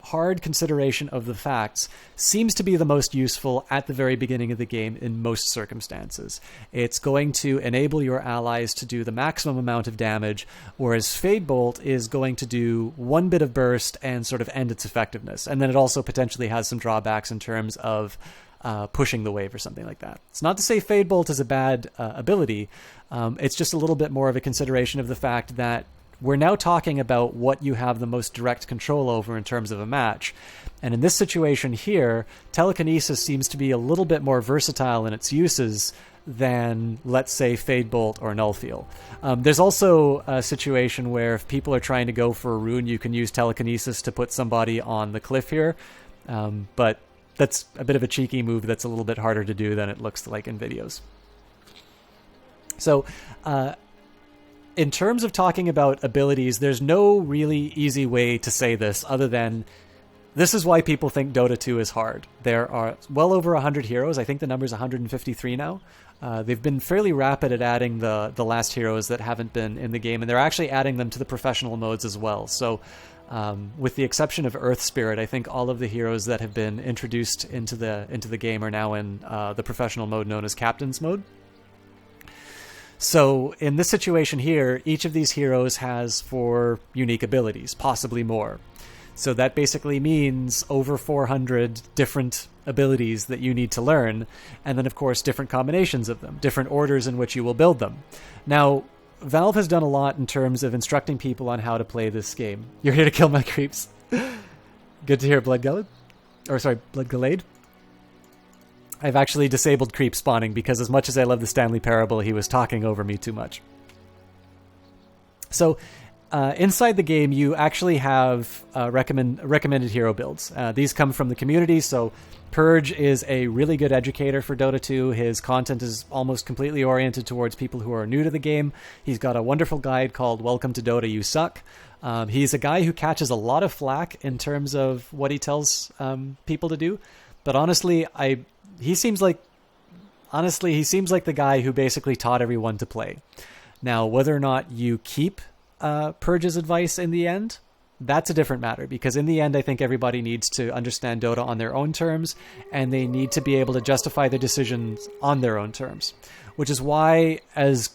[SPEAKER 2] hard consideration of the facts seems to be the most useful at the very beginning of the game in most circumstances. It's going to enable your allies to do the maximum amount of damage, whereas Fade Bolt is going to do one bit of burst and sort of end its effectiveness. And then it also potentially has some drawbacks in terms of pushing the wave or something like that. It's not to say Fade Bolt is a bad ability. It's just a little bit more of a consideration of the fact that we're now talking about what you have the most direct control over in terms of a match. And in this situation here, Telekinesis seems to be a little bit more versatile in its uses than, let's say, Fade Bolt or Null Field. There's also a situation where if people are trying to go for a rune, you can use Telekinesis to put somebody on the cliff here. But that's a bit of a cheeky move that's a little bit harder to do than it looks like in videos. So, in terms of talking about abilities, there's no really easy way to say this other than this is why people think Dota 2 is hard. There are well over 100 heroes. I think the number's 153 now. They've been fairly rapid at adding the last heroes that haven't been in the game, and they're actually adding them to the professional modes as well. So with the exception of Earth Spirit, I think all of the heroes that have been introduced into the game are now in the professional mode known as Captain's Mode. So in this situation here, each of these heroes has 4 unique abilities, possibly more. So that basically means over 400 different abilities that you need to learn, and then of course different combinations of them, different orders in which you will build them. Now, Valve has done a lot in terms of instructing people on how to play this game. You're here to kill my creeps. Good to hear, Bloodgallade. I've actually disabled creep spawning because as much as I love the Stanley Parable, he was talking over me too much. So, inside the game, you actually have recommended hero builds. These come from the community, so Purge is a really good educator for Dota 2. His content is almost completely oriented towards people who are new to the game. He's got a wonderful guide called Welcome to Dota, You Suck. He's a guy who catches a lot of flack in terms of what he tells people to do. But honestly, he seems like the guy who basically taught everyone to play. Now, whether or not you keep Purge's advice in the end, that's a different matter, because in the end, I think everybody needs to understand Dota on their own terms, and they need to be able to justify their decisions on their own terms, which is why, as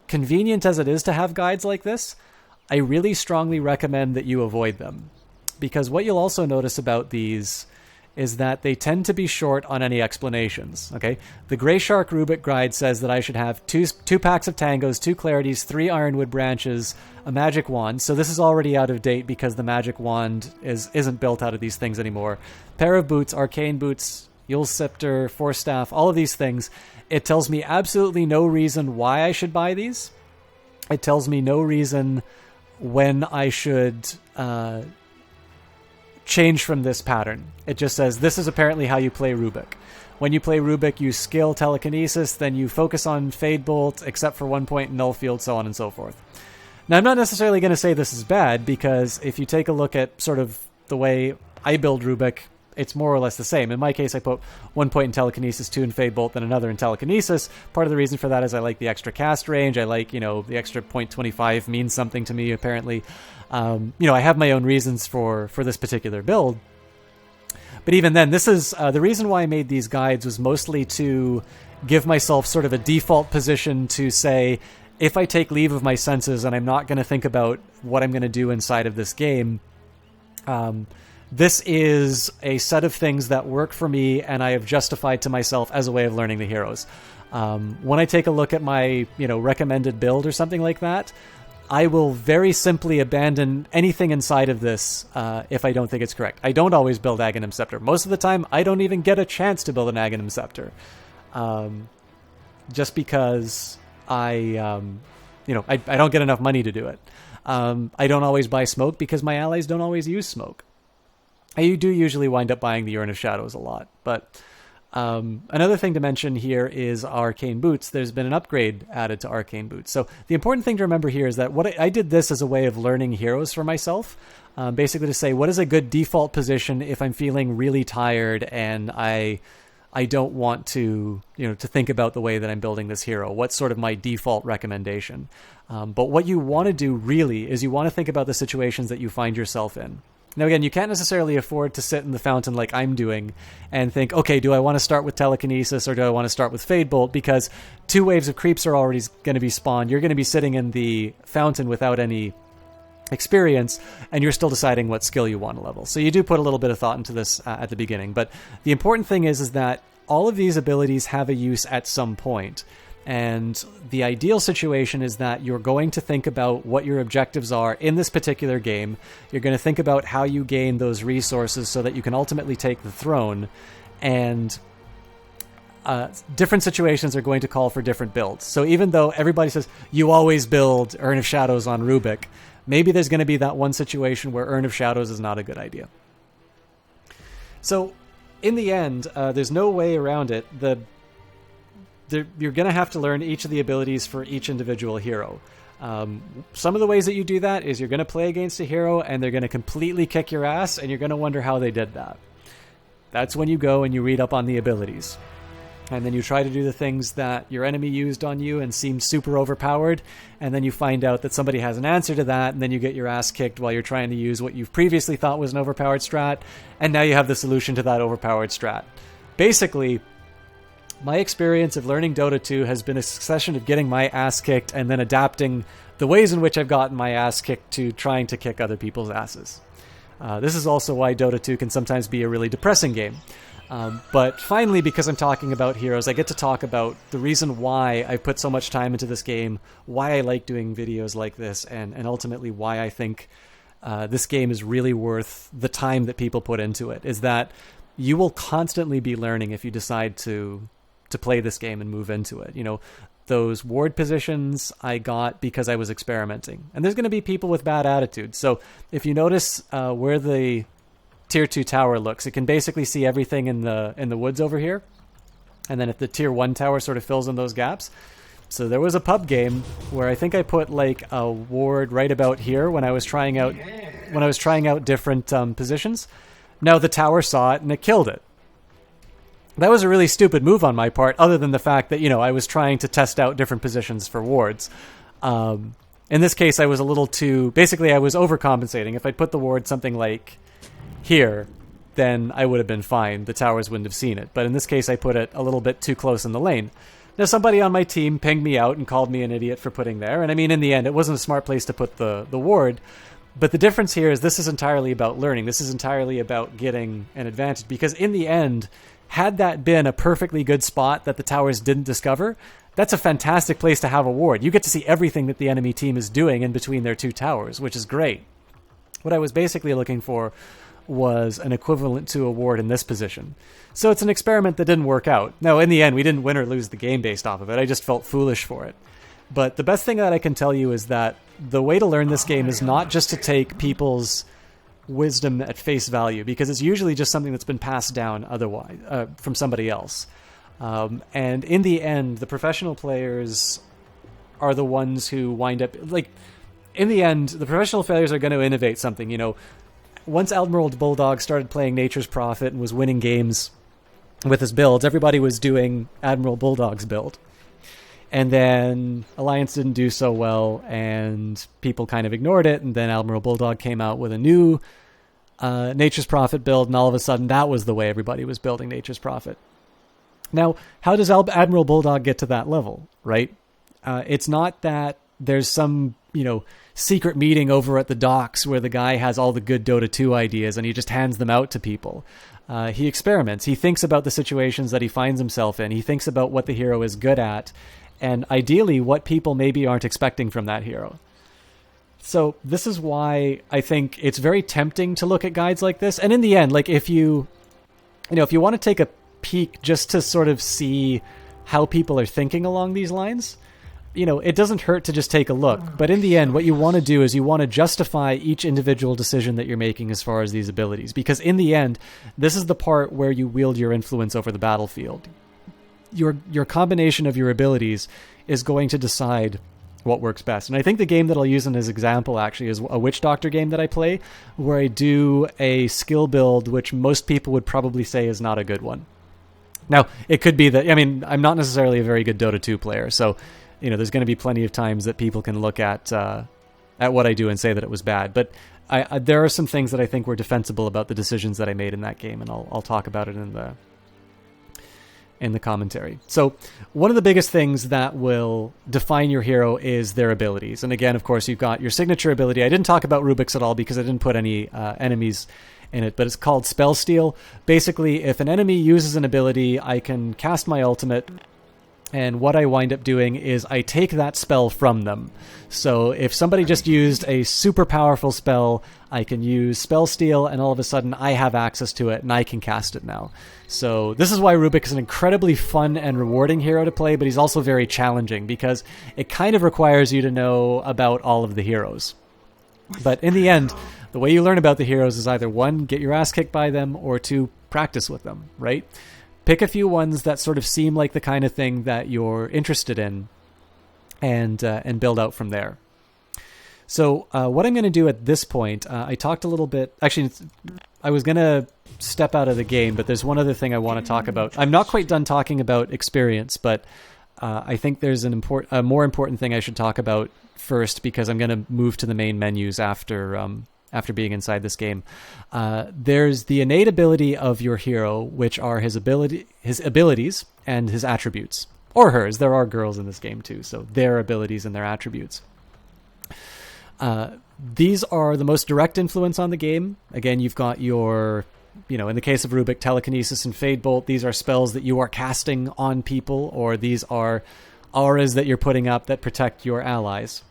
[SPEAKER 2] convenient as it is to have guides like this, I really strongly recommend that you avoid them, because what you'll also notice about these is that they tend to be short on any explanations. Okay, the Grey Shark Rubik guide says that I should have two packs of tangos, 2 clarities, 3 ironwood branches, a magic wand. So this is already out of date because the magic wand isn't built out of these things anymore. Pair of boots, arcane boots, Yule's scepter, force staff, all of these things. It tells me absolutely no reason why I should buy these. It tells me no reason when I should change from this pattern. It just says this is apparently how you play Rubik. When you play Rubik, you skill telekinesis, then you focus on Fade Bolt, except for 1 point in Null Field, so on and so forth. Now, I'm not necessarily going to say this is bad, because if you take a look at sort of the way I build Rubik, it's more or less the same. In my case, I put 1 point in telekinesis, 2 in Fade Bolt, then another in telekinesis. Part of the reason for that is I like the extra cast range. I like, the extra 0.25 means something to me, apparently. I have my own reasons for this particular build. But even then, this is the reason why I made these guides was mostly to give myself sort of a default position to say, if I take leave of my senses and I'm not going to think about what I'm going to do inside of this game, this is a set of things that work for me and I have justified to myself as a way of learning the heroes. When I take a look at my, recommended build or something like that, I will very simply abandon anything inside of this if I don't think it's correct. I don't always build Aghanim Scepter. Most of the time, I don't even get a chance to build an Aghanim Scepter. Just because I don't get enough money to do it. I don't always buy smoke because my allies don't always use smoke. I do usually wind up buying the Urn of Shadows a lot, but another thing to mention here is Arcane Boots. There's been an upgrade added to Arcane Boots. So the important thing to remember here is that I did this as a way of learning heroes for myself, basically to say what is a good default position if I'm feeling really tired and I don't want to think about the way that I'm building this hero. What's sort of my default recommendation? But what you want to do really is you want to think about the situations that you find yourself in. Now, again, you can't necessarily afford to sit in the fountain like I'm doing and think, okay, do I want to start with telekinesis or do I want to start with Fade Bolt? Because 2 waves of creeps are already going to be spawned. You're going to be sitting in the fountain without any experience, and you're still deciding what skill you want to level. So you do put a little bit of thought into this at the beginning. But the important thing is that all of these abilities have a use at some point. And the ideal situation is that you're going to think about what your objectives are in this particular game. You're going to think about how you gain those resources so that you can ultimately take the throne. And different situations are going to call for different builds. So even though everybody says you always build Urn of Shadows on Rubik, maybe there's going to be that one situation where Urn of Shadows is not a good idea. So in the end, there's no way around it. You're going to have to learn each of the abilities for each individual hero. Some of the ways that you do that is you're going to play against a hero and they're going to completely kick your ass and you're going to wonder how they did that. That's when you go and you read up on the abilities. And then you try to do the things that your enemy used on you and seemed super overpowered, and then you find out that somebody has an answer to that, and then you get your ass kicked while you're trying to use what you've previously thought was an overpowered strat, and now you have the solution to that overpowered strat. Basically, my experience of learning Dota 2 has been a succession of getting my ass kicked and then adapting the ways in which I've gotten my ass kicked to trying to kick other people's asses. This is also why Dota 2 can sometimes be a really depressing game. But finally, because I'm talking about heroes, I get to talk about the reason why I put so much time into this game, why I like doing videos like this, and ultimately why I think this game is really worth the time that people put into it, is that you will constantly be learning if you decide to play this game and move into it. You know, those ward positions I got because I was experimenting. And there's going to be people with bad attitudes. So if you notice where the tier 2 tower looks, it can basically see everything in the woods over here. And then if the tier 1 tower sort of fills in those gaps. So there was a pub game where I think I put like a ward right about here when I was trying out different positions. Now the tower saw it and it killed it. That was a really stupid move on my part, other than the fact that, you know, I was trying to test out different positions for wards. In this case, I was a little too... Basically, I was overcompensating. If I'd put the ward something like here, then I would have been fine. The towers wouldn't have seen it. But in this case, I put it a little bit too close in the lane. Now, somebody on my team pinged me out and called me an idiot for putting there. And I mean, in the end, it wasn't a smart place to put the ward. But the difference here is this is entirely about learning. This is entirely about getting an advantage. Because in the end, had that been a perfectly good spot that the towers didn't discover, that's a fantastic place to have a ward. You get to see everything that the enemy team is doing in between their two towers, which is great. What I was basically looking for was an equivalent to a ward in this position. So it's an experiment that didn't work out. Now, in the end, we didn't win or lose the game based off of it. I just felt foolish for it. But the best thing that I can tell you is that the way to learn this game is not just to take people's wisdom at face value, because it's usually just something that's been passed down otherwise from somebody else. And in the end, the professional players are the ones who wind up... Like, in the end, the professional players are going to innovate something. You know, once Admiral Bulldog started playing Nature's Prophet and was winning games with his builds, everybody was doing Admiral Bulldog's build. And then Alliance didn't do so well, and people kind of ignored it, and then Admiral Bulldog came out with a new Nature's Prophet build, and all of a sudden that was the way everybody was building Nature's Prophet. Now, how does Admiral Bulldog get to that level, right? It's not that there's some, you know, secret meeting over at the docks where the guy has all the good Dota 2 ideas and he just hands them out to people. He experiments. He thinks about the situations that he finds himself in. He thinks about what the hero is good at, and ideally what people maybe aren't expecting from that hero. So this is why I think it's very tempting to look at guides like this. And in the end, like if you want to take a peek just to sort of see how people are thinking along these lines, you know, it doesn't hurt to just take a look. But in the end, what you want to do is you want to justify each individual decision that you're making as far as these abilities. Because in the end, this is the part where you wield your influence over the battlefield. Your combination of your abilities is going to decide what works best. And I think the game that I'll use in as example actually is a Witch Doctor game that I play, where I do a skill build which most people would probably say is not a good one. Now, it could be that, I mean, I'm not necessarily a very good Dota 2 player, so, you know, there's going to be plenty of times that people can look at what I do and say that it was bad. But there are some things that I think were defensible about the decisions that I made in that game, and I'll talk about it in the commentary. So one of the biggest things that will define your hero is their abilities. And again, of course, you've got your signature ability. I didn't talk about Rubik's at all because I didn't put any enemies in it, but it's called Spell Steal. Basically, if an enemy uses an ability, I can cast my ultimate, and what I wind up doing is I take that spell from them. So if somebody just used a super powerful spell, I can use Spell Steal, and all of a sudden I have access to it, and I can cast it now. So this is why Rubik is an incredibly fun and rewarding hero to play, but he's also very challenging, because it kind of requires you to know about all of the heroes. But in the end, the way you learn about the heroes is either 1, get your ass kicked by them, or 2, practice with them, right? Pick a few ones that sort of seem like the kind of thing that you're interested in, and build out from there. So what I'm going to do at this point, I talked a little bit... Actually, I was going to step out of the game, but there's one other thing I want to talk about. I'm not quite done talking about experience, but I think there's a more important thing I should talk about first, because I'm going to move to the main menus after being inside this game. There's the innate ability of your hero, which are his abilities and his attributes. Or hers. There are girls in this game too, so their abilities and their attributes. These are the most direct influence on the game. Again, you've got your, in the case of Rubik, Telekinesis and Fade Bolt. These are spells that you are casting on people, or these are auras that you're putting up that protect your allies.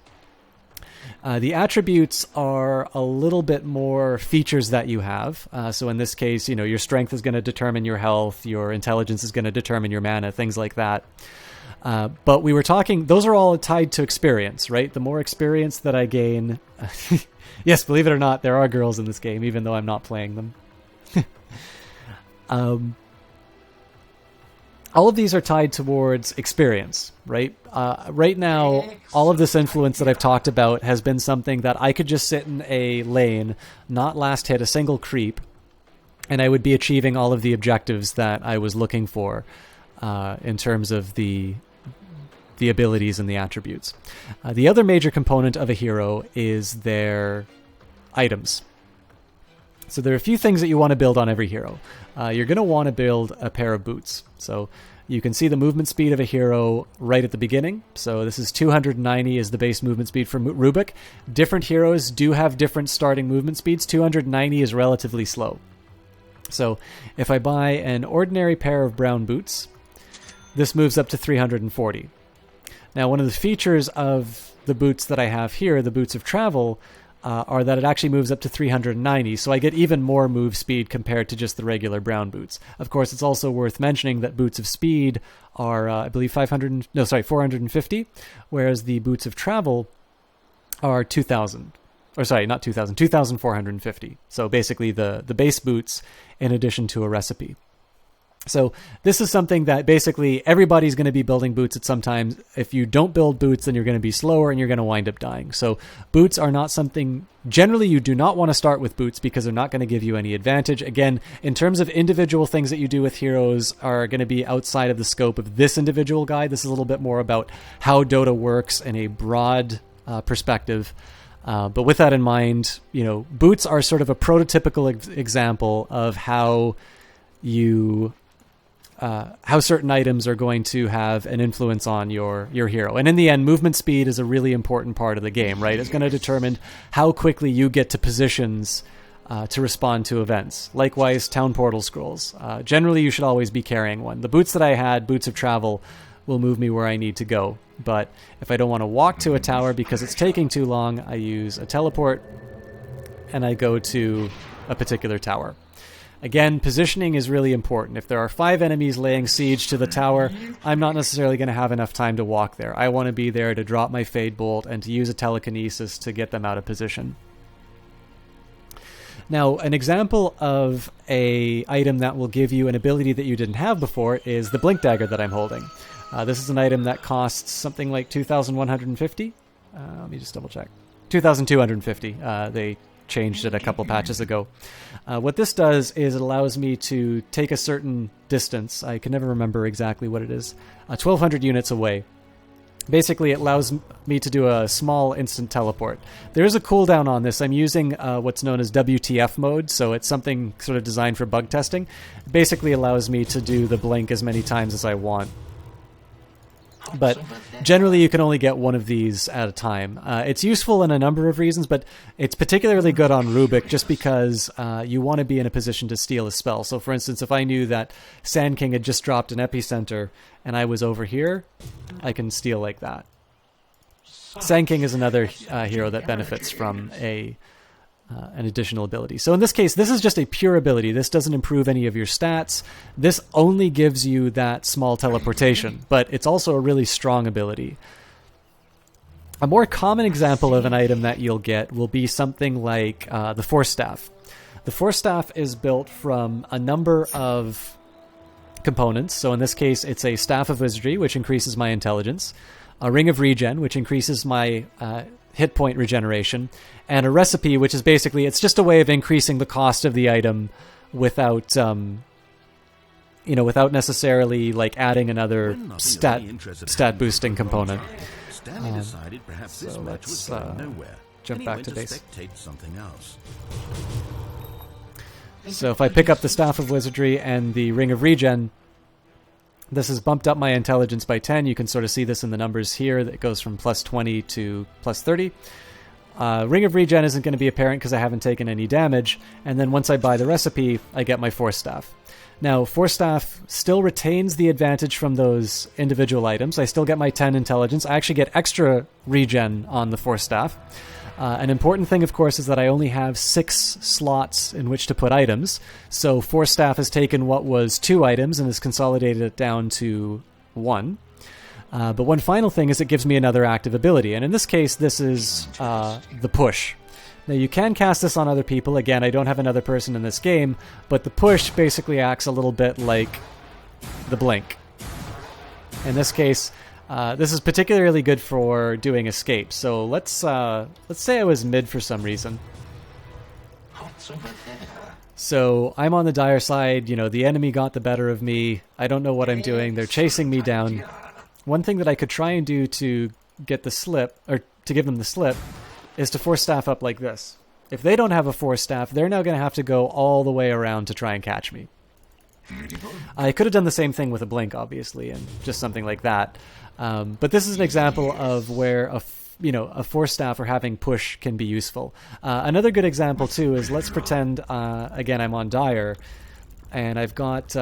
[SPEAKER 2] The attributes are a little bit more features that you have. So in this case, your strength is going to determine your health, your intelligence is going to determine your mana, things like that. But we were talking, those are all tied to experience, right? The more experience that I gain... Yes, believe it or not, there are girls in this game, even though I'm not playing them. All of these are tied towards experience, right? Right now, all of this influence that I've talked about has been something that I could just sit in a lane, not last hit a single creep, and I would be achieving all of the objectives that I was looking for in terms of the abilities and the attributes. The other major component of a hero is their items. So there are a few things that you want to build on every hero. You're going to want to build a pair of boots. So you can see the movement speed of a hero right at the beginning. So this is 290 is the base movement speed for Rubik. Different heroes do have different starting movement speeds. 290 is relatively slow. So if I buy an ordinary pair of brown boots, this moves up to 340. Now, one of the features of the boots that I have here, the boots of travel, are that it actually moves up to 390, so I get even more move speed compared to just the regular brown boots. Of course, it's also worth mentioning that boots of speed are, I believe, 450, whereas the boots of travel are 2,000. Or sorry, not 2,000, 2,450. So basically the base boots in addition to a recipe. So this is something that basically everybody's going to be building boots at some time. If you don't build boots, then you're going to be slower and you're going to wind up dying. So boots are not something... Generally, you do not want to start with boots because they're not going to give you any advantage. Again, in terms of individual things that you do with heroes are going to be outside of the scope of this individual guide. This is a little bit more about how Dota works in a broad perspective. But with that in mind, boots are sort of a prototypical example of how certain items are going to have an influence on your hero. And in the end, movement speed is a really important part of the game, right? It's going to determine how quickly you get to positions to respond to events. Likewise, town portal scrolls. Generally, you should always be carrying one. The boots that I had, boots of travel, will move me where I need to go. But if I don't want to walk to a tower because it's taking too long, I use a teleport and I go to a particular tower. Again, positioning is really important. If there are 5 enemies laying siege to the tower, I'm not necessarily going to have enough time to walk there. I want to be there to drop my Fade Bolt and to use a telekinesis to get them out of position. Now, an example of an item that will give you an ability that you didn't have before is the Blink Dagger that I'm holding. This is an item that costs something like 2,150. Let me just double check. 2,250. They changed it a couple patches ago. What this does is it allows me to take a certain distance. I can never remember exactly what it is. 1,200 units away. Basically, it allows me to do a small instant teleport. There is a cooldown on this. I'm using what's known as WTF mode, so it's something sort of designed for bug testing. It basically allows me to do the blink as many times as I want. But generally, you can only get one of these at a time. It's useful in a number of reasons, but it's particularly good on Rubik just because you want to be in a position to steal a spell. So, for instance, if I knew that Sand King had just dropped an epicenter and I was over here, I can steal like that. Sand King is another hero that benefits from an additional ability. So in this case, this is just a pure ability. This doesn't improve any of your stats. This only gives you that small teleportation, but it's also a really strong ability. A more common example of an item that you'll get will be something like the Force Staff. The Force Staff is built from a number of components. So in this case, it's a Staff of Wizardry, which increases my intelligence, a Ring of Regen, which increases my hit point regeneration, and a recipe, which is basically, it's just a way of increasing the cost of the item without, without necessarily like adding another stat boosting component.
[SPEAKER 4] Decided perhaps this match was going nowhere.
[SPEAKER 2] Jump back to base.
[SPEAKER 4] Something else.
[SPEAKER 2] So if I pick up the Staff of Wizardry and the Ring of Regen, this has bumped up my intelligence by 10. You can sort of see this in the numbers here. That goes from plus 20 to plus 30. Ring of Regen isn't going to be apparent because I haven't taken any damage, and then once I buy the recipe, I get my Force Staff. Now, Force Staff still retains the advantage from those individual items. I still get my 10 intelligence. I actually get extra regen on the Force Staff. An important thing, of course, is that I only have 6 slots in which to put items. So Force Staff has taken what was 2 items and has consolidated it down to 1. But one final thing is it gives me another active ability. And in this case, this is the Push. Now, you can cast this on other people. Again, I don't have another person in this game, but the Push basically acts a little bit like the Blink. In this case, this is particularly good for doing escapes. So let's say I was mid for some reason. So I'm on the dire side. The enemy got the better of me. I don't know what I'm doing. They're chasing me down. One thing that I could try and do to get the slip, or to give them the slip, is to Force Staff up like this. If they don't have a Force Staff, they're now going to have to go all the way around to try and catch me. I could have done the same thing with a Blink, obviously, and just something like that. But this is an example of where a Force Staff or having Push can be useful. Another good example, too, is let's pretend, again, I'm on Dire, and I've got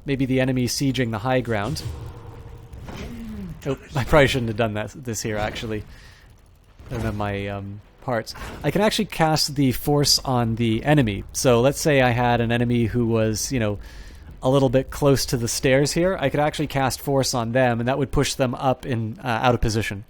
[SPEAKER 2] maybe the enemy sieging the high ground. Oh, I probably shouldn't have done this here, actually. I don't have my parts. I can actually cast the Force on the enemy. So let's say I had an enemy who was, a little bit close to the stairs here. I could actually cast Force on them, and that would push them up in out of position.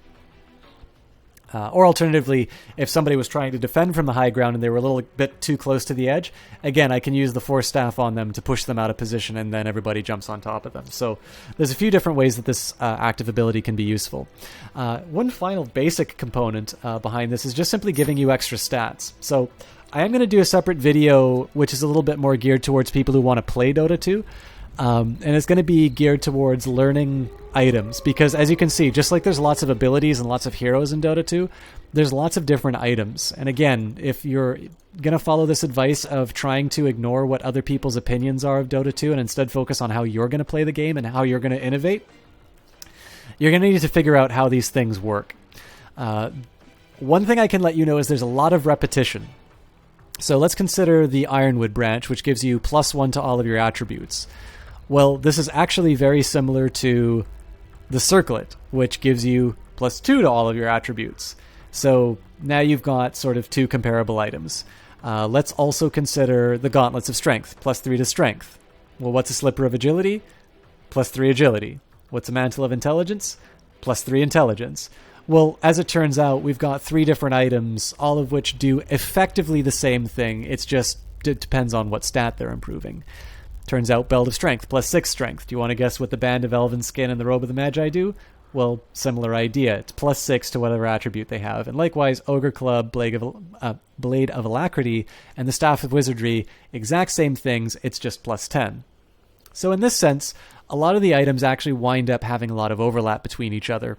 [SPEAKER 2] Or alternatively, if somebody was trying to defend from the high ground and they were a little bit too close to the edge, again, I can use the Force Staff on them to push them out of position, and then everybody jumps on top of them. So there's a few different ways that this active ability can be useful. One final basic component behind this is just simply giving you extra stats. So I am going to do a separate video which is a little bit more geared towards people who want to play Dota 2. And it's going to be geared towards learning items, because as you can see, just like there's lots of abilities and lots of heroes in Dota 2, there's lots of different items. And again, if you're going to follow this advice of trying to ignore what other people's opinions are of Dota 2 and instead focus on how you're going to play the game and how you're going to innovate, you're going to need to figure out how these things work. One thing I can let you know is there's a lot of repetition. So let's consider the Ironwood branch, which gives you +1 to all of your attributes. Well, this is actually very similar to the Circlet, which gives you +2 to all of your attributes. So now you've got sort of 2 comparable items. Let's also consider the Gauntlets of Strength, +3 to Strength. Well, what's a Slipper of Agility? +3 Agility. What's a Mantle of Intelligence? +3 Intelligence. Well, as it turns out, we've got 3 different items, all of which do effectively the same thing. It's just, it depends on what stat they're improving. Turns out Belt of Strength, +6 Strength. Do you want to guess what the Band of Elven Skin and the Robe of the Magi do? Well, similar idea. It's +6 to whatever attribute they have. And likewise, Ogre Club, Blade of Alacrity, and the Staff of Wizardry, exact same things, it's just +10. So in this sense, a lot of the items actually wind up having a lot of overlap between each other.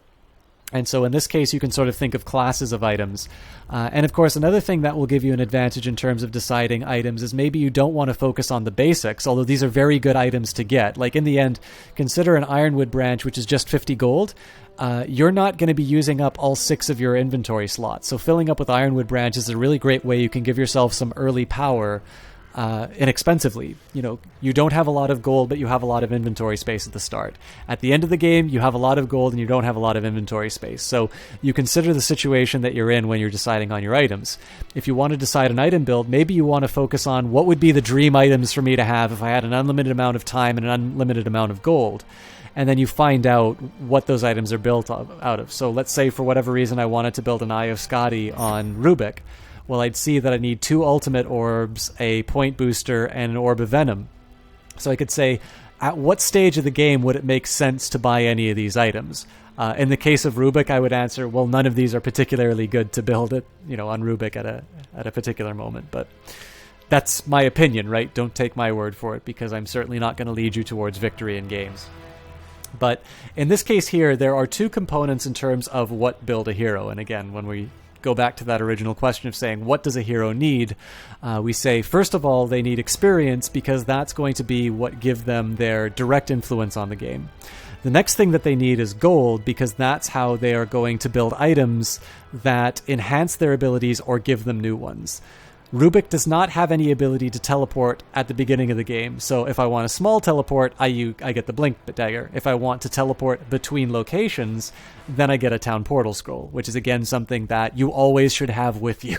[SPEAKER 2] And so in this case, you can sort of think of classes of items. And of course, another thing that will give you an advantage in terms of deciding items is maybe you don't want to focus on the basics, although these are very good items to get. Like in the end, consider an Ironwood branch, which is just 50 gold. You're not going to be using up all 6 of your inventory slots. So filling up with Ironwood branch is a really great way you can give yourself some early power inexpensively. You don't have a lot of gold, but you have a lot of inventory space at the start. At the end of the game, you have a lot of gold and you don't have a lot of inventory space. So you consider the situation that you're in when you're deciding on your items. If you want to decide an item build, maybe you want to focus on what would be the dream items for me to have if I had an unlimited amount of time and an unlimited amount of gold. And then you find out what those items are built out of. So let's say for whatever reason I wanted to build an Eye of Skadi on Rubik. Well, I'd see that I need 2 ultimate orbs, a point booster, and an orb of venom. So I could say, at what stage of the game would it make sense to buy any of these items? In the case of Rubik, I would answer, well, none of these are particularly good to build it, on Rubik at a particular moment. But that's my opinion, right? Don't take my word for it, because I'm certainly not going to lead you towards victory in games. But in this case here, there are 2 components in terms of what build a hero. And again, when we go back to that original question of saying, what does a hero need? We say, first of all, they need experience, because that's going to be what gives them their direct influence on the game. The next thing that they need is gold, because that's how they are going to build items that enhance their abilities or give them new ones. Rubik does not have any ability to teleport at the beginning of the game, so if I want a small teleport, I get the Blink Dagger. If I want to teleport between locations, then I get a Town Portal Scroll, which is again something that you always should have with you.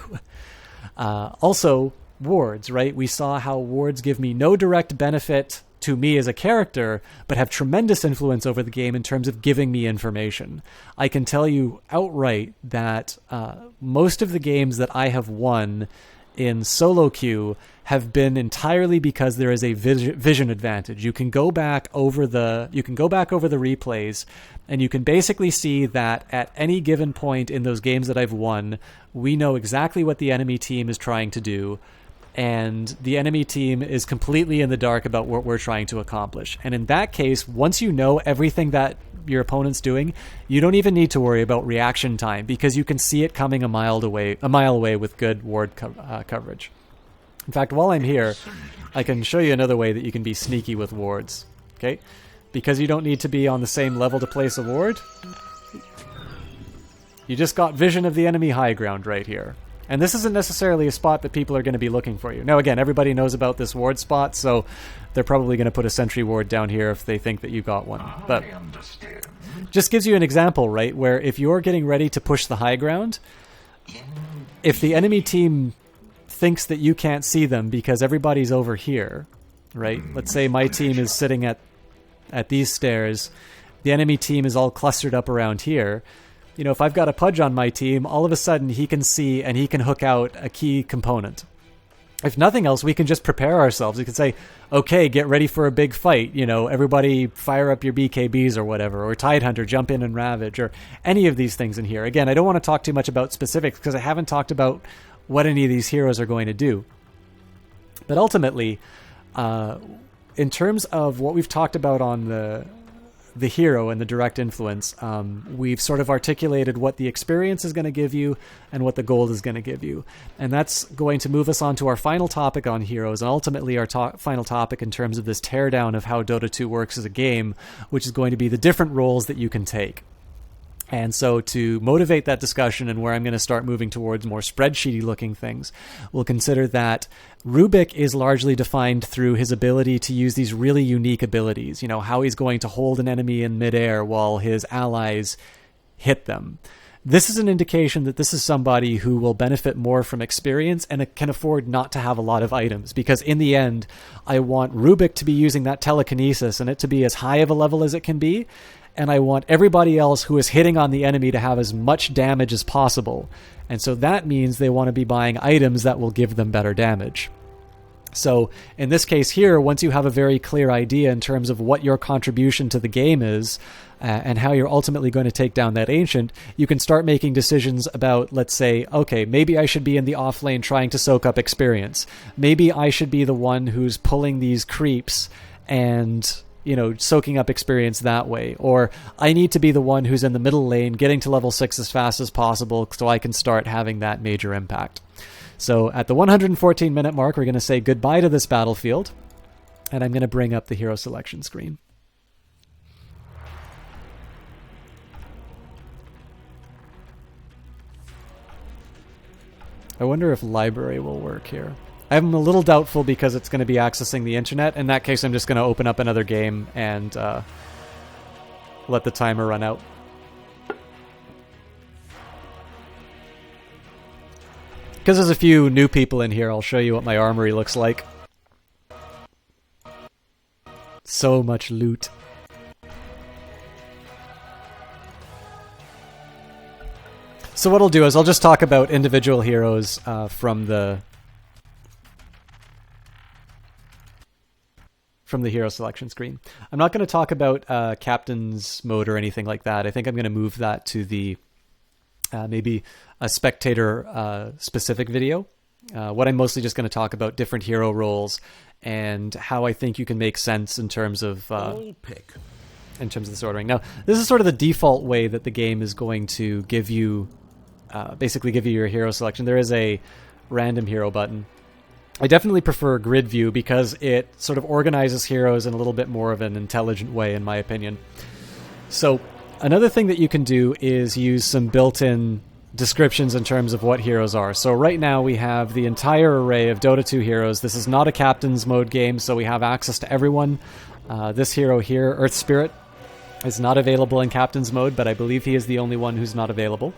[SPEAKER 2] Also, wards, right? We saw how wards give me no direct benefit to me as a character, but have tremendous influence over the game in terms of giving me information. I can tell you outright that most of the games that I have won in solo queue have been entirely because there is a vision advantage. You can go back over the replays, and you can basically see that at any given point in those games that I've won, we know exactly what the enemy team is trying to do, and the enemy team is completely in the dark about what we're trying to accomplish. And in that case, once you know everything that your opponent's doing, you don't even need to worry about reaction time, because you can see it coming a mile away with good ward coverage. In fact, while I'm here, I can show you another way that you can be sneaky with wards. Okay, because you don't need to be on the same level to place a ward. You just got vision of the enemy high ground right here. And this isn't necessarily a spot that people are going to be looking for you. Now, again, everybody knows about this ward spot, so they're probably going to put a sentry ward down here if they think that you got one. But just gives you an example, right, where if you're getting ready to push the high ground, if the enemy team thinks that you can't see them because everybody's over here, right? Let's say my team is sitting at these stairs, the enemy team is all clustered up around here. You know, if I've got a Pudge on my team, all of a sudden he can see and he can hook out a key component. If nothing else, we can just prepare ourselves. We can say, okay, get ready for a big fight. You know, everybody fire up your BKBs or whatever, or Tidehunter, jump in and Ravage, or any of these things in here. Again, I don't want to talk too much about specifics because I haven't talked about what any of these heroes are going to do. But ultimately, in terms of what we've talked about on the hero and the direct influence, we've sort of articulated what the experience is going to give you and what the gold is going to give you. And that's going to move us on to our final topic on heroes, and ultimately our final topic in terms of this teardown of how Dota 2 works as a game, which is going to be the different roles that you can take. And so to motivate that discussion, and where I'm going to start moving towards more spreadsheety looking things, we'll consider that Rubik is largely defined through his ability to use these really unique abilities. You know, how he's going to hold an enemy in midair while his allies hit them. This is an indication that this is somebody who will benefit more from experience and can afford not to have a lot of items, because in the end, I want Rubik to be using that telekinesis and it to be as high of a level as it can be. And I want everybody else who is hitting on the enemy to have as much damage as possible. And so that means they want to be buying items that will give them better damage. So in this case here, once you have a very clear idea in terms of what your contribution to the game is, and how you're ultimately going to take down that ancient, you can start making decisions about, let's say, okay, maybe I should be in the off lane trying to soak up experience. Maybe I should be the one who's pulling these creeps and, you know, soaking up experience that way. Or I need to be the one who's in the middle lane getting to level 6 as fast as possible so I can start having that major impact. So at the 114 minute mark, we're going to say goodbye to this battlefield, and I'm going to bring up the hero selection screen. I wonder if library will work here. I'm a little doubtful because it's going to be accessing the internet. In that case, I'm just going to open up another game and let the timer run out. Because there's a few new people in here, I'll show you what my armory looks like. So much loot. So what I'll do is I'll just talk about individual heroes from the hero selection screen. I'm not going to talk about captain's mode or anything like that. I think I'm going to move that to the maybe a spectator specific video. What I'm mostly just going to talk about different hero roles and how I think you can make sense in terms of this ordering. Now, this is sort of the default way that the game is going to give you basically give you your hero selection. There is a random hero button. I definitely prefer grid view because it sort of organizes heroes in a little bit more of an intelligent way, in my opinion. So another thing that you can do is use some built-in descriptions in terms of what heroes are. So right now we have the entire array of Dota 2 heroes. This is not a captain's mode game, so we have access to everyone. This hero here, Earth Spirit, is not available in captain's mode, but I believe he is the only one who's not available.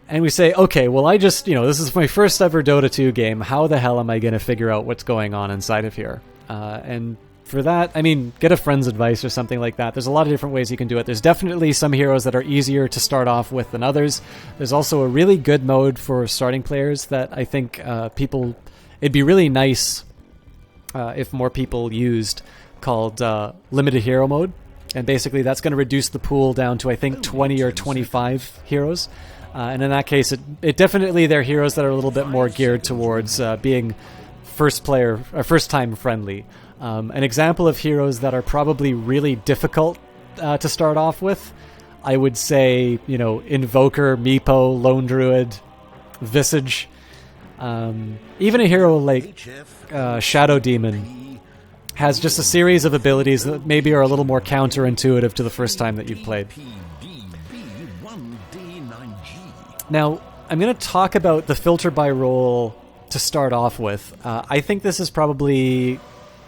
[SPEAKER 2] And we say, okay, well, this is my first ever Dota 2 game. How the hell am I going to figure out what's going on inside of here? And for that, get a friend's advice or something like that. There's a lot of different ways you can do it. There's definitely some heroes that are easier to start off with than others. There's also a really good mode for starting players that I think it'd be really nice if more people used, called Limited Hero Mode. And basically that's going to reduce the pool down to, I think, 20 or 25 heroes. And in that case, it definitely, they're heroes that are a little bit more geared towards being first-time friendly. An example of heroes that are probably really difficult to start off with, I would say, Invoker, Meepo, Lone Druid, Visage. Even a hero like Shadow Demon has just a series of abilities that maybe are a little more counterintuitive to the first time that you've played. Now, I'm going to talk about the filter by role to start off with. I think this is probably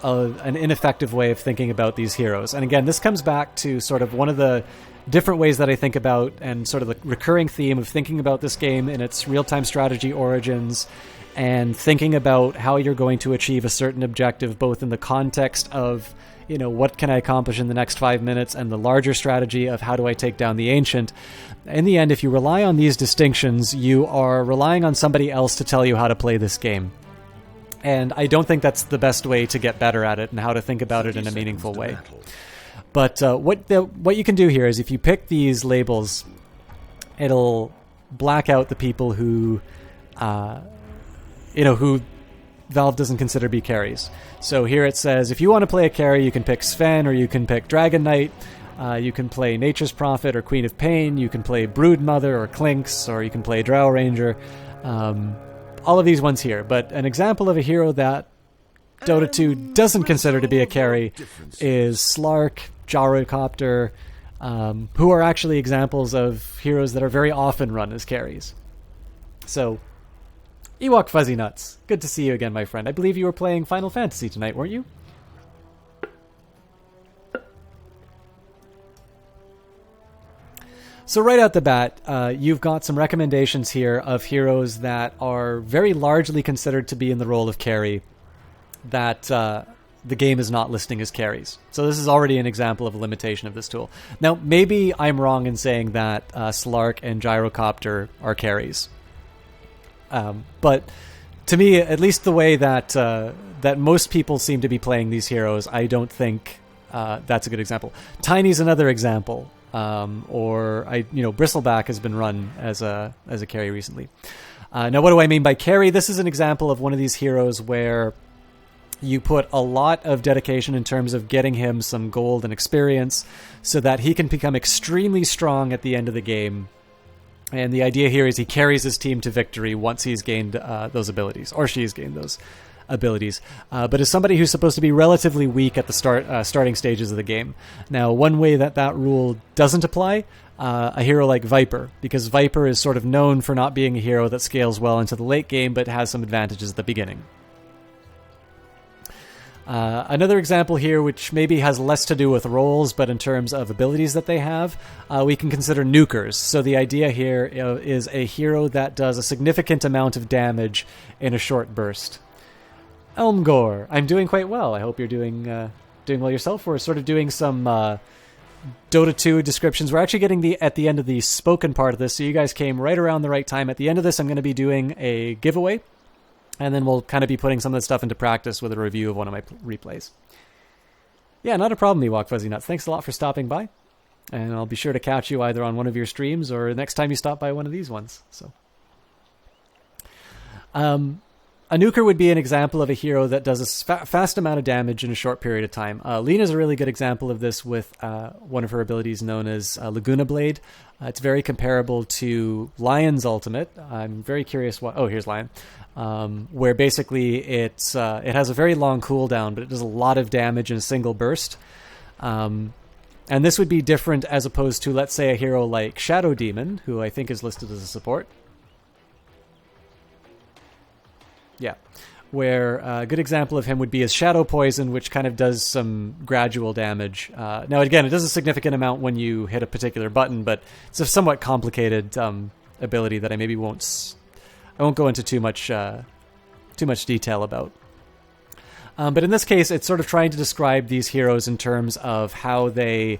[SPEAKER 2] an ineffective way of thinking about these heroes. And again, this comes back to sort of one of the different ways that I think about, and sort of the recurring theme of thinking about this game in its real-time strategy origins, and thinking about how you're going to achieve a certain objective, both in the context of, what can I accomplish in the next 5 minutes, and the larger strategy of how do I take down the Ancient. In the end, if you rely on these distinctions, you are relying on somebody else to tell you how to play this game. And I don't think that's the best way to get better at it and how to think about it in a meaningful way. But what you can do here is, if you pick these labels, it'll black out the people who Valve doesn't consider be carries. So here it says, if you want to play a carry, you can pick Sven, or you can pick Dragon Knight, you can play Nature's Prophet or Queen of Pain, you can play Brood Mother or Clinks, or you can play Drow Ranger. All of these ones here. But an example of a hero that Dota 2 doesn't consider to be a carry is Slark, Gyrocopter, who are actually examples of heroes that are very often run as carries. So, Ewok Fuzzy Nuts, good to see you again, my friend. I believe you were playing Final Fantasy tonight, weren't you? So right out the bat, you've got some recommendations here of heroes that are very largely considered to be in the role of carry, that the game is not listing as carries. So this is already an example of a limitation of this tool. Now, maybe I'm wrong in saying that Slark and Gyrocopter are carries. But to me, at least the way that most people seem to be playing these heroes, I don't think that's a good example. Tiny's another example. Bristleback has been run as a carry recently. Now, what do I mean by carry? This is an example of one of these heroes where you put a lot of dedication in terms of getting him some gold and experience so that he can become extremely strong at the end of the game. And the idea here is he carries his team to victory once he's gained those abilities, or she's gained those abilities. But as somebody who's supposed to be relatively weak at the starting stages of the game. Now, one way that rule doesn't apply, a hero like Viper, because Viper is sort of known for not being a hero that scales well into the late game, but has some advantages at the beginning. Another example here, which maybe has less to do with roles, but in terms of abilities that they have, we can consider nukers. So the idea here is a hero that does a significant amount of damage in a short burst. Elmgore, I'm doing quite well. I hope you're doing well yourself. We're sort of doing some Dota 2 descriptions. We're actually getting at the end of the spoken part of this, so you guys came right around the right time. At the end of this, I'm going to be doing a giveaway. And then we'll kind of be putting some of the stuff into practice with a review of one of my replays. Yeah, not a problem, Ewok Fuzzy Nuts. Thanks a lot for stopping by. And I'll be sure to catch you either on one of your streams or next time you stop by one of these ones. So, a nuker would be an example of a hero that does a fast amount of damage in a short period of time. Lena's a really good example of this with one of her abilities known as Laguna Blade. It's very comparable to Lion's ultimate. I'm very curious what... Oh, here's Lion. Where basically it has a very long cooldown, but it does a lot of damage in a single burst. And And this would be different as opposed to, let's say, a hero like Shadow Demon, who I think is listed as a support. Yeah. Where a good example of him would be his Shadow Poison, which kind of does some gradual damage. Now, again, it does a significant amount when you hit a particular button, but it's a somewhat complicated ability that I won't go into too much detail about. But in this case, it's sort of trying to describe these heroes in terms of how they,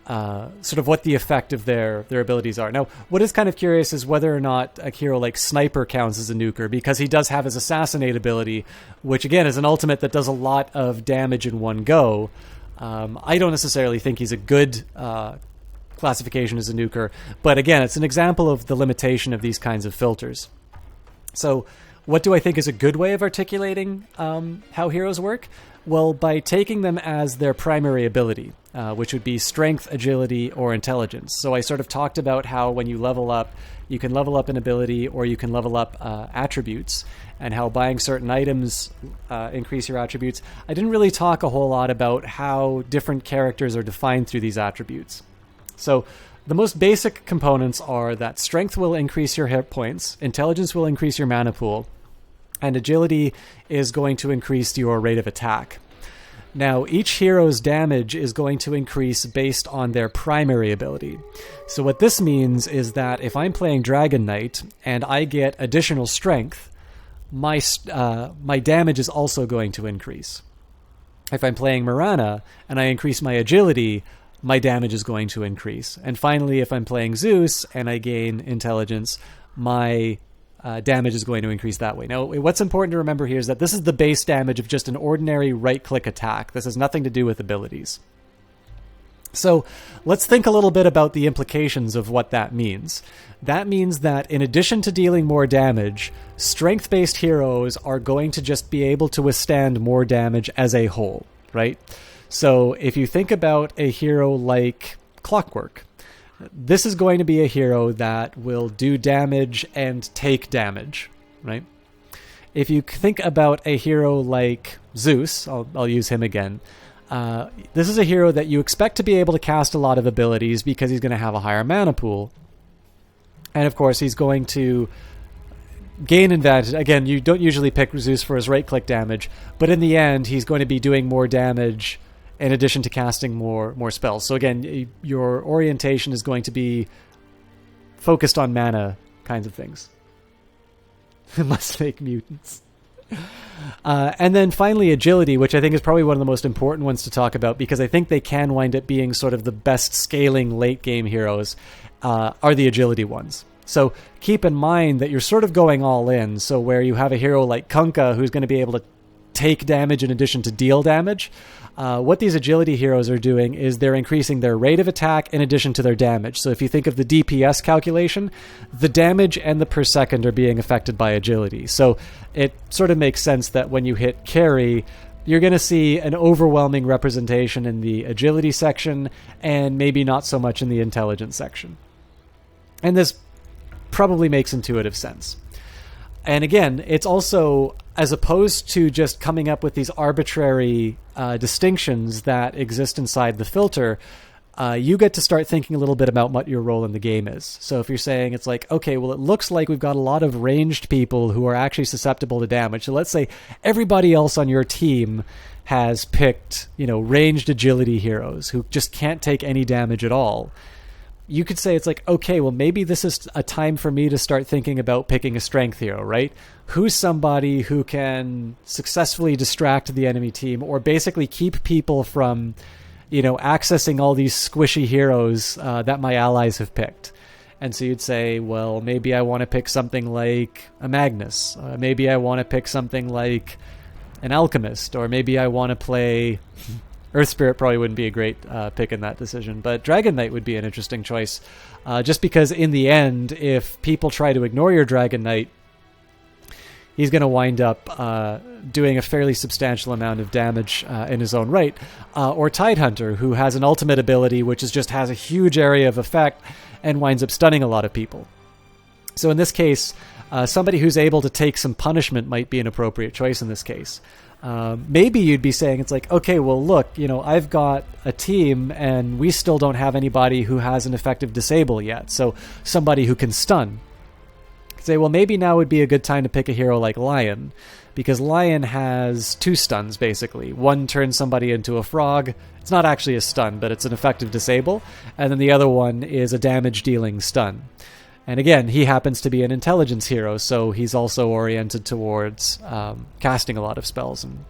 [SPEAKER 2] sort of what the effect of their abilities are. Now, what is kind of curious is whether or not a hero like Sniper counts as a nuker, because he does have his Assassinate ability, which again is an ultimate that does a lot of damage in one go. I don't necessarily think he's a good classification as a nuker, but again, it's an example of the limitation of these kinds of filters. So, what do I think is a good way of articulating how heroes work? Well, by taking them as their primary ability, which would be strength, agility, or intelligence. So I sort of talked about how when you level up, you can level up an ability or you can level up attributes, and how buying certain items increase your attributes. I didn't really talk a whole lot about how different characters are defined through these attributes. So the most basic components are that strength will increase your hit points, intelligence will increase your mana pool, and agility is going to increase your rate of attack. Now, each hero's damage is going to increase based on their primary ability. So what this means is that if I'm playing Dragon Knight and I get additional strength, my damage is also going to increase. If I'm playing Mirana and I increase my agility, my damage is going to increase. And finally, if I'm playing Zeus and I gain intelligence, my damage is going to increase that way. Now, what's important to remember here is that this is the base damage of just an ordinary right-click attack. This has nothing to do with abilities. So let's think a little bit about the implications of what that means. That means that in addition to dealing more damage, strength-based heroes are going to just be able to withstand more damage as a whole, right? So if you think about a hero like Clockwork, this is going to be a hero that will do damage and take damage, right? If you think about a hero like Zeus, I'll use him again. This is a hero that you expect to be able to cast a lot of abilities because he's going to have a higher mana pool. And of course, he's going to gain advantage. Again, you don't usually pick Zeus for his right-click damage, but in the end, he's going to be doing more damage in addition to casting more spells. So again, your orientation is going to be focused on mana kinds of things. Must make mutants. And then finally, agility, which I think is probably one of the most important ones to talk about, because I think they can wind up being sort of the best scaling late-game heroes, are the agility ones. So keep in mind that you're sort of going all in. So where you have a hero like Kunkka who's going to be able to take damage in addition to deal damage, what these agility heroes are doing is they're increasing their rate of attack in addition to their damage. So if you think of the DPS calculation, the damage and the per second are being affected by agility. So it sort of makes sense that when you hit carry, you're going to see an overwhelming representation in the agility section and maybe not so much in the intelligence section. And this probably makes intuitive sense. And again, it's also, as opposed to just coming up with these arbitrary distinctions that exist inside the filter, you get to start thinking a little bit about what your role in the game is. So if you're saying it's like, okay, well, it looks like we've got a lot of ranged people who are actually susceptible to damage. So let's say everybody else on your team has picked, ranged agility heroes who just can't take any damage at all. You could say it's like, okay, well, maybe this is a time for me to start thinking about picking a strength hero, right? Who's somebody who can successfully distract the enemy team or basically keep people from, accessing all these squishy heroes that my allies have picked. And so you'd say, well, maybe I want to pick something like a Magnus. Maybe I want to pick something like an Alchemist. Or maybe I want to play... Earth Spirit probably wouldn't be a great pick in that decision, but Dragon Knight would be an interesting choice, just because in the end, if people try to ignore your Dragon Knight, he's going to wind up doing a fairly substantial amount of damage in his own right. Or Tidehunter, who has an ultimate ability which just has a huge area of effect and winds up stunning a lot of people. So in this case, Somebody who's able to take some punishment might be an appropriate choice in this case. Maybe you'd be saying, it's like, okay, well, look, I've got a team and we still don't have anybody who has an effective disable yet. So somebody who can stun. Say, well, maybe now would be a good time to pick a hero like Lion, because Lion has 2 stuns, basically. One turns somebody into a frog. It's not actually a stun, but it's an effective disable. And then the other one is a damage-dealing stun. And again, he happens to be an intelligence hero, so he's also oriented towards casting a lot of spells and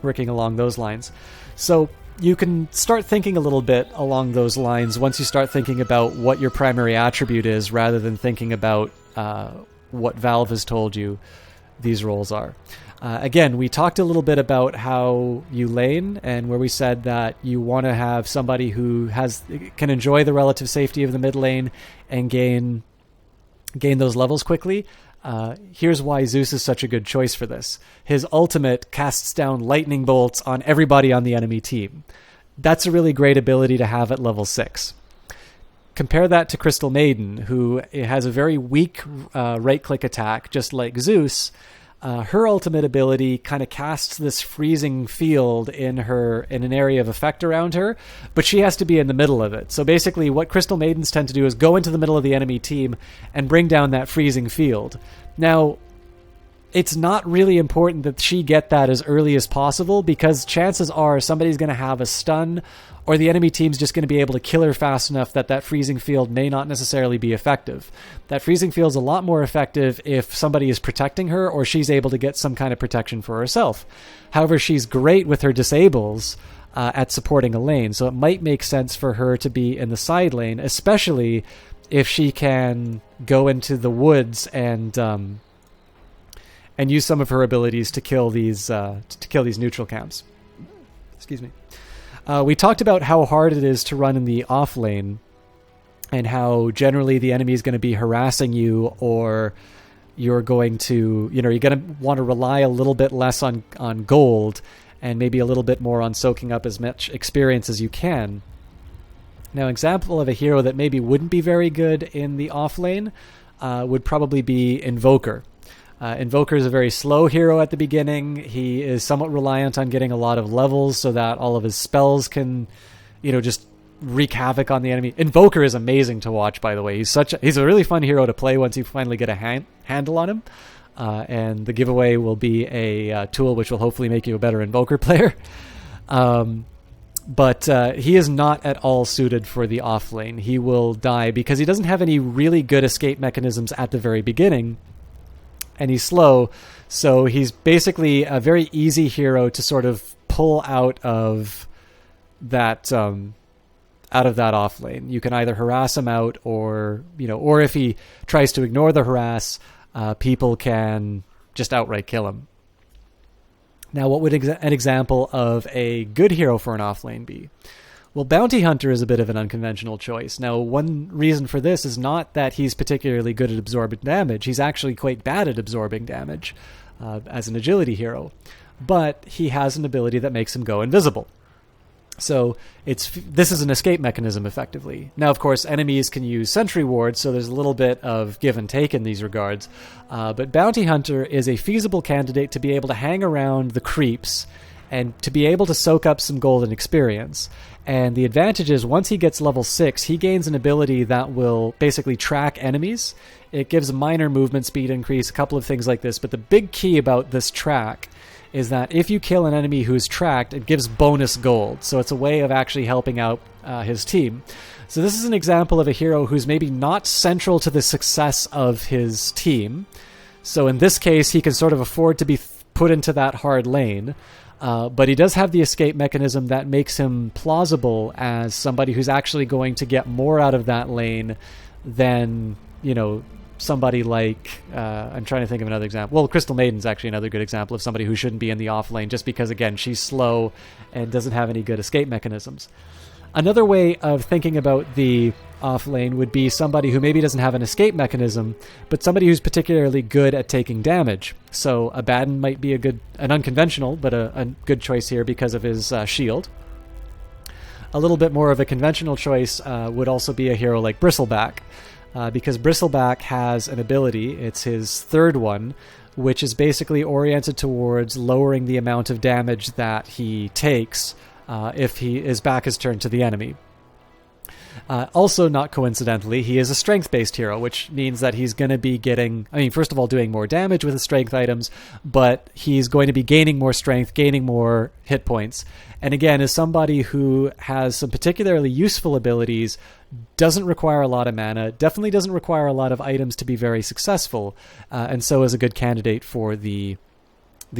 [SPEAKER 2] working along those lines. So you can start thinking a little bit along those lines once you start thinking about what your primary attribute is, rather than thinking about what Valve has told you these roles are. Again, we talked a little bit about how you lane, and where we said that you want to have somebody who can enjoy the relative safety of the mid lane and gain those levels quickly. Here's why Zeus is such a good choice for this. His ultimate casts down lightning bolts on everybody on the enemy team. That's a really great ability to have at level 6. Compare that to Crystal Maiden, who has a very weak right-click attack, just like Zeus. Her ultimate ability kind of casts this freezing field in an area of effect around her, but she has to be in the middle of it. So basically what Crystal Maidens tend to do is go into the middle of the enemy team and bring down that freezing field. Now, it's not really important that she get that as early as possible, because chances are somebody's going to have a stun, or the enemy team's just going to be able to kill her fast enough that freezing field may not necessarily be effective. That freezing field's a lot more effective if somebody is protecting her, or she's able to get some kind of protection for herself. However, she's great with her disables at supporting a lane, so it might make sense for her to be in the side lane, especially if she can go into the woods and use some of her abilities to kill these neutral camps. Excuse me. We talked about how hard it is to run in the off lane, and how generally the enemy is going to be harassing you, or you're going to, you're going to want to rely a little bit less on gold and maybe a little bit more on soaking up as much experience as you can. Now, an example of a hero that maybe wouldn't be very good in the off lane would probably be Invoker. Invoker is a very slow hero at the beginning. He is somewhat reliant on getting a lot of levels so that all of his spells can, just wreak havoc on the enemy. Invoker is amazing to watch, by the way. He's a really fun hero to play once you finally get a handle on him. And the giveaway will be a tool which will hopefully make you a better Invoker player. But he is not at all suited for the off lane. He will die because he doesn't have any really good escape mechanisms at the very beginning. And he's slow, so he's basically a very easy hero to sort of pull out of that off lane. You can either harass him out, or if he tries to ignore the harass, people can just outright kill him. Now, what would an example of a good hero for an off lane be? Well, Bounty Hunter is a bit of an unconventional choice. Now, one reason for this is not that he's particularly good at absorbing damage. He's actually quite bad at absorbing damage as an agility hero. But he has an ability that makes him go invisible. So this is an escape mechanism, effectively. Now, of course, enemies can use sentry wards, so there's a little bit of give and take in these regards. But Bounty Hunter is a feasible candidate to be able to hang around the creeps and to be able to soak up some golden experience. And the advantage is, once he gets level 6, he gains an ability that will basically track enemies. It gives a minor movement speed increase, a couple of things like this. But the big key about this track is that if you kill an enemy who's tracked, it gives bonus gold. So it's a way of actually helping out his team. So this is an example of a hero who's maybe not central to the success of his team. So in this case, he can sort of afford to be put into that hard lane. But he does have the escape mechanism that makes him plausible as somebody who's actually going to get more out of that lane than, somebody like, I'm trying to think of another example. Well, Crystal Maiden's actually another good example of somebody who shouldn't be in the off lane, just because, again, she's slow and doesn't have any good escape mechanisms. Another way of thinking about the off lane would be somebody who maybe doesn't have an escape mechanism, but somebody who's particularly good at taking damage. So Abaddon might be an unconventional, but a good choice here because of his shield. A little bit more of a conventional choice would also be a hero like Bristleback. because Bristleback has an ability, it's his third one, which is basically oriented towards lowering the amount of damage that he takes if his back is turned to the enemy. Also, not coincidentally, he is a strength-based hero, which means that he's going to be getting, first of all, doing more damage with his strength items, but he's going to be gaining more strength, gaining more hit points. And again, as somebody who has some particularly useful abilities, doesn't require a lot of mana, definitely doesn't require a lot of items to be very successful, and so is a good candidate for the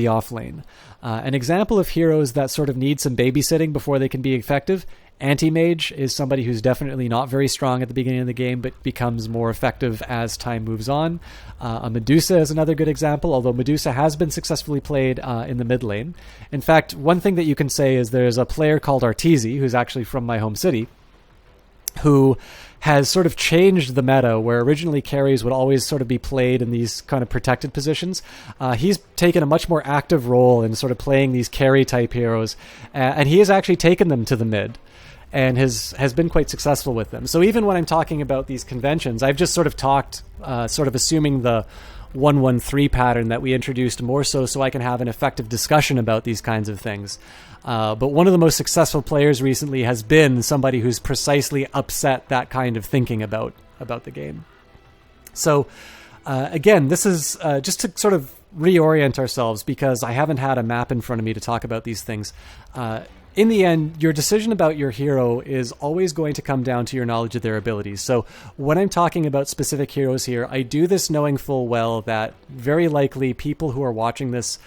[SPEAKER 2] off lane. An example of heroes that sort of need some babysitting before they can be effective, Anti-Mage is somebody who's definitely not very strong at the beginning of the game, but becomes more effective as time moves on. A Medusa is another good example, although Medusa has been successfully played in the mid lane. In fact, one thing that you can say is there's a player called Arteezy, who's actually from my home city, who has sort of changed the meta, where originally carries would always sort of be played in these kind of protected positions. He's taken a much more active role in sort of playing these carry-type heroes, and he has actually taken them to the mid, and has been quite successful with them. So even when I'm talking about these conventions, I've just sort of talked, sort of assuming the 1-1-3 pattern that we introduced more so I can have an effective discussion about these kinds of things. But one of the most successful players recently has been somebody who's precisely upset that kind of thinking about the game. So again, this is just to sort of reorient ourselves, because I haven't had a map in front of me to talk about these things. In the end, your decision about your hero is always going to come down to your knowledge of their abilities. So when I'm talking about specific heroes here, I do this knowing full well that very likely people who are watching this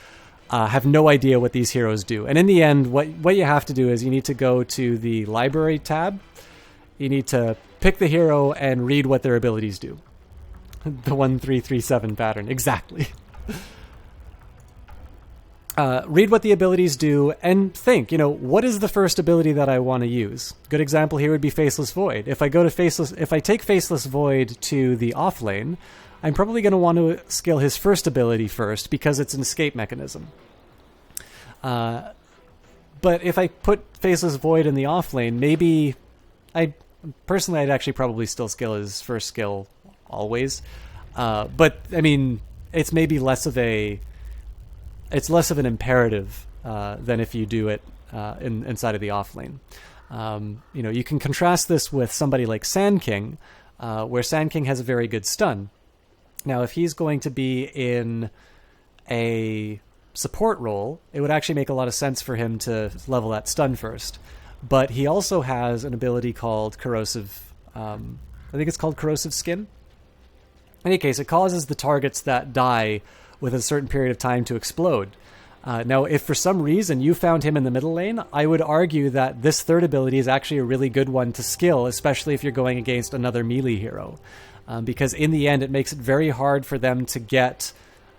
[SPEAKER 2] have no idea what these heroes do. And in the end, what you have to do is you need to go to the library tab. You need to pick the hero and read what their abilities do. The 1-3-3-7 pattern, exactly. Read what the abilities do and think, what is the first ability that I want to use? Good example here would be Faceless Void. If I take Faceless Void to the off lane, I'm probably going to want to skill his first ability first, because it's an escape mechanism. But if I put Faceless Void in the off lane, maybe I'd actually probably still skill his first skill always. But it's maybe less of an imperative than if you do it inside of the off lane. You can contrast this with somebody like Sand King, where Sand King has a very good stun. Now, if he's going to be in a support role, it would actually make a lot of sense for him to level that stun first. But he also has an ability called Corrosive... I think it's called Corrosive Skin. In any case, it causes the targets that die with a certain period of time to explode. Now, if for some reason you found him in the middle lane, I would argue that this third ability is actually a really good one to skill, especially if you're going against another melee hero. Because in the end, it makes it very hard for them to get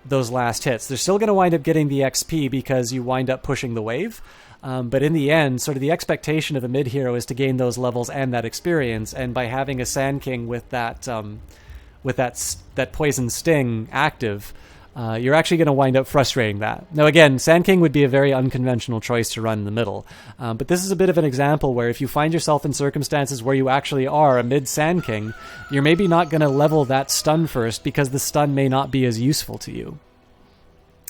[SPEAKER 2] those last hits. They're still going to wind up getting the XP because you wind up pushing the wave. But in the end, sort of the expectation of a mid hero is to gain those levels and that experience. And by having a Sand King with that poison sting active, you're actually going to wind up frustrating that. Now, again, Sand King would be a very unconventional choice to run in the middle. But this is a bit of an example where if you find yourself in circumstances where you actually are a mid Sand King, you're maybe not going to level that stun first because the stun may not be as useful to you.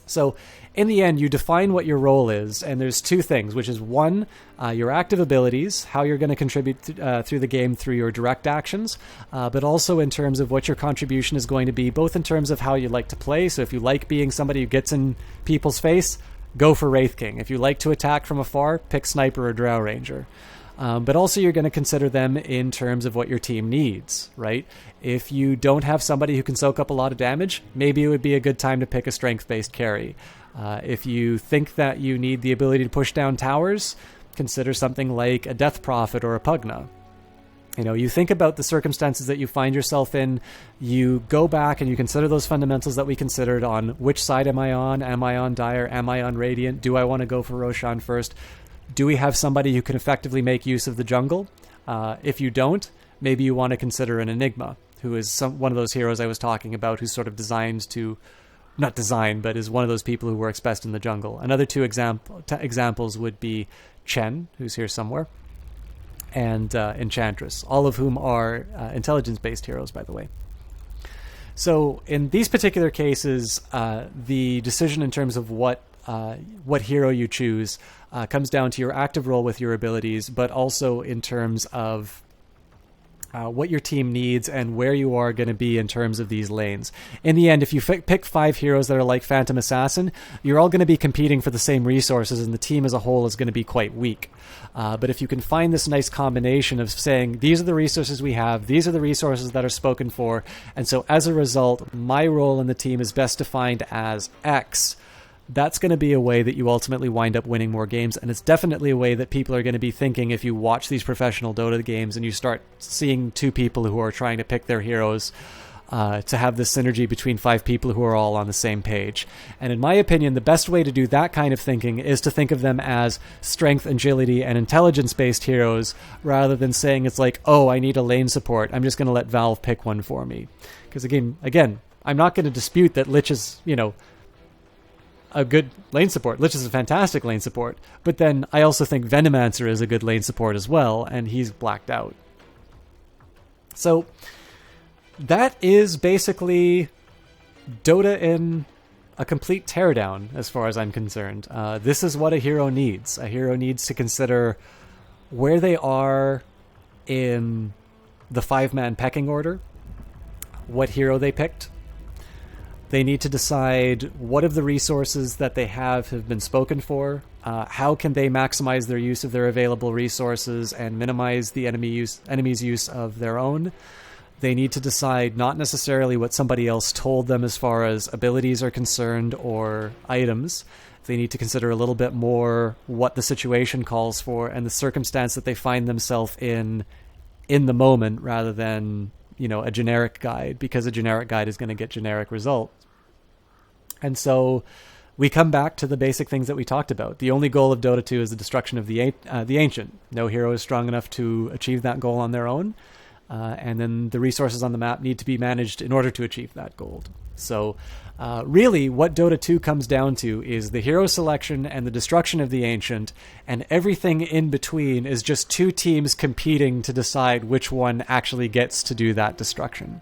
[SPEAKER 2] So in the end, you define what your role is, and there's two things, which is one, your active abilities, how you're going to contribute through the game through your direct actions, but also in terms of what your contribution is going to be, both in terms of how you like to play. So if you like being somebody who gets in people's face, go for Wraith King. If you like to attack from afar, pick Sniper or Drow Ranger. But also you're going to consider them in terms of what your team needs, right? If you don't have somebody who can soak up a lot of damage, maybe it would be a good time to pick a strength-based carry. If you think that you need the ability to push down towers, consider something like a Death Prophet or a Pugna. You think about the circumstances that you find yourself in, you go back and you consider those fundamentals that we considered on which side am I on? Am I on Dire? Am I on Radiant? Do I want to go for Roshan first? Do we have somebody who can effectively make use of the jungle? If you don't, maybe you want to consider an Enigma, who is one of those heroes I was talking about, who's sort of designed to... Not designed, but is one of those people who works best in the jungle. Another two examples would be Chen, who's here somewhere, and Enchantress, all of whom are intelligence-based heroes, by the way. So in these particular cases, the decision in terms of what hero you choose comes down to your active role with your abilities, but also in terms of what your team needs and where you are going to be in terms of these lanes. In the end, if you pick 5 heroes that are like Phantom Assassin, you're all going to be competing for the same resources, and the team as a whole is going to be quite weak. But if you can find this nice combination of saying, these are the resources we have, these are the resources that are spoken for, and so as a result, my role in the team is best defined as X, that's going to be a way that you ultimately wind up winning more games, and it's definitely a way that people are going to be thinking if you watch these professional Dota games and you start seeing 2 people who are trying to pick their heroes to have this synergy between 5 people who are all on the same page. And in my opinion, the best way to do that kind of thinking is to think of them as strength, agility, and intelligence-based heroes, rather than saying it's like, oh, I need a lane support, I'm just going to let Valve pick one for me. Because again, I'm not going to dispute that Lich is, a good lane support. Lich is a fantastic lane support, but then I also think Venomancer is a good lane support as well, and he's blacked out. So that is basically Dota in a complete teardown as far as I'm concerned. This is what a hero needs. A hero needs to consider where they are in the 5-man pecking order, what hero they picked. They need to decide what of the resources that they have been spoken for. How can they maximize their use of their available resources and minimize the enemy's use of their own? They need to decide not necessarily what somebody else told them as far as abilities are concerned or items. They need to consider a little bit more what the situation calls for and the circumstance that they find themselves in the moment, rather than a generic guide, because a generic guide is going to get generic results. And so we come back to the basic things that we talked about. The only goal of Dota 2 is the destruction of the Ancient. No hero is strong enough to achieve that goal on their own. And then the resources on the map need to be managed in order to achieve that goal. So really what Dota 2 comes down to is the hero selection and the destruction of the Ancient, and everything in between is just 2 teams competing to decide which one actually gets to do that destruction.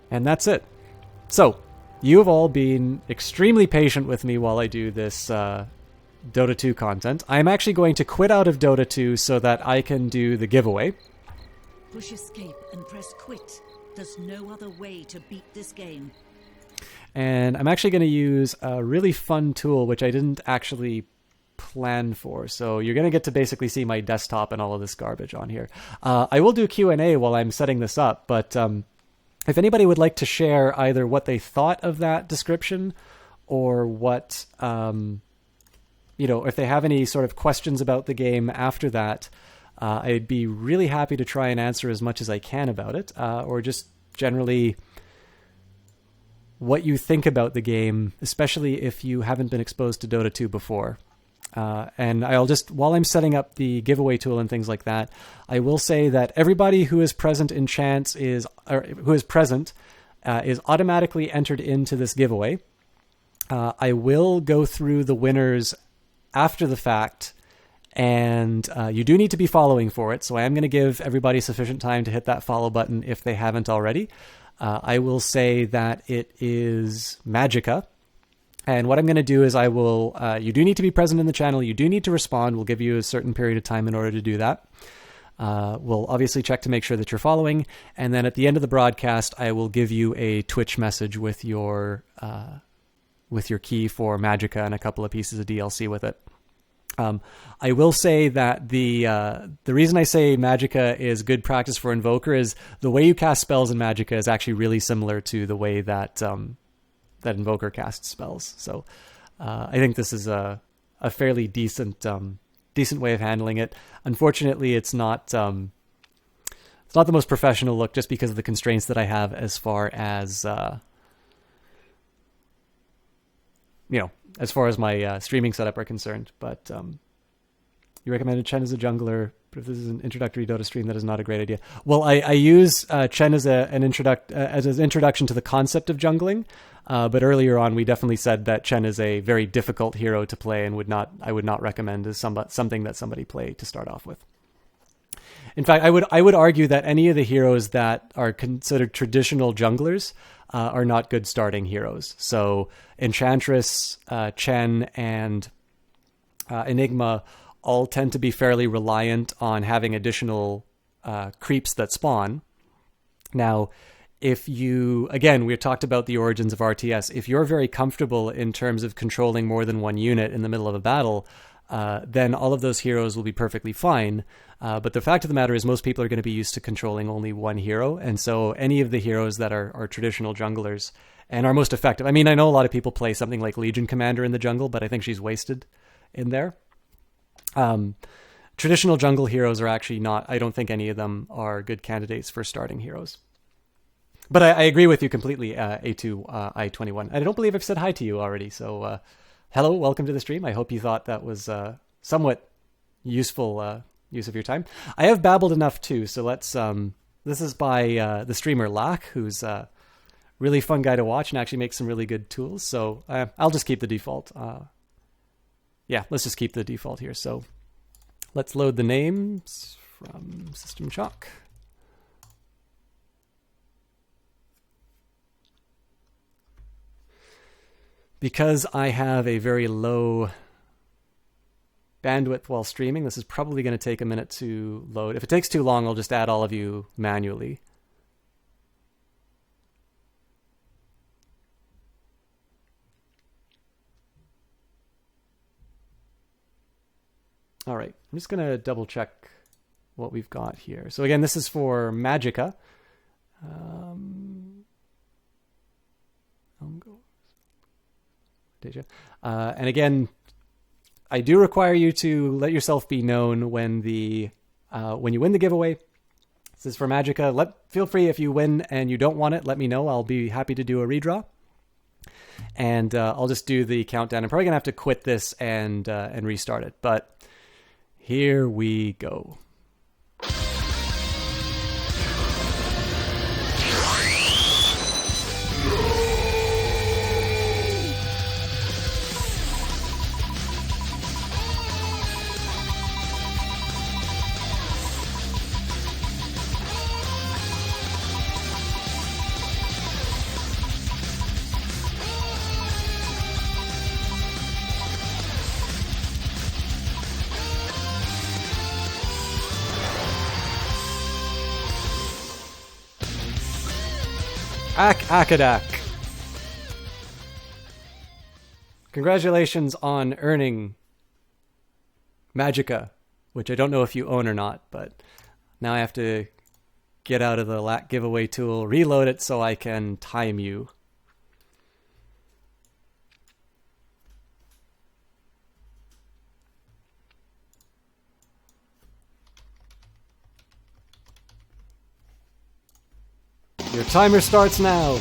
[SPEAKER 2] And that's it. So, you have all been extremely patient with me while I do this Dota 2 content. I'm actually going to quit out of Dota 2 so that I can do the giveaway.
[SPEAKER 5] Push escape and press quit. There's no other way to beat this game.
[SPEAKER 2] And I'm actually going to use a really fun tool which I didn't actually plan for. So you're going to get to basically see my desktop and all of this garbage on here. I will do Q&A while I'm setting this up, but if anybody would like to share either what they thought of that description or what, if they have any sort of questions about the game after that, I'd be really happy to try and answer as much as I can about it, or just generally what you think about the game, especially if you haven't been exposed to Dota 2 before. And I'll just, while I'm setting up the giveaway tool and things like that, I will say that everybody who is present in chance is automatically entered into this giveaway. I will go through the winners after the fact, and you do need to be following for it. So I am going to give everybody sufficient time to hit that follow button if they haven't already. I will say that it is Magicka. And what I'm going to do is I will, you do need to be present in the channel. You do need to respond. We'll give you a certain period of time in order to do that. We'll obviously check to make sure that you're following. And then at the end of the broadcast, I will give you a Twitch message with your key for Magicka and a couple of pieces of DLC with it. I will say that the reason I say Magicka is good practice for Invoker is the way you cast spells in Magicka is actually really similar to the way that that Invoker casts spells. So I think this is a fairly decent way of handling it. Unfortunately, it's not the most professional look just because of the constraints that I have as far as as far as my streaming setup are concerned. But you recommended Chen as a jungler, But if this is an introductory Dota stream, that is not a great idea. Well, I use Chen as an introduction to the concept of jungling. But earlier on, we definitely said that Chen is a very difficult hero to play, and I would not recommend as something that somebody play to start off with. In fact, I would argue that any of the heroes that are considered traditional junglers are not good starting heroes. So Enchantress, Chen, and Enigma all tend to be fairly reliant on having additional creeps that spawn. Now, if you, again, we talked about the origins of RTS. If you're very comfortable in terms of controlling more than one unit in the middle of a battle, then all of those heroes will be perfectly fine. But the fact of the matter is most people are going to be used to controlling only one hero. And so any of the heroes that are traditional junglers and are most effective. I mean, I know a lot of people play something like Legion Commander in the jungle, but I think she's wasted in there. Traditional jungle heroes are actually not, I don't think any of them are good candidates for starting heroes. But I agree with you completely, A2I21. I don't believe I've said hi to you already. So hello, welcome to the stream. I hope you thought that was somewhat useful use of your time. I have babbled enough too, so let's... this is by the streamer Lack, who's a really fun guy to watch and actually makes some really good tools. So I'll just keep the default. Yeah, let's just keep the default here. So let's load the names from System Shock. Because I have a very low bandwidth while streaming, this is probably going to take a minute to load. If it takes too long, I'll just add all of you manually. All right, I'm just going to double check what we've got here. So again, this is for Magicka. And again, I do require you to let yourself be known when you win the giveaway. This is for Magicka. Feel free if you win and you don't want it, let me know. I'll be happy to do a redraw. And I'll just do the countdown. I'm probably gonna have to quit this and restart it. But here we go. Akadak. Congratulations on earning Magicka, which I don't know if you own or not, but now I have to get out of the LAC giveaway tool, reload it so I can time you. Your timer starts now.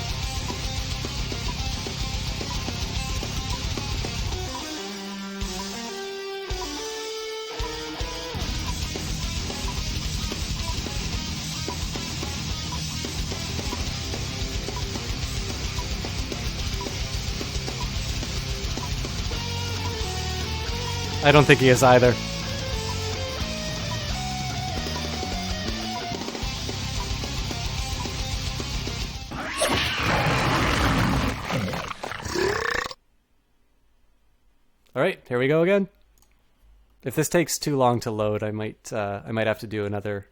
[SPEAKER 2] I don't think he is either. All right, here we go again. If this takes too long to load, I might have to do another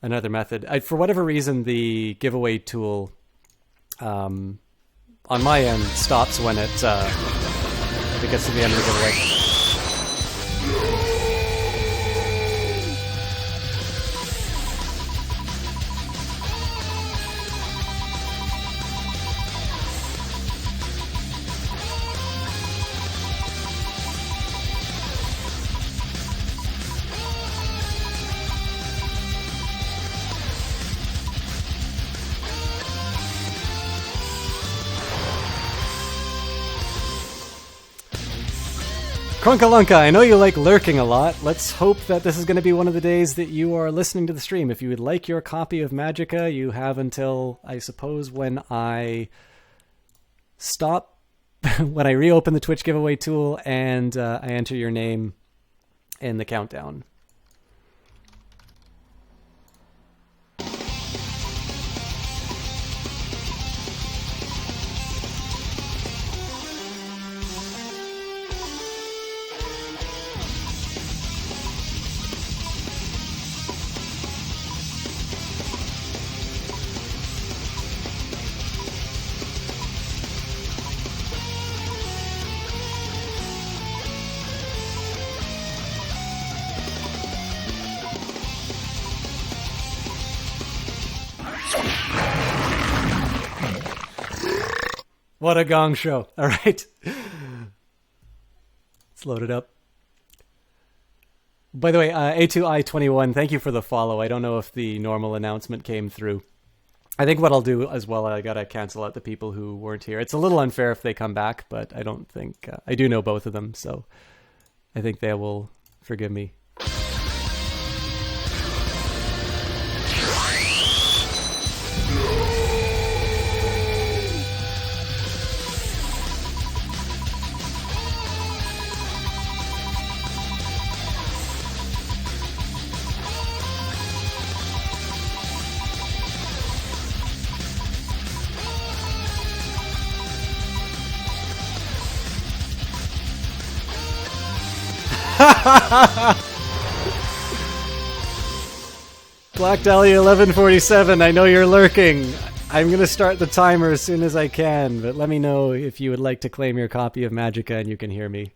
[SPEAKER 2] method. For whatever reason, the giveaway tool on my end stops when it gets to the end of the giveaway. Krunkalunka, I know you like lurking a lot. Let's hope that this is going to be one of the days that you are listening to the stream. If you would like your copy of Magicka, you have until, I suppose, when I stop, when I reopen the Twitch giveaway tool and I enter your name in the countdown. What a gong show. All right. Let's load it up. By the way, A2I21, thank you for the follow. I don't know if the normal announcement came through. I think what I'll do as well, I got to cancel out the people who weren't here. It's a little unfair if they come back, but I don't think... I do know both of them, so I think they will forgive me. Black Dahlia 1147, I know you're lurking. I'm going to start the timer as soon as I can, but let me know if you would like to claim your copy of Magicka and you can hear me.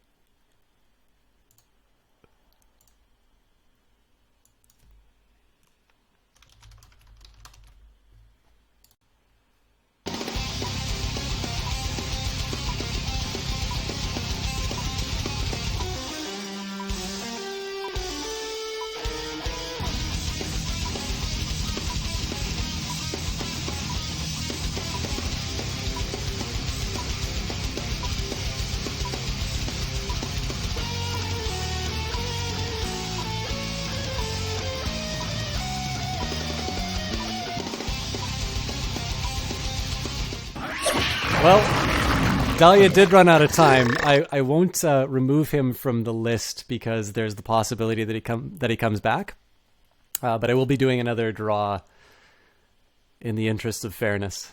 [SPEAKER 2] Well, Dahlia did run out of time. I won't remove him from the list because there's the possibility that he comes back. But I will be doing another draw in the interest of fairness.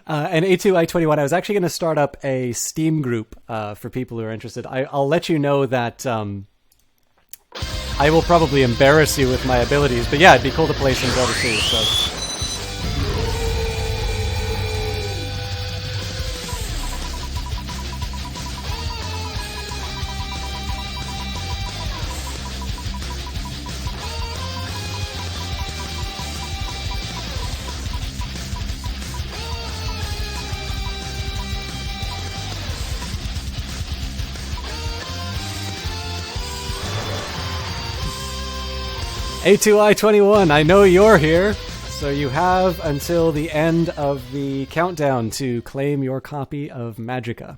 [SPEAKER 2] And A2I21, I was actually going to start up a Steam group for people who are interested. I'll let you know that I will probably embarrass you with my abilities, but yeah, it'd be cool to play some Dota 2, so... A2I21, I know you're here, so you have until the end of the countdown to claim your copy of Magicka.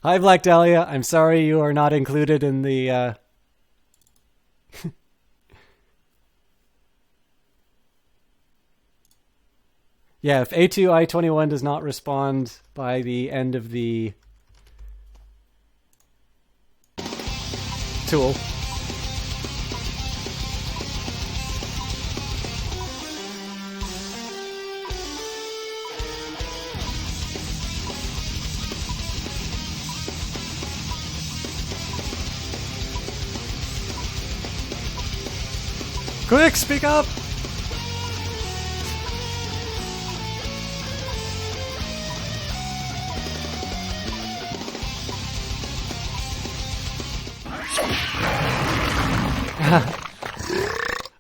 [SPEAKER 2] Hi, Black Dahlia. I'm sorry you are not included in the... Yeah, if A2I21 does not respond by the end of the... tool. Quick, speak up!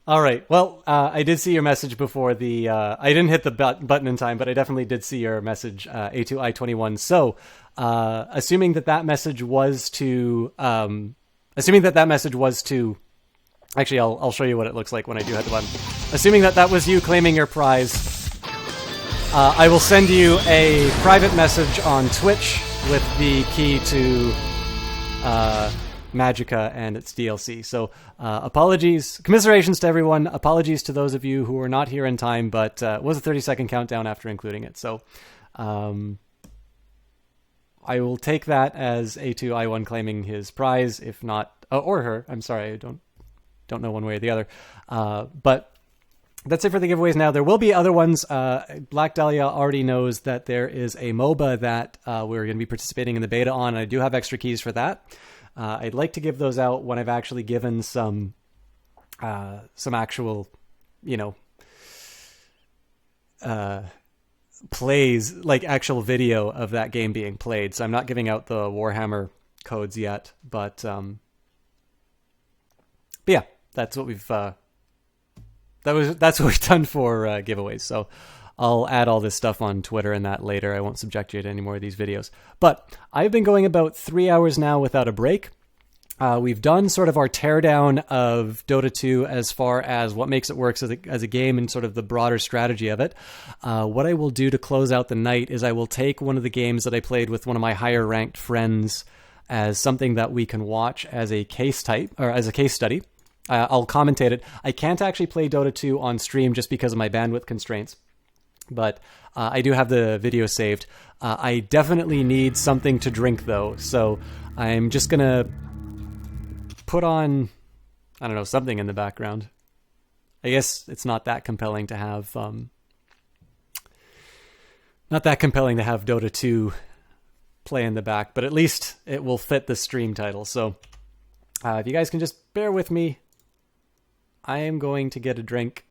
[SPEAKER 2] All right. Well, I did see your message before the... I didn't hit the button in time, but I definitely did see your message, A2I21. So, assuming that message was to assuming that message was to... Actually, I'll show you what it looks like when I do hit the button. Assuming that was you claiming your prize, I will send you a private message on Twitch with the key to Magicka and its DLC. So apologies, commiserations to everyone. Apologies to those of you who were not here in time, but it was a 30-second countdown after including it. So I will take that as A2I1 claiming his prize, if not, or her. I'm sorry, I don't know one way or the other. But that's it for the giveaways now. There will be other ones. Black Dahlia already knows that there is a MOBA that we're going to be participating in the beta on. I do have extra keys for that. I'd like to give those out when I've actually given some actual, plays, like actual video of that game being played. So I'm not giving out the Warhammer codes yet, but yeah, that's what we've that's what we've done for giveaways. So I'll add all this stuff on Twitter and that later. I won't subject you to any more of these videos. But I've been going about 3 hours now without a break. We've done sort of our teardown of Dota 2 as far as what makes it work as a game and sort of the broader strategy of it. What I will do to close out the night is I will take one of the games that I played with one of my higher ranked friends as something that we can watch as a case type or as a case study. I'll commentate it. I can't actually play Dota 2 on stream just because of my bandwidth constraints, but I do have the video saved. I definitely need something to drink though, so I'm just gonna put on, I don't know, something in the background. I guess it's not that compelling to have Dota 2 play in the back, but at least it will fit the stream title. So if you guys can just bear with me, I am going to get a drink,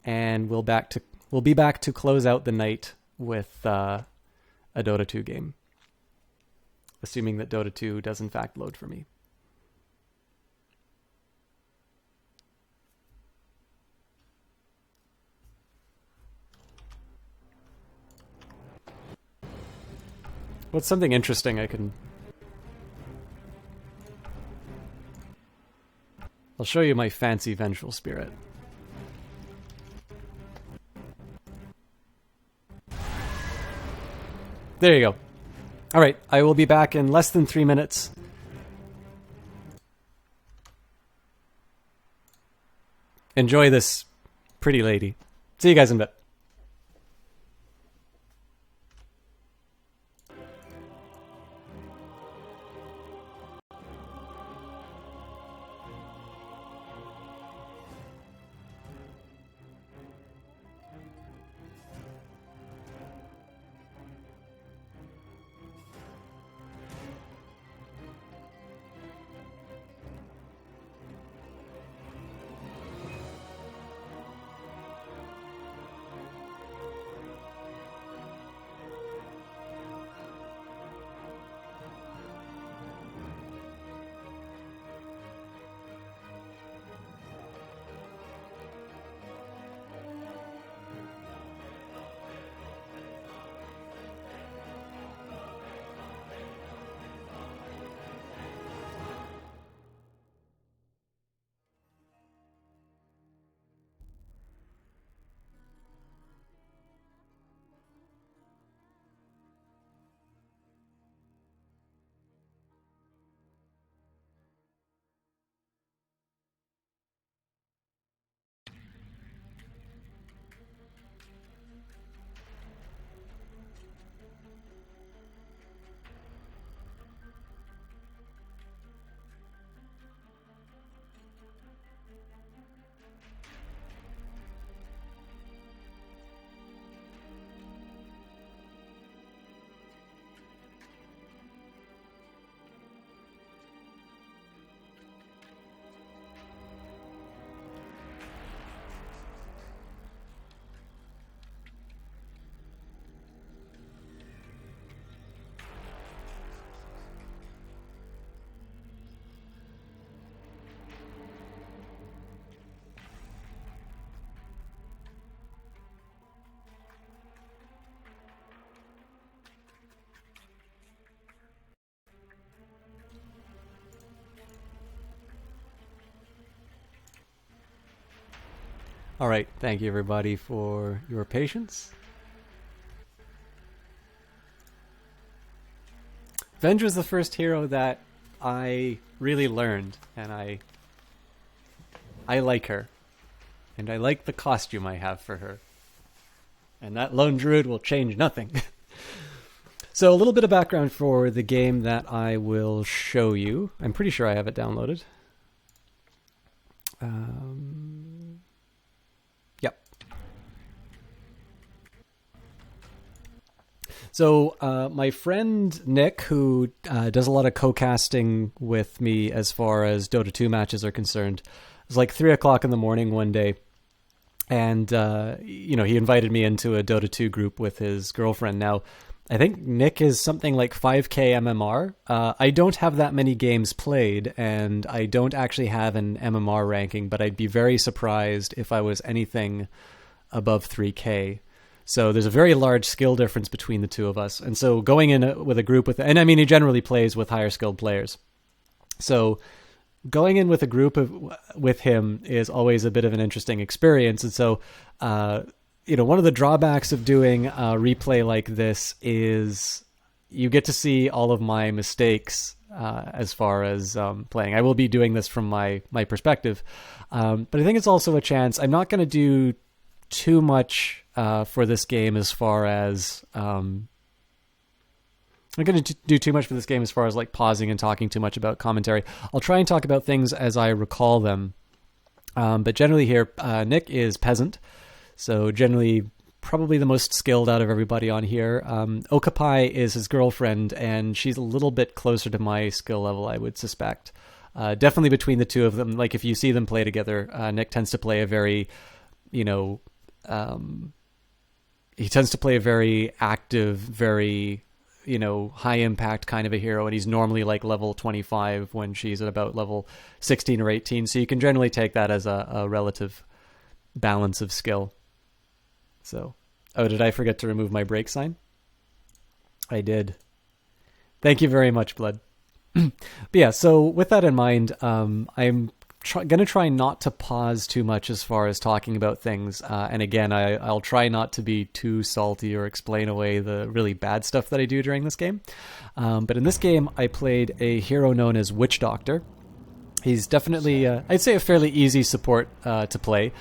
[SPEAKER 2] and we'll be back to close out the night with a Dota 2 game, assuming that Dota 2 does in fact load for me. What's something interesting I can... I'll show you my fancy vengeful spirit. There you go. All right, I will be back in less than 3 minutes. Enjoy this pretty lady. See you guys in a bit. All right, thank you everybody for your patience. Vendra's the first hero that I really learned, and I like her. And I like the costume I have for her. And that lone druid will change nothing. So a little bit of background for the game that I will show you. I'm pretty sure I have it downloaded. Yep. So my friend Nick, who does a lot of co-casting with me as far as Dota 2 matches are concerned, it was like 3 o'clock in the morning one day. And, he invited me into a Dota 2 group with his girlfriend. Now, I think Nick is something like 5k MMR. I don't have that many games played, and I don't actually have an MMR ranking, but I'd be very surprised if I was anything above 3k. So there's a very large skill difference between the two of us. And so going in with a group and I mean, he generally plays with higher skilled players. So going in with a group with him is always a bit of an interesting experience. And so, one of the drawbacks of doing a replay like this is you get to see all of my mistakes as far as playing. I will be doing this from my perspective. But I think it's also a chance. I'm not going to do too much for this game as far as... I'm not going to do too much for this game as far as like pausing and talking too much about commentary. I'll try and talk about things as I recall them. But generally here, Nick is peasant. So generally probably the most skilled out of everybody on here. Okapai is his girlfriend, and she's a little bit closer to my skill level, I would suspect. Definitely between the two of them, like if you see them play together, Nick tends to play a very, he tends to play a very active, very... high impact kind of a hero, and he's normally like level 25 when she's at about level 16 or 18. So you can generally take that as a relative balance of skill. So, did I forget to remove my break sign? I did. Thank you very much, Blood. But yeah, so with that in mind, I'm going to try not to pause too much as far as talking about things. And again, I'll try not to be too salty or explain away the really bad stuff that I do during this game. But in this game, I played a hero known as Witch Doctor. He's definitely, I'd say, a fairly easy support to play.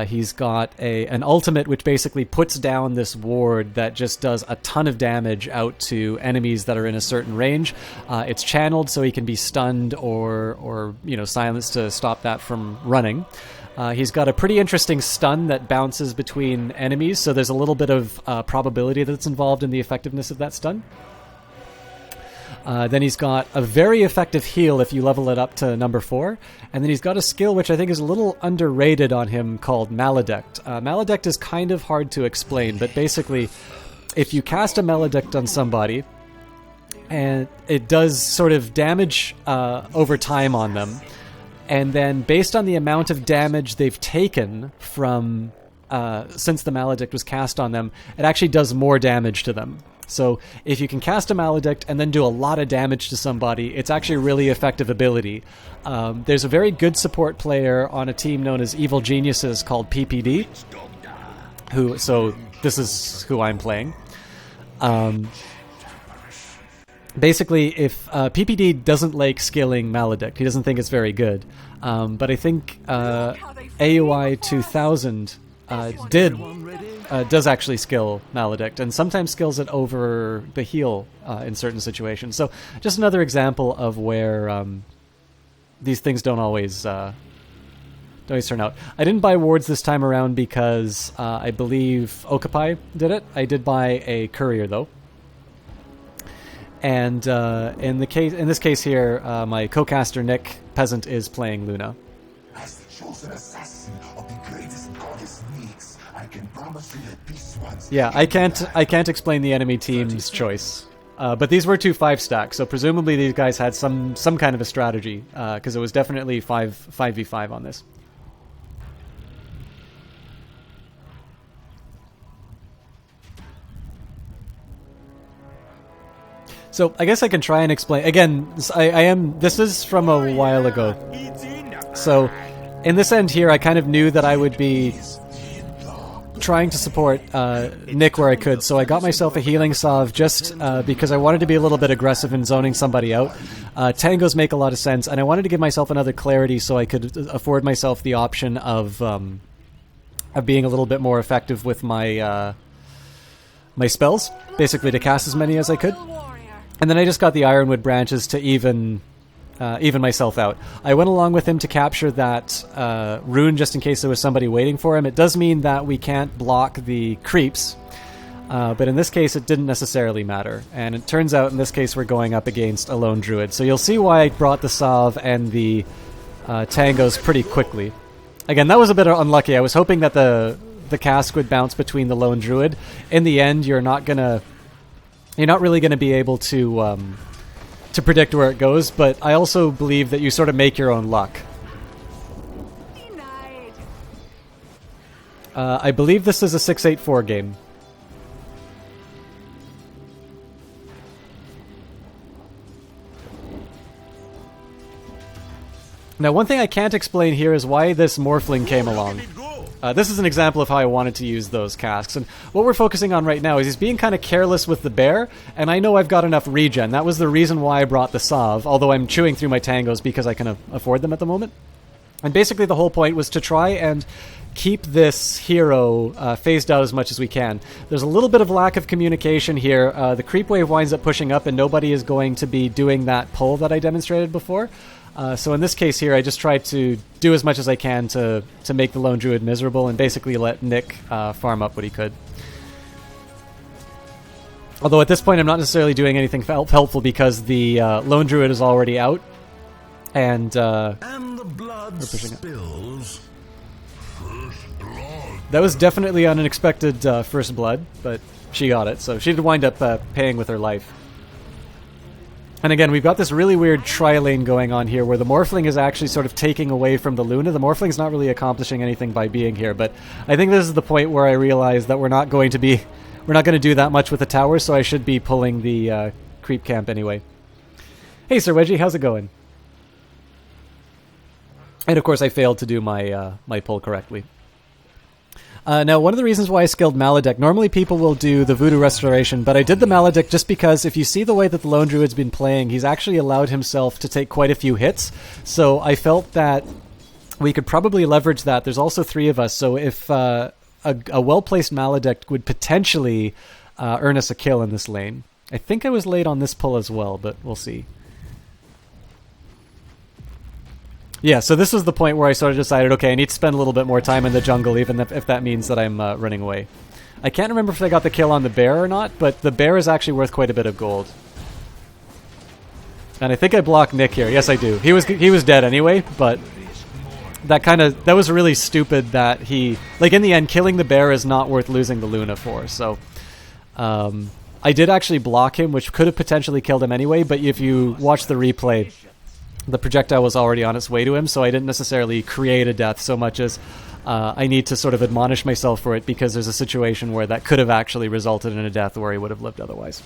[SPEAKER 2] He's got an ultimate which basically puts down this ward that just does a ton of damage out to enemies that are in a certain range. It's channeled so he can be stunned or silenced to stop that from running. He's got a pretty interesting stun that bounces between enemies, so there's a little bit of probability that's involved in the effectiveness of that stun. Then he's got a very effective heal if you level it up to number 4. And then he's got a skill which I think is a little underrated on him called Maledict. Maledict is kind of hard to explain, but basically if you cast a Maledict on somebody and it does sort of damage over time on them, and then based on the amount of damage they've taken from since the Maledict was cast on them, it actually does more damage to them. So if you can cast a Maledict and then do a lot of damage to somebody, it's actually a really effective ability. There's a very good support player on a team known as Evil Geniuses called PPD. So this is who I'm playing. Basically, if PPD doesn't like skilling Maledict, he doesn't think it's very good. But I think AUI 2000 does actually skill Maledict, and sometimes skills it over the heal in certain situations. So just another example of where these things don't always turn out. I didn't buy wards this time around because I believe Okapai did it. I did buy a courier though. And in this case here, my co-caster Nick Peasant is playing Luna.
[SPEAKER 3] As the chosen assassin of the greatest goddess Nyx, I can promise you that these ones...
[SPEAKER 2] Yeah, I can't explain the enemy team's choice. But these were 2 5-stacks, so presumably these guys had some kind of a strategy, because it was definitely 5v5 on this. So I guess I can try and explain. Again, this is from a while ago. So in this end here, I kind of knew that I would be trying to support Nick where I could, so I got myself a healing salve just because I wanted to be a little bit aggressive in zoning somebody out. Tangos make a lot of sense, and I wanted to give myself another clarity so I could afford myself the option of being a little bit more effective with my my spells, basically to cast as many as I could. And then I just got the Ironwood branches to even myself out. I went along with him to capture that rune just in case there was somebody waiting for him. It does mean that we can't block the creeps, but in this case it didn't necessarily matter. And it turns out in this case we're going up against a lone druid. So you'll see why I brought the salve and the tangos pretty quickly. Again, that was a bit unlucky. I was hoping that the cask would bounce between the lone druid. In the end, you're not really gonna be able to predict where it goes, but I also believe that you sort of make your own luck. I believe this is a 6-8-4 game. Now, one thing I can't explain here is why this Morphling came along. This is an example of how I wanted to use those casks, and what we're focusing on right now is he's being kind of careless with the bear, and I know I've got enough regen. That was the reason why I brought the salve, although I'm chewing through my tangos because I can afford them at the moment. And basically the whole point was to try and keep this hero phased out as much as we can. There's a little bit of lack of communication here. The creep wave winds up pushing up, and nobody is going to be doing that pull that I demonstrated before. So in this case here, I just tried to do as much as I can to make the lone druid miserable and basically let Nick farm up what he could. Although at this point I'm not necessarily doing anything helpful because the lone druid is already out. And
[SPEAKER 4] the blood
[SPEAKER 2] we're pushing
[SPEAKER 4] spills.
[SPEAKER 2] That was definitely an unexpected first blood, but she got it. So she did wind up paying with her life. And again, we've got this really weird tri-lane going on here where the Morphling is actually sort of taking away from the Luna. The Morphling's not really accomplishing anything by being here, but I think this is the point where I realize that we're not going to do that much with the tower, so I should be pulling the creep camp anyway. Hey, Sir Wedgie, how's it going? And of course, I failed to do my my pull correctly. Now, one of the reasons why I skilled Maledict, normally people will do the Voodoo Restoration, but I did the Maledict just because if you see the way that the Lone Druid's been playing, he's actually allowed himself to take quite a few hits. So I felt that we could probably leverage that. There's also 3 of us, so if a well-placed Maledict would potentially earn us a kill in this lane. I think I was late on this pull as well, but we'll see. Yeah, so this was the point where I sort of decided, okay, I need to spend a little bit more time in the jungle, even if that means that I'm running away. I can't remember if I got the kill on the bear or not, but the bear is actually worth quite a bit of gold. And I think I blocked Nick here. Yes, I do. He was dead anyway, but that was really stupid that he... Like, in the end, killing the bear is not worth losing the Luna for, so... I did actually block him, which could have potentially killed him anyway, but if you watch the replay... The projectile was already on its way to him, so I didn't necessarily create a death so much as I need to sort of admonish myself for it because there's a situation where that could have actually resulted in a death where he would have lived otherwise.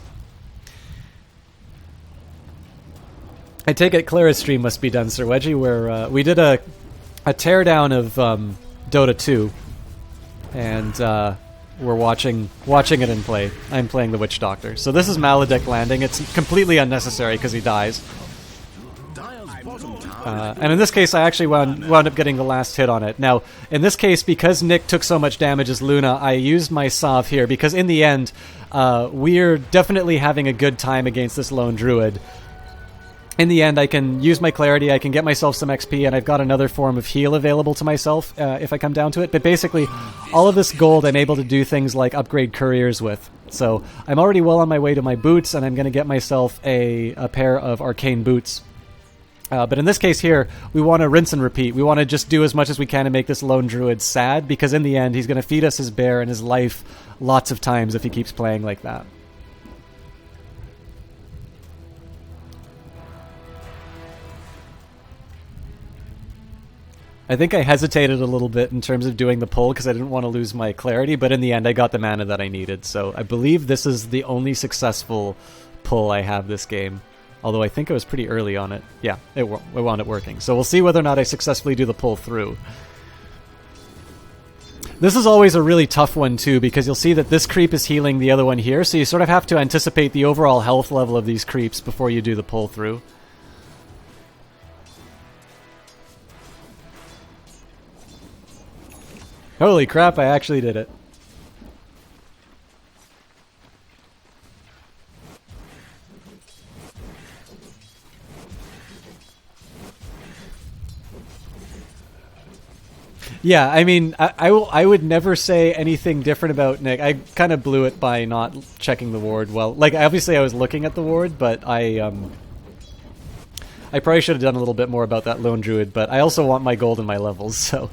[SPEAKER 2] I take it Clara's stream must be done, Sir Wedgie, where we did a teardown of Dota 2, and we're watching it in play. I'm playing the Witch Doctor. So this is Maledict landing. It's completely unnecessary because he dies. And in this case, I actually wound up getting the last hit on it. Now, in this case, because Nick took so much damage as Luna, I used my salve here, because in the end, we're definitely having a good time against this lone druid. In the end, I can use my clarity, I can get myself some XP, and I've got another form of heal available to myself if I come down to it. But basically, all of this gold I'm able to do things like upgrade couriers with. So I'm already well on my way to my boots, and I'm going to get myself a pair of arcane boots. But in this case here, we want to rinse and repeat. We want to just do as much as we can to make this lone druid sad, because in the end, he's going to feed us his bear and his life lots of times if he keeps playing like that. I think I hesitated a little bit in terms of doing the pull because I didn't want to lose my clarity, but in the end, I got the mana that I needed. So I believe this is the only successful pull I have this game. Although I think I was pretty early on it. Yeah, it wound up working. So we'll see whether or not I successfully do the pull through. This is always a really tough one too, because you'll see that this creep is healing the other one here, so you sort of have to anticipate the overall health level of these creeps before you do the pull through. Holy crap, I actually did it. Yeah, I mean, I would never say anything different about Nick. I kind of blew it by not checking the ward well. Like, obviously I was looking at the ward, but I probably should have done a little bit more about that lone druid, but I also want my gold and my levels, so...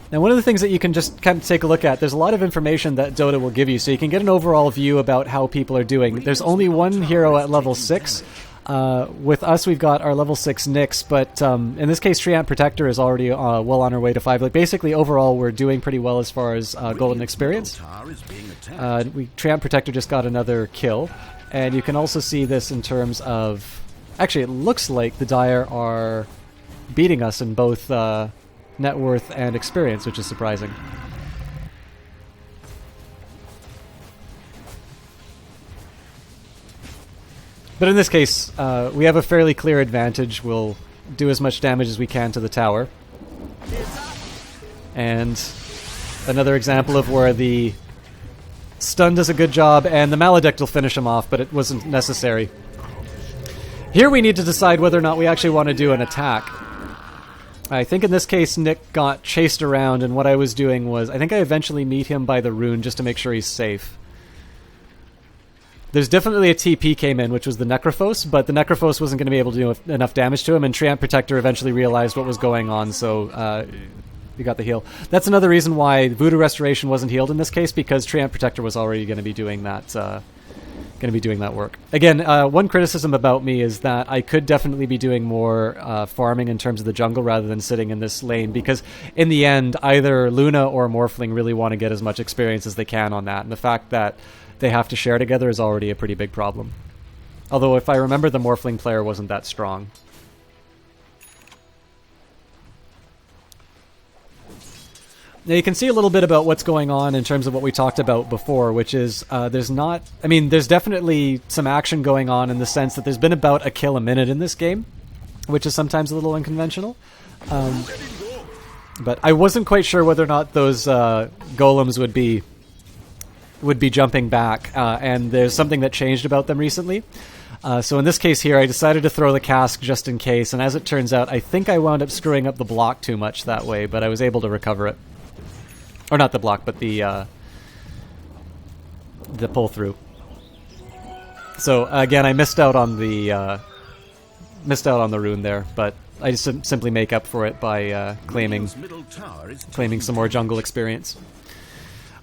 [SPEAKER 2] Now, one of the things that you can just kind of take a look at, there's a lot of information that Dota will give you, so you can get an overall view about how people are doing. There's only one hero at level 6. With us, we've got our level 6 Nyx, but in this case, Treant Protector is already well on her way to 5. Like, basically, overall, we're doing pretty well as far as golden experience. Treant Protector just got another kill, and you can also see this in terms of... Actually, it looks like the Dire are beating us in both... net worth and experience, which is surprising. But in this case, we have a fairly clear advantage. We'll do as much damage as we can to the tower. And another example of where the stun does a good job, and the Maledict will finish him off, but it wasn't necessary. Here we need to decide whether or not we actually want to do an attack. I think in this case, Nick got chased around, and what I was doing was... I think I eventually meet him by the rune just to make sure he's safe. There's definitely a TP came in, which was the Necrophos, but the Necrophos wasn't going to be able to do enough damage to him, and Treant Protector eventually realized what was going on, so he got the heal. That's another reason why Voodoo Restoration wasn't healed in this case, because Treant Protector was already going to be doing that... work. Again, one criticism about me is that I could definitely be doing more farming in terms of the jungle rather than sitting in this lane, because in the end, either Luna or Morphling really want to get as much experience as they can on that, and the fact that they have to share together is already a pretty big problem. Although, if I remember, the Morphling player wasn't that strong. Now you can see a little bit about what's going on in terms of what we talked about before, which is there's definitely some action going on in the sense that there's been about a kill a minute in this game, which is sometimes a little unconventional. But I wasn't quite sure whether or not those golems would be jumping back, and there's something that changed about them recently. So in this case here, I decided to throw the cask just in case, and as it turns out, I think I wound up screwing up the block too much that way, but I was able to recover it. Or not the block, but the pull through. So again, I missed out on the rune there, but I just simply make up for it by claiming some more jungle experience.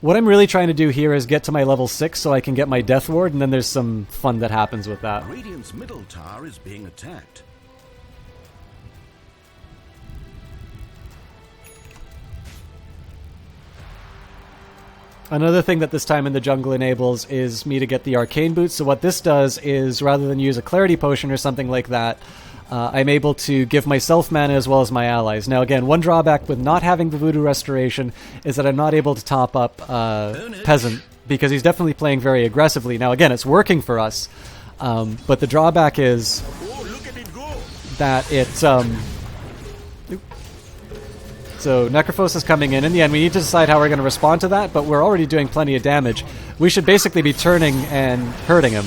[SPEAKER 2] What I'm really trying to do here is get to my level 6 so I can get my Death Ward, and then there's some fun that happens with that.
[SPEAKER 4] Radiant's middle tower is being attacked.
[SPEAKER 2] Another thing that this time in the jungle enables is me to get the Arcane Boots. So what this does is, rather than use a Clarity Potion or something like that, I'm able to give myself mana as well as my allies. Now again, one drawback with not having the Voodoo Restoration is that I'm not able to top up Peasant, because he's definitely playing very aggressively. Now again, it's working for us, but the drawback is that it... So Necrophos is coming in. In the end, we need to decide how we're going to respond to that, but we're already doing plenty of damage. We should basically be turning and hurting him.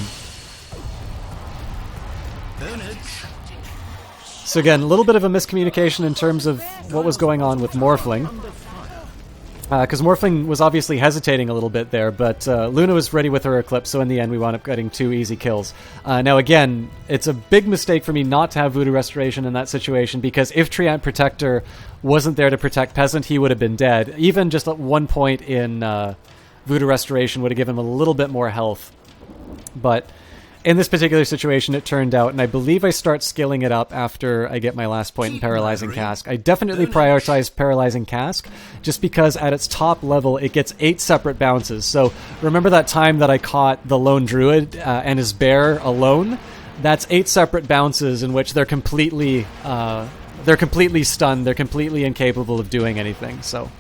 [SPEAKER 2] So again, a little bit of a miscommunication in terms of what was going on with Morphling. Because Morphling was obviously hesitating a little bit there, but Luna was ready with her Eclipse, so in the end we wound up getting 2 easy kills. Now again, it's a big mistake for me not to have Voodoo Restoration in that situation, because if Treant Protector wasn't there to protect Peasant, he would have been dead. Even just at one point in Voodoo Restoration would have given him a little bit more health. But in this particular situation, it turned out, and I believe I start skilling it up after I get my last point in Paralyzing Cask. I definitely prioritize Paralyzing Cask, just because at its top level, it gets 8 separate bounces. So remember that time that I caught the lone druid and his bear alone? That's 8 separate bounces in which they're completely stunned, they're completely incapable of doing anything, so...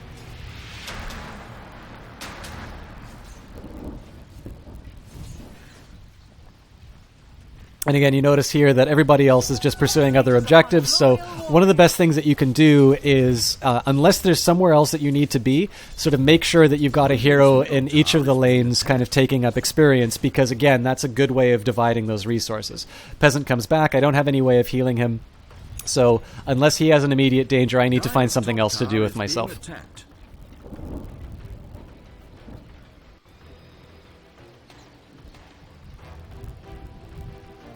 [SPEAKER 2] And again, you notice here that everybody else is just pursuing other objectives, so one of the best things that you can do is, unless there's somewhere else that you need to be, sort of make sure that you've got a hero in each of the lanes kind of taking up experience, because again, that's a good way of dividing those resources. Peasant comes back, I don't have any way of healing him, so unless he has an immediate danger, I need to find something else to do with myself.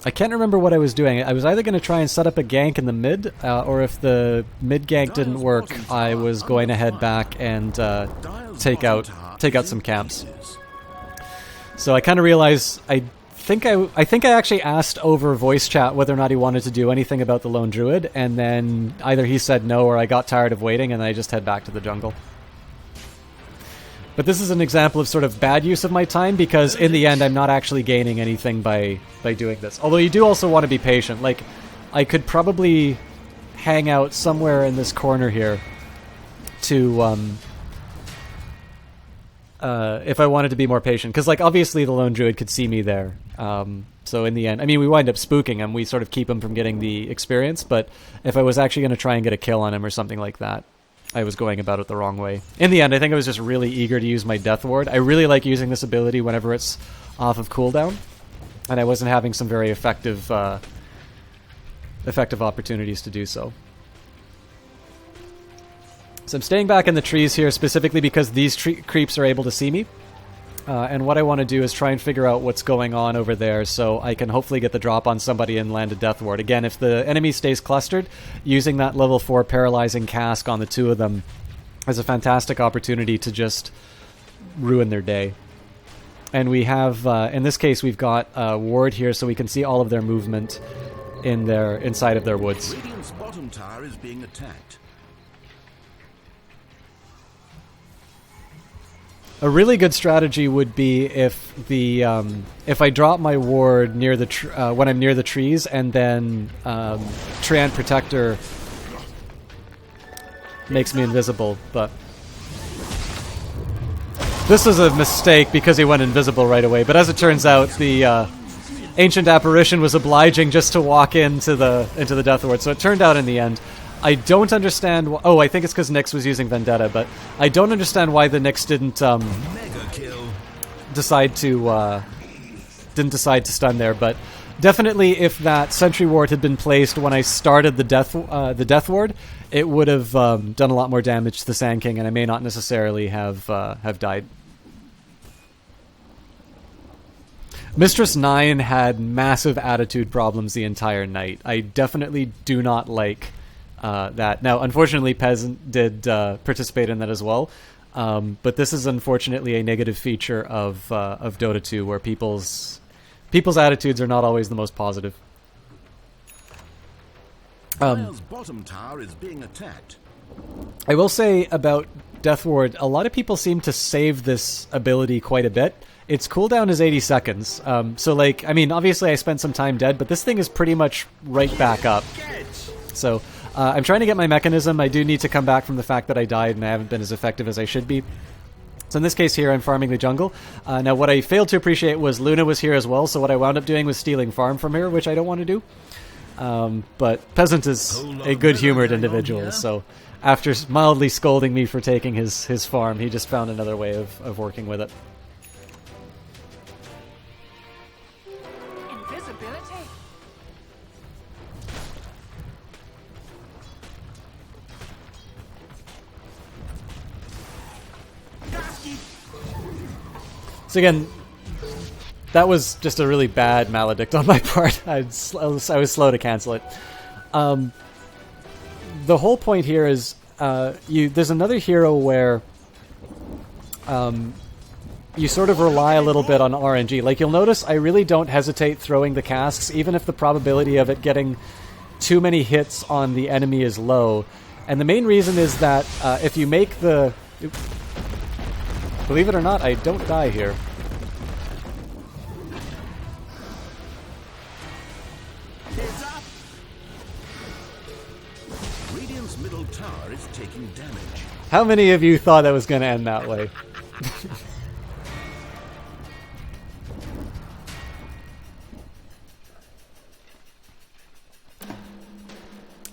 [SPEAKER 2] I can't remember what I was doing. I was either going to try and set up a gank in the mid, or if the mid gank didn't work, I was going to head back and take out some camps. So I kind of realized I think I actually asked over voice chat whether or not he wanted to do anything about the lone druid, and then either he said no or I got tired of waiting and I just head back to the jungle. But this is an example of sort of bad use of my time, because in the end I'm not actually gaining anything by doing this. Although you do also want to be patient. Like, I could probably hang out somewhere in this corner here to, if I wanted to be more patient. Because, like, obviously the lone druid could see me there. So in the end, I mean, we wind up spooking him. We sort of keep him from getting the experience. But if I was actually going to try and get a kill on him or something like that, I was going about it the wrong way. In the end, I think I was just really eager to use my Death Ward. I really like using this ability whenever it's off of cooldown, and I wasn't having some very effective opportunities to do so. So I'm staying back in the trees here specifically because these creeps are able to see me. And what I want to do is try and figure out what's going on over there so I can hopefully get the drop on somebody and land a Death Ward. Again, if the enemy stays clustered, using that level 4 Paralyzing Cask on the two of them is a fantastic opportunity to just ruin their day. And we have, in this case, we've got a ward here so we can see all of their movement inside of their woods.
[SPEAKER 4] Radiant's bottom tower is being attacked.
[SPEAKER 2] A really good strategy would be if if I drop my ward near the when I'm near the trees, and then Treant Protector makes me invisible. But this was a mistake because he went invisible right away. But as it turns out, the Ancient Apparition was obliging just to walk into the Death Ward, so it turned out in the end. I don't understand. I think it's because Nyx was using Vendetta, but I don't understand why the Nyx didn't decide to stun there. But definitely, if that Sentry Ward had been placed when I started the Death Ward, it would have done a lot more damage to the Sand King, and I may not necessarily have died. Mistress 9 had massive attitude problems the entire night. I definitely do not like that. Now, unfortunately, Peasant did participate in that as well, but this is unfortunately a negative feature of Dota 2, where people's attitudes are not always the most positive.
[SPEAKER 4] Dial's bottom tower is being attacked.
[SPEAKER 2] I will say about Death Ward, a lot of people seem to save this ability quite a bit. Its cooldown is 80 seconds, so like, I mean, obviously I spent some time dead, but this thing is pretty much right back up. So I'm trying to get my mechanism. I do need to come back from the fact that I died and I haven't been as effective as I should be. So in this case here, I'm farming the jungle. Now what I failed to appreciate was Luna was here as well, so what I wound up doing was stealing farm from her, which I don't want to do. But Peasant is a good-humoured individual, so after mildly scolding me for taking his farm, he just found another way of working with it. So again, that was just a really bad maledict on my part. I was slow to cancel it. The whole point here is there's another hero where you sort of rely a little bit on RNG. Like, you'll notice I really don't hesitate throwing the casks, even if the probability of it getting too many hits on the enemy is low. And the main reason is that if you make the... Believe it or not, I don't die here.
[SPEAKER 4] Radiant's middle tower is taking damage.
[SPEAKER 2] How many of you thought that was going to end that way?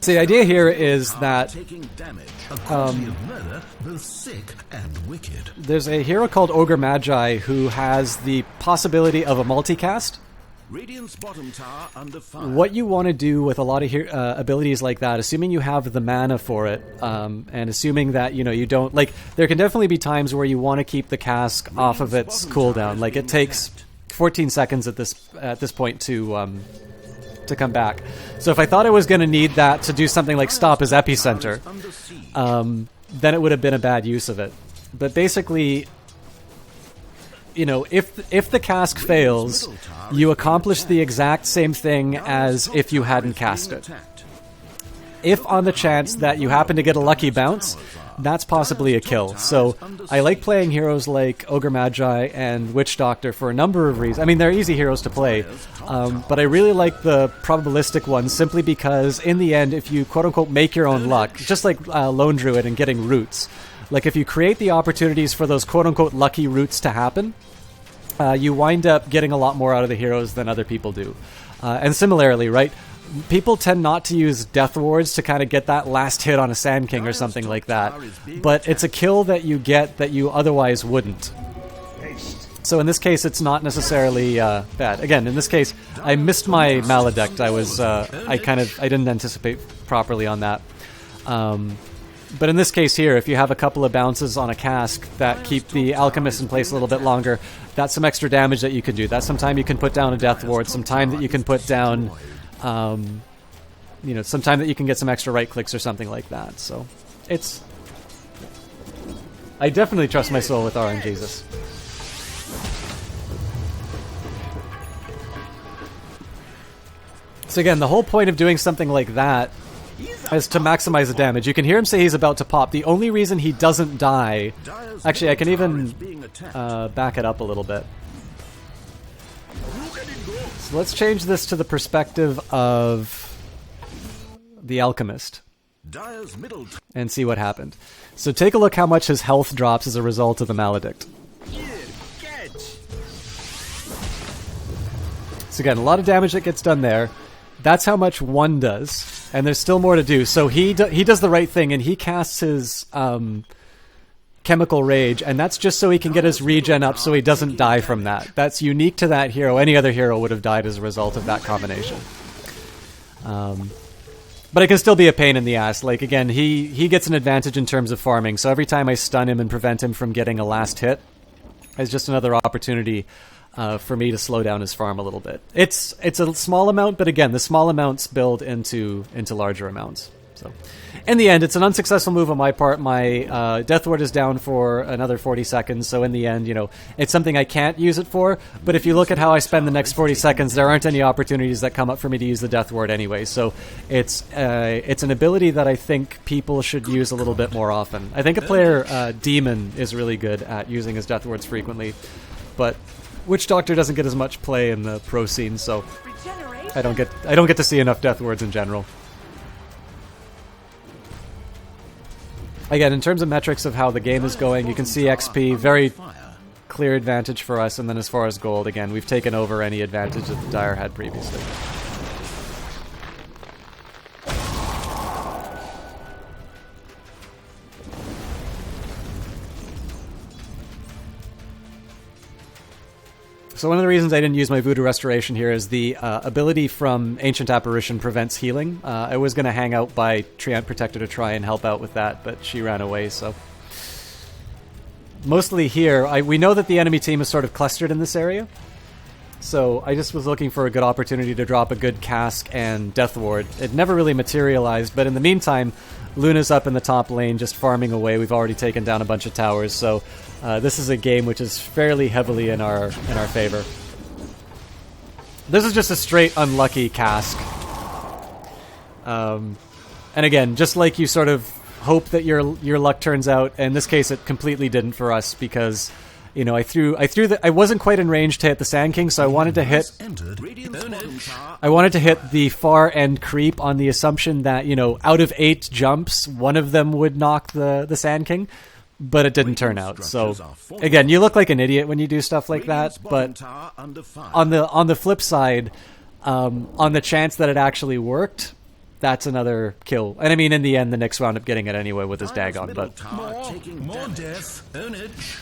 [SPEAKER 2] So the idea here is that
[SPEAKER 4] Taking damage. A quality of murder, both sick and wicked.
[SPEAKER 2] there's a hero called Ogre Magi who has the possibility of a multicast.
[SPEAKER 4] Radiant's bottom tower under fire.
[SPEAKER 2] What you want to do with a lot of abilities like that, assuming you have the mana for it, and assuming that you don't like, there can definitely be times where you want to keep the cask off of its cooldown. Like, it takes 14 seconds at this point to come back. So if I thought I was going to need that to do something like stop his epicenter, then it would have been a bad use of it. But basically, if the cask fails, you accomplish the exact same thing as if you hadn't cast it. If on the chance that you happen to get a lucky bounce, that's possibly a kill. So I like playing heroes like Ogre Magi and Witch Doctor for a number of reasons. I mean, they're easy heroes to play, but I really like the probabilistic ones simply because in the end, if you quote-unquote make your own luck, just like Lone Druid and getting roots, like if you create the opportunities for those quote-unquote lucky roots to happen, you wind up getting a lot more out of the heroes than other people do. And similarly, right, people tend not to use Death Wards to kind of get that last hit on a Sand King or something like that, but it's a kill that you get that you otherwise wouldn't. So in this case, it's not necessarily bad. Again, in this case, I missed my Maledict. I didn't anticipate properly on that. But in this case here, if you have a couple of bounces on a cask that keep the Alchemist in place a little bit longer, that's some extra damage that you can do. That's some time you can put down a Death Ward, some time that you can put down, some time that you can get some extra right clicks or something like that. So, I definitely trust my soul with RNGesus. So again, the whole point of doing something like that is to maximize the damage. You can hear him say he's about to pop. The only reason he doesn't die... Actually, I can even back it up a little bit. So let's change this to the perspective of the Alchemist and see what happened. So take a look how much his health drops as a result of the Maledict. So again, a lot of damage that gets done there. That's how much one does, and there's still more to do. So he does the right thing, and he casts his Chemical Rage, and that's just so he can get his regen up so he doesn't die from that. That's unique to that hero. Any other hero would have died as a result of that combination. But it can still be a pain in the ass. Like, again, he gets an advantage in terms of farming, so every time I stun him and prevent him from getting a last hit, it's just another opportunity for me to slow down his farm a little bit. It's a small amount, but again, the small amounts build into larger amounts. So, in the end, it's an unsuccessful move on my part. My Death Ward is down for another 40 seconds, so in the end, it's something I can't use it for, but if you look at how I spend the next 40 seconds, there aren't any opportunities that come up for me to use the Death Ward anyway, so it's an ability that I think people should use a little bit more often. I think a player, Demon, is really good at using his Death Wards frequently, but Witch Doctor doesn't get as much play in the pro scene, so I don't get to see enough Death Wards in general. Again, in terms of metrics of how the game is going, you can see XP, very clear advantage for us, and then as far as gold, again, we've taken over any advantage that the Dire had previously. So one of the reasons I didn't use my Voodoo Restoration here is the ability from Ancient Apparition prevents healing. I was going to hang out by Treant Protector to try and help out with that, but she ran away, so... Mostly here, we know that the enemy team is sort of clustered in this area. So I just was looking for a good opportunity to drop a good cask and Death Ward. It never really materialized, but in the meantime, Luna's up in the top lane just farming away. We've already taken down a bunch of towers, so this is a game which is fairly heavily in our favor. This is just a straight unlucky cask. And again, just like you sort of hope that your luck turns out, in this case it completely didn't for us because, you know, I wasn't quite in range to hit the Sand King, so I wanted to hit the far end creep on the assumption that, you know, out of 8 jumps, one of them would knock the Sand King, but it didn't turn out. So again, you look like an idiot when you do stuff like that, but on the flip side, on the chance that it actually worked, that's another kill. And I mean, in the end, the Nyx wound up getting it anyway with his Dagon, but
[SPEAKER 4] more death, ownage.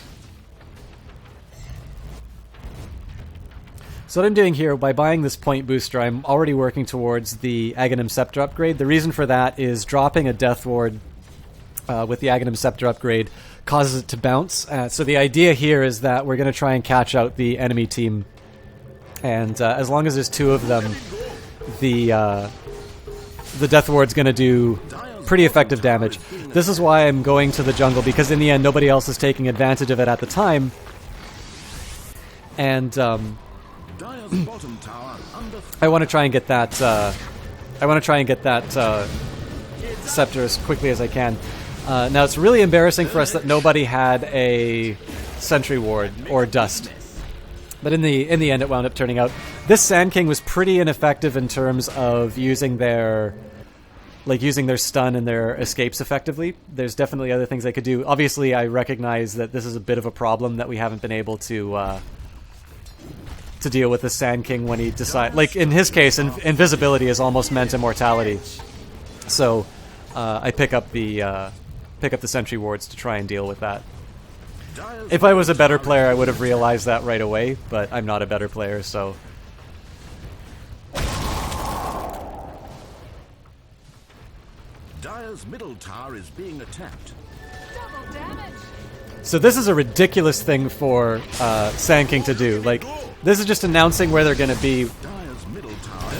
[SPEAKER 2] So what I'm doing here, by buying this point booster, I'm already working towards the Aghanim Scepter upgrade. The reason for that is dropping a Death Ward with the Aghanim Scepter upgrade causes it to bounce. So the idea here is that we're going to try and catch out the enemy team. And as long as there's 2 of them, the Death Ward's going to do pretty effective damage. This is why I'm going to the jungle, because in the end, nobody else is taking advantage of it at the time. And I want to try and get that. Scepter as quickly as I can. Now it's really embarrassing for us that nobody had a Sentry Ward or Dust, but in the end, it wound up turning out. This Sand King was pretty ineffective in terms of using their stun and their escapes effectively. There's definitely other things they could do. Obviously, I recognize that this is a bit of a problem that we haven't been able to deal with the Sand King when he decides. Like in his case, invisibility is almost meant immortality. So I pick up the Sentry Wards to try and deal with that. If I was a better player, I would have realized that right away, but I'm not a better player, so.
[SPEAKER 4] Dire's middle tower is being attacked.
[SPEAKER 6] Double damage.
[SPEAKER 2] So this is a ridiculous thing for Sand King to do. Like, this is just announcing where they're going to be.
[SPEAKER 4] Dire's middle tower.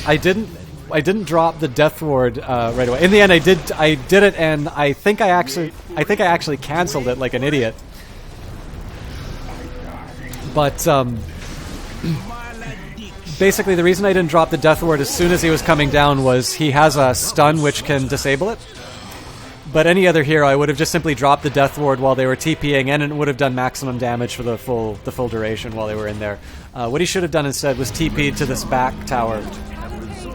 [SPEAKER 2] I didn't drop the Death Ward right away. In the end, I did it, and I think I actually canceled it like an idiot. But basically, the reason I didn't drop the Death Ward as soon as he was coming down was he has a stun which can disable it. But any other hero, I would have just simply dropped the Death Ward while they were TPing, and it would have done maximum damage for the full duration while they were in there. What he should have done instead was TP'd to this back tower,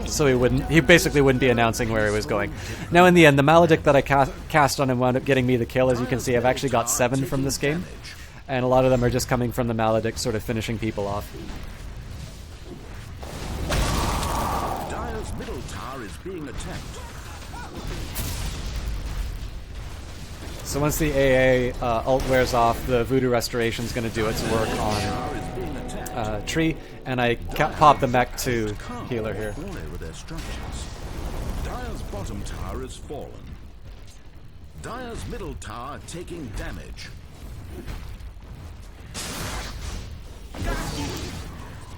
[SPEAKER 2] so he basically wouldn't be announcing where he was going. Now, in the end, the Maledict that I cast on him wound up getting me the kill. As you can see, I've actually got 7 from this game, and a lot of them are just coming from the Maledict, sort of finishing people off.
[SPEAKER 4] Dire's middle tower is being attacked.
[SPEAKER 2] So once the AA ult wears off, the Voodoo Restoration is going to do its work on Tree, and I pop the mech to healer here.
[SPEAKER 4] All over their structures. Dire's bottom tower has fallen. Dire's middle tower taking damage.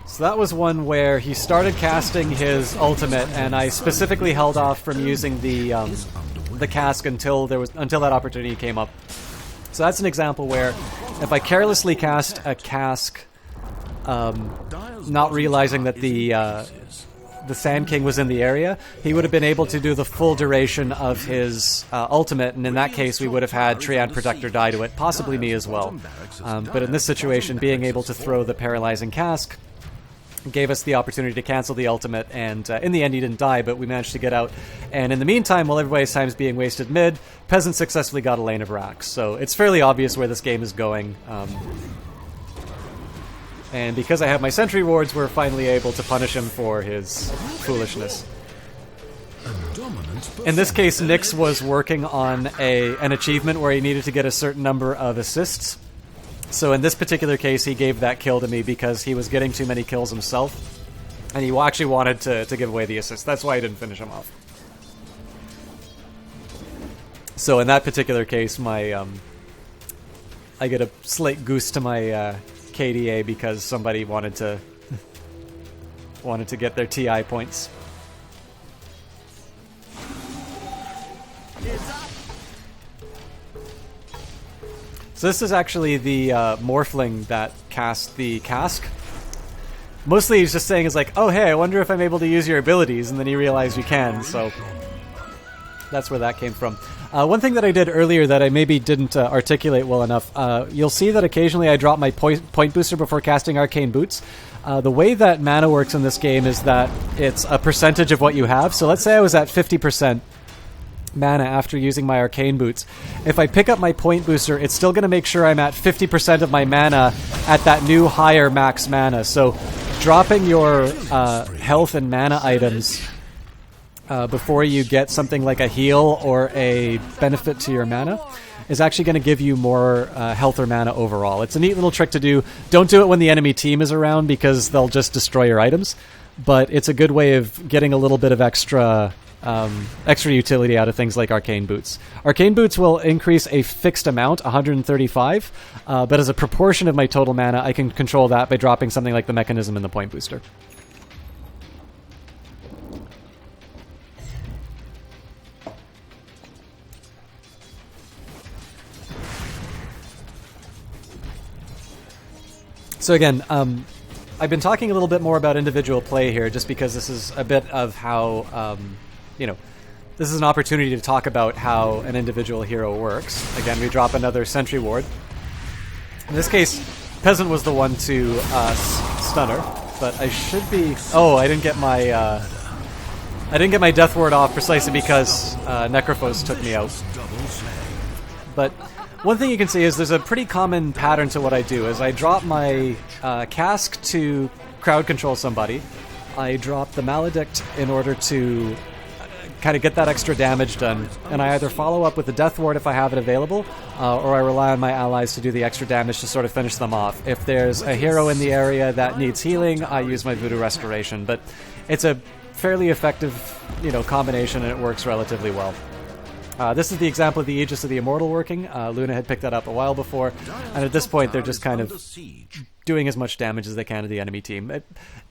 [SPEAKER 2] So that was one where he started casting his ultimate, and I specifically held off from using the cask until that opportunity came up. So that's an example where if I carelessly cast a cask, not realizing that the Sand King was in the area, he would have been able to do the full duration of his ultimate, and in that case we would have had Triad Protector die to it, possibly me as well. But in this situation, being able to throw the paralyzing cask gave us the opportunity to cancel the ultimate, and in the end he didn't die, but we managed to get out. And in the meantime, while everybody's time is being wasted mid, Peasant successfully got a lane of racks. So it's fairly obvious where this game is going. And because I have my Sentry Wards, we're finally able to punish him for his foolishness. In this case, Nyx was working on an achievement where he needed to get a certain number of assists. So in this particular case, he gave that kill to me because he was getting too many kills himself, and he actually wanted to give away the assist. That's why I didn't finish him off. So in that particular case, I get a slight goose to my KDA because somebody wanted to wanted to get their TI points. So this is actually the Morphling that cast the cask. Mostly he's just saying is like, oh hey, I wonder if I'm able to use your abilities, and then you realize you can, so that's where that came from. One thing that I did earlier that I maybe didn't articulate well enough, you'll see that occasionally I drop my point booster before casting Arcane Boots. The way that mana works in this game is that it's a percentage of what you have. So let's say I was at 50% mana after using my Arcane Boots. If I pick up my point booster, it's still going to make sure I'm at 50% of my mana at that new higher max mana. So dropping your health and mana items before you get something like a heal or a benefit to your mana is actually going to give you more health or mana overall. It's a neat little trick to do. Don't do it when the enemy team is around because they'll just destroy your items, but it's a good way of getting a little bit of extra utility out of things like Arcane Boots. Arcane Boots will increase a fixed amount, 135, but as a proportion of my total mana, I can control that by dropping something like the Mechanism and the Point Booster. So again, I've been talking a little bit more about individual play here just because this is a bit of how, this is an opportunity to talk about how an individual hero works. Again, we drop another Sentry Ward. In this case, Peasant was the one to stun her, but I should be... Oh, I didn't get my Death Ward off precisely because Necrophos took me out. But one thing you can see is there's a pretty common pattern to what I do. Is I drop my cask to crowd control somebody. I drop the Maledict in order to kind of get that extra damage done. And I either follow up with the Death Ward if I have it available, or I rely on my allies to do the extra damage to sort of finish them off. If there's a hero in the area that needs healing, I use my Voodoo Restoration. But it's a fairly effective, combination, and it works relatively well. This is the example of the Aegis of the Immortal working. Luna had picked that up a while before, and at this point they're just kind of doing as much damage as they can to the enemy team.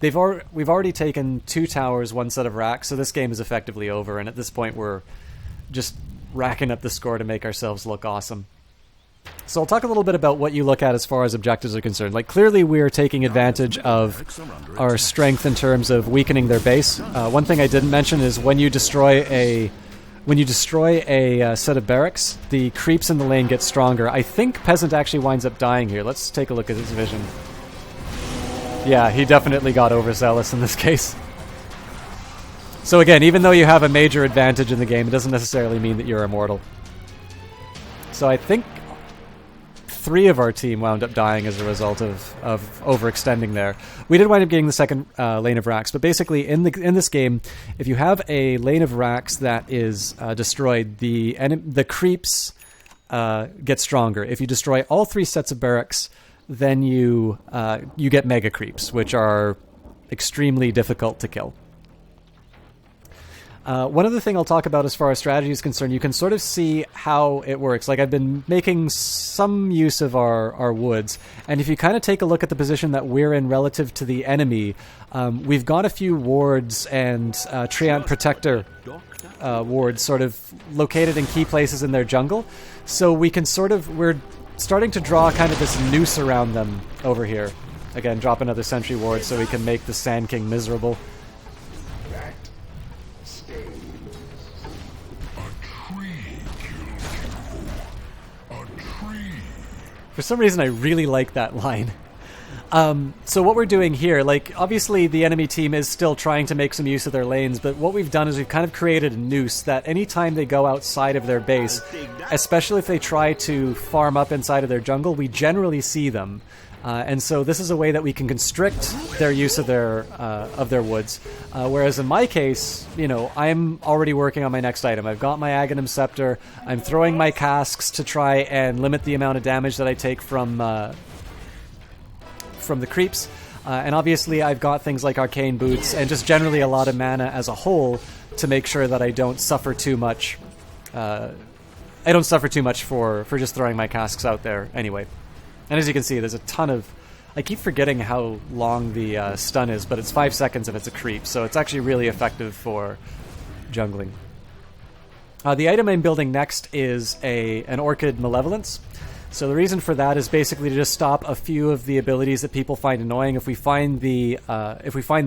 [SPEAKER 2] We've already taken 2 towers, 1 set of racks, so this game is effectively over, and at this point we're just racking up the score to make ourselves look awesome. So I'll talk a little bit about what you look at as far as objectives are concerned. Like, clearly we're taking advantage of our strength in terms of weakening their base. One thing I didn't mention is when you destroy a set of barracks, the creeps in the lane get stronger. I think Peasant actually winds up dying here. Let's take a look at his vision. Yeah, he definitely got overzealous in this case. So again, even though you have a major advantage in the game, it doesn't necessarily mean that you're immortal. So I think 3 of our team wound up dying as a result of overextending there. We did wind up getting the second lane of racks, but basically in this game, if you have a lane of racks that is destroyed, the creeps get stronger. If you destroy all 3 sets of barracks, then you get mega creeps, which are extremely difficult to kill. One other thing I'll talk about as far as strategy is concerned, you can sort of see how it works. Like, I've been making some use of our woods, and if you kind of take a look at the position that we're in relative to the enemy, we've got a few wards and Treant Protector wards sort of located in key places in their jungle. So we can we're starting to draw kind of this noose around them over here. Again, drop another Sentry Ward so we can make the Sand King miserable. For some reason, I really like that line. So what we're doing here, like, obviously the enemy team is still trying to make some use of their lanes, but what we've done is we've kind of created a noose that anytime they go outside of their base, especially if they try to farm up inside of their jungle, we generally see them. And so this is a way that we can constrict their use of their woods. Whereas in my case, I'm already working on my next item. I've got my Aghanim Scepter. I'm throwing my casks to try and limit the amount of damage that I take from the creeps. And obviously I've got things like Arcane Boots and just generally a lot of mana as a whole to make sure that I don't suffer too much. I don't suffer too much for just throwing my casks out there anyway. And as you can see, there's a ton of I keep forgetting how long the stun is, but it's 5 seconds if it's a creep, so it's actually really effective for jungling. The item I'm building next is an Orchid Malevolence. So the reason for that is basically to just stop a few of the abilities that people find annoying. If we find the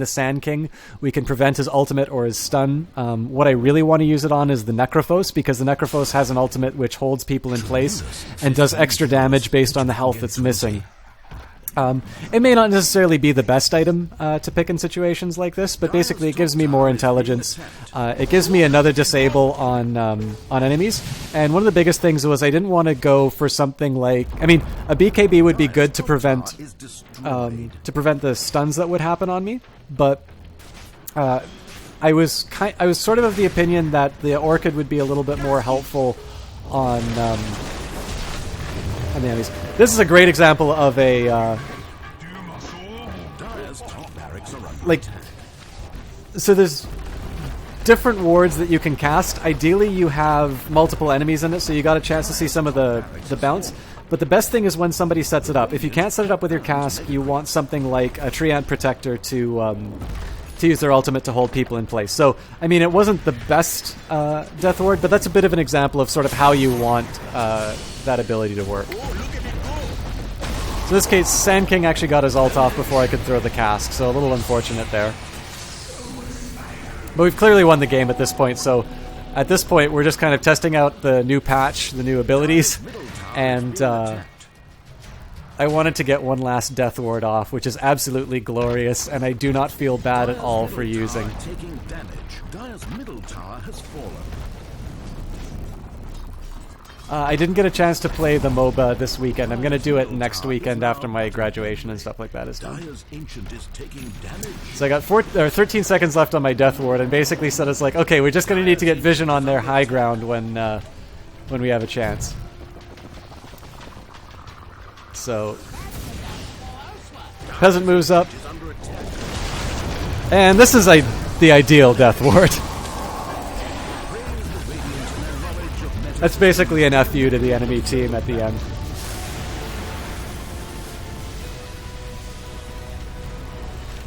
[SPEAKER 2] Sand King, we can prevent his ultimate or his stun. What I really want to use it on is the Necrophos, because the Necrophos has an ultimate which holds people in place and does extra damage based on the health that's missing. It may not necessarily be the best item to pick in situations like this, but basically it gives me more intelligence. It gives me another disable on enemies, and one of the biggest things was I didn't want to go for something like... I mean, a BKB would be good to prevent the stuns that would happen on me, but I was sort of the opinion that the Orchid would be a little bit more helpful on the enemies. This is a great example of so there's different wards that you can cast. Ideally, you have multiple enemies in it, so you got a chance to see some of the bounce. But the best thing is when somebody sets it up. If you can't set it up with your cask, you want something like a Treant Protector to use their ultimate to hold people in place. So, I mean, it wasn't the best Death Ward, but that's a bit of an example of sort of how you want that ability to work. So in this case, Sand King actually got his ult off before I could throw the cask, so a little unfortunate there. But we've clearly won the game at this point, so at this point we're just kind of testing out the new patch, the new abilities, and I wanted to get one last Death Ward off, which is absolutely glorious, and I do not feel bad at all for using.
[SPEAKER 4] Taking damage. Dire's middle tower has fallen.
[SPEAKER 2] I didn't get a chance to play the MOBA this weekend. I'm going to do it next weekend after my graduation and stuff like that is done. So I got 13 seconds left on my Death Ward, and basically said it's like, okay, we're just going to need to get vision on their high ground when we have a chance. So Peasant moves up, and this is the ideal Death Ward. That's basically an FU to the enemy team at the end.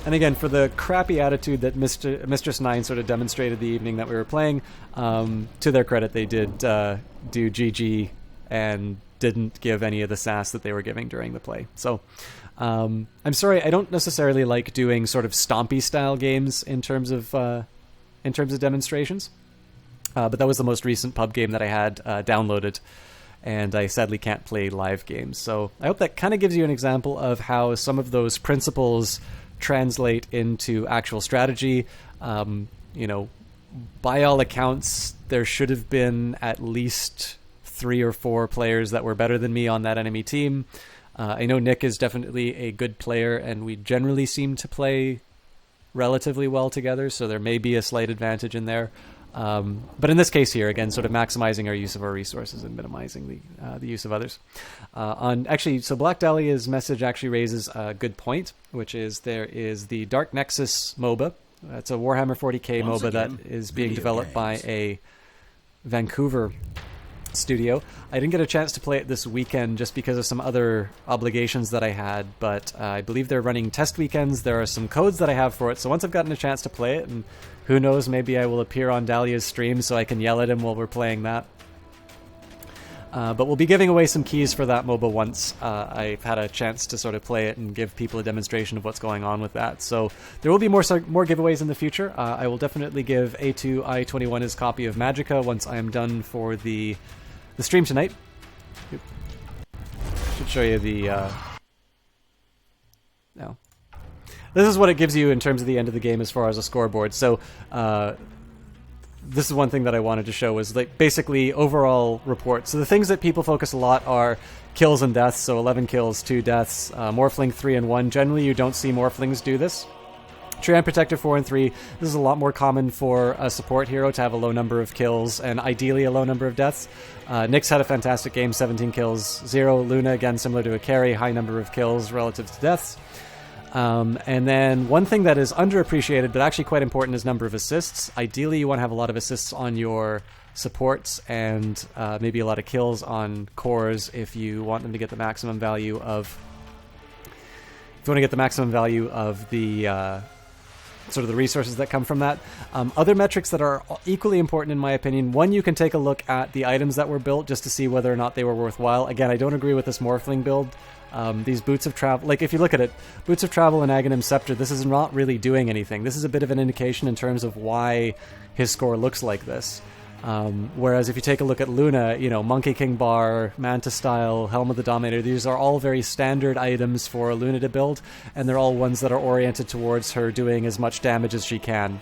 [SPEAKER 2] And again, for the crappy attitude that Mistress 9 sort of demonstrated the evening that we were playing, to their credit, they did do GG and didn't give any of the sass that they were giving during the play. So, I'm sorry, I don't necessarily like doing sort of stompy style games in terms of demonstrations. But that was the most recent pub game that I had downloaded, and I sadly can't play live games. So I hope that kind of gives you an example of how some of those principles translate into actual strategy. You know, by all accounts, there should have been at least 3 or 4 players that were better than me on that enemy team. I know Nick is definitely a good player, and we generally seem to play relatively well together, so there may be a slight advantage in there. But in this case here, again, sort of maximizing our use of our resources and minimizing the use of others. So Black Dahlia's message actually raises a good point, which is there is the Dark Nexus MOBA. It's a Warhammer 40k MOBA that is being developed by a Vancouver studio. I didn't get a chance to play it this weekend just because of some other obligations that I had, but I believe they're running test weekends. There are some codes that I have for it, so once I've gotten a chance to play it, and who knows, maybe I will appear on Dahlia's stream so I can yell at him while we're playing that. But we'll be giving away some keys for that MOBA once I've had a chance to sort of play it and give people a demonstration of what's going on with that. So there will be more giveaways in the future. I will definitely give A2I21 his copy of Magicka once I am done for the stream tonight. Should show you the... no. This is what it gives you in terms of the end of the game as far as a scoreboard. So this is one thing that I wanted to show was like basically overall reports. So the things that people focus a lot are kills and deaths. So 11 kills, 2 deaths, Morphling 3 and 1. Generally, you don't see Morphlings do this. Treant Protector 4 and 3. This is a lot more common for a support hero to have a low number of kills and ideally a low number of deaths. Nyx had a fantastic game, 17 kills, 0. Luna, again, similar to a carry, high number of kills relative to deaths. And then one thing that is underappreciated but actually quite important is number of assists. Ideally, you want to have a lot of assists on your supports and maybe a lot of kills on cores if you want them to get the maximum value of you want to get the maximum value of the sort of the resources that come from that. Other metrics that are equally important in my opinion, one, you can take a look at the items that were built just to see whether or not they were worthwhile. Again, I don't agree with this Morphling build. These Boots of Travel, like if you look at it, Boots of Travel and Aghanim Scepter, this is not really doing anything. This is a bit of an indication in terms of why his score looks like this. Whereas if you take a look at Luna, you know, Monkey King Bar, Manta Style, Helm of the Dominator, these are all very standard items for Luna to build, and they're all ones that are oriented towards her doing as much damage as she can.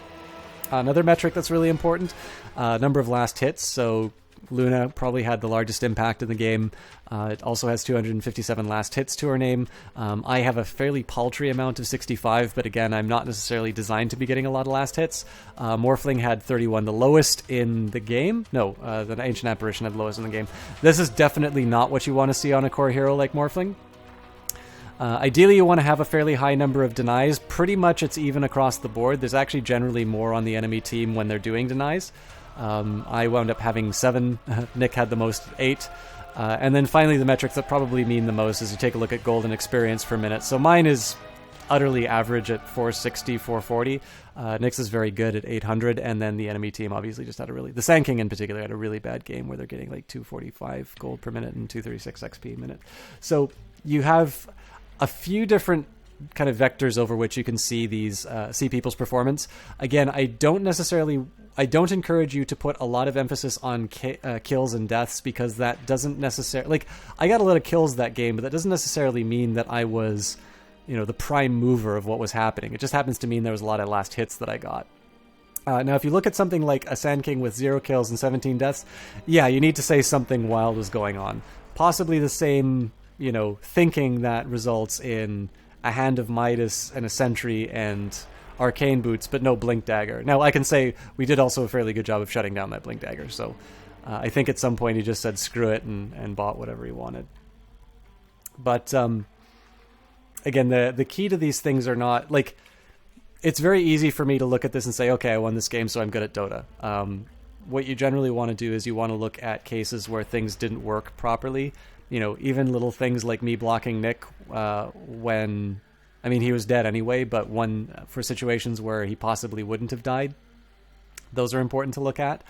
[SPEAKER 2] Another metric that's really important, number of last hits. So Luna probably had the largest impact in the game. It also has 257 last hits to her name. I have a fairly paltry amount of 65, but again, I'm not necessarily designed to be getting a lot of last hits. Morphling had 31, the lowest in the game. No, the Ancient Apparition had the lowest in the game. This is definitely not what you want to see on a core hero like Morphling. Ideally, you want to have a fairly high number of denies. Pretty much it's even across the board. There's actually generally more on the enemy team when they're doing denies. I wound up having 7. Nick had the most, 8. And then finally, the metrics that probably mean the most is you take a look at golden experience per minute. So mine is utterly average at 460, 440. Nick's is very good at 800. And then the enemy team obviously just had the Sand King in particular had a really bad game where they're getting like 245 gold per minute and 236 XP a minute. So you have a few different kind of vectors over which you can see see people's performance. Again, I don't encourage you to put a lot of emphasis on kills and deaths, because that doesn't necessarily, like, I got a lot of kills that game, but that doesn't necessarily mean that I was, you know, the prime mover of what was happening. It just happens to mean there was a lot of last hits that I got. Now, if you look at something like a Sand King with 0 kills and 17 deaths, yeah, you need to say something wild was going on. Possibly the same, you know, thinking that results in a Hand of Midas and a Sentry and Arcane Boots, but no Blink Dagger. Now, I can say we did also a fairly good job of shutting down that Blink Dagger, so I think at some point he just said screw it and bought whatever he wanted. But, again, the key to these things are not, like, it's very easy for me to look at this and say, okay, I won this game, so I'm good at Dota. What you generally want to do is you want to look at cases where things didn't work properly. You know, even little things like me blocking Nick when, I mean, he was dead anyway, but for situations where he possibly wouldn't have died, those are important to look at.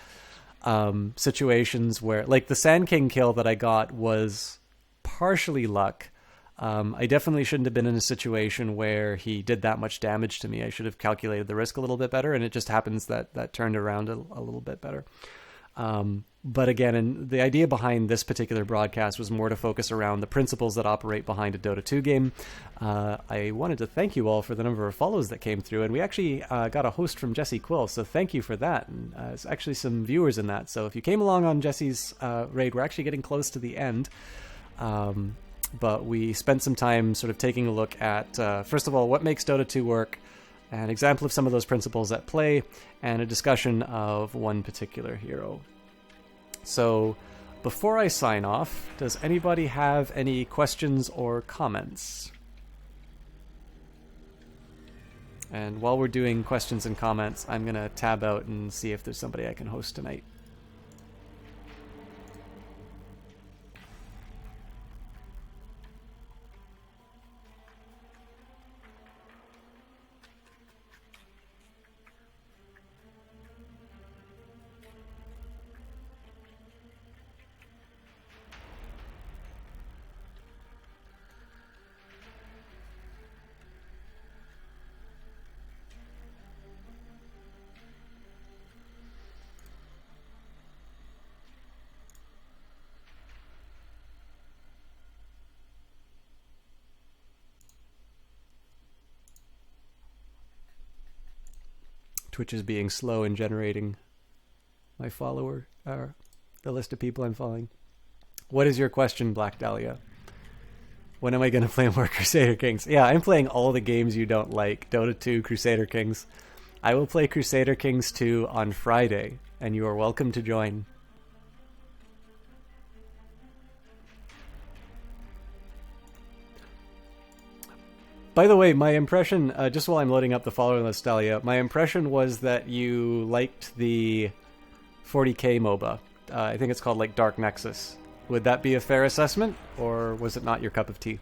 [SPEAKER 2] Situations where, like the Sand King kill that I got was partially luck. I definitely shouldn't have been in a situation where he did that much damage to me. I should have calculated the risk a little bit better, and it just happens that turned around a little bit better. But again, and the idea behind this particular broadcast was more to focus around the principles that operate behind a Dota 2 game. I wanted to thank you all for the number of follows that came through, and we actually got a host from Jesse Quill, so thank you for that. And there's actually some viewers in that, so if you came along on Jesse's raid, we're actually getting close to the end. But we spent some time sort of taking a look at, first of all, what makes Dota 2 work, an example of some of those principles at play, and a discussion of one particular hero. So, before I sign off, does anybody have any questions or comments? And while we're doing questions and comments, I'm going to tab out and see if there's somebody I can host tonight. Twitch is being slow in generating my the list of people I'm following. What is your question, Black Dahlia? When am I going to play more Crusader Kings? Yeah, I'm playing all the games you don't like. Dota 2, Crusader Kings. I will play Crusader Kings 2 on Friday, and you are welcome to join. By the way, my impression, just while I'm loading up the follower list, Dahlia, my impression was that you liked the 40k MOBA. I think it's called like Dark Nexus. Would that be a fair assessment, or was it not your cup of tea?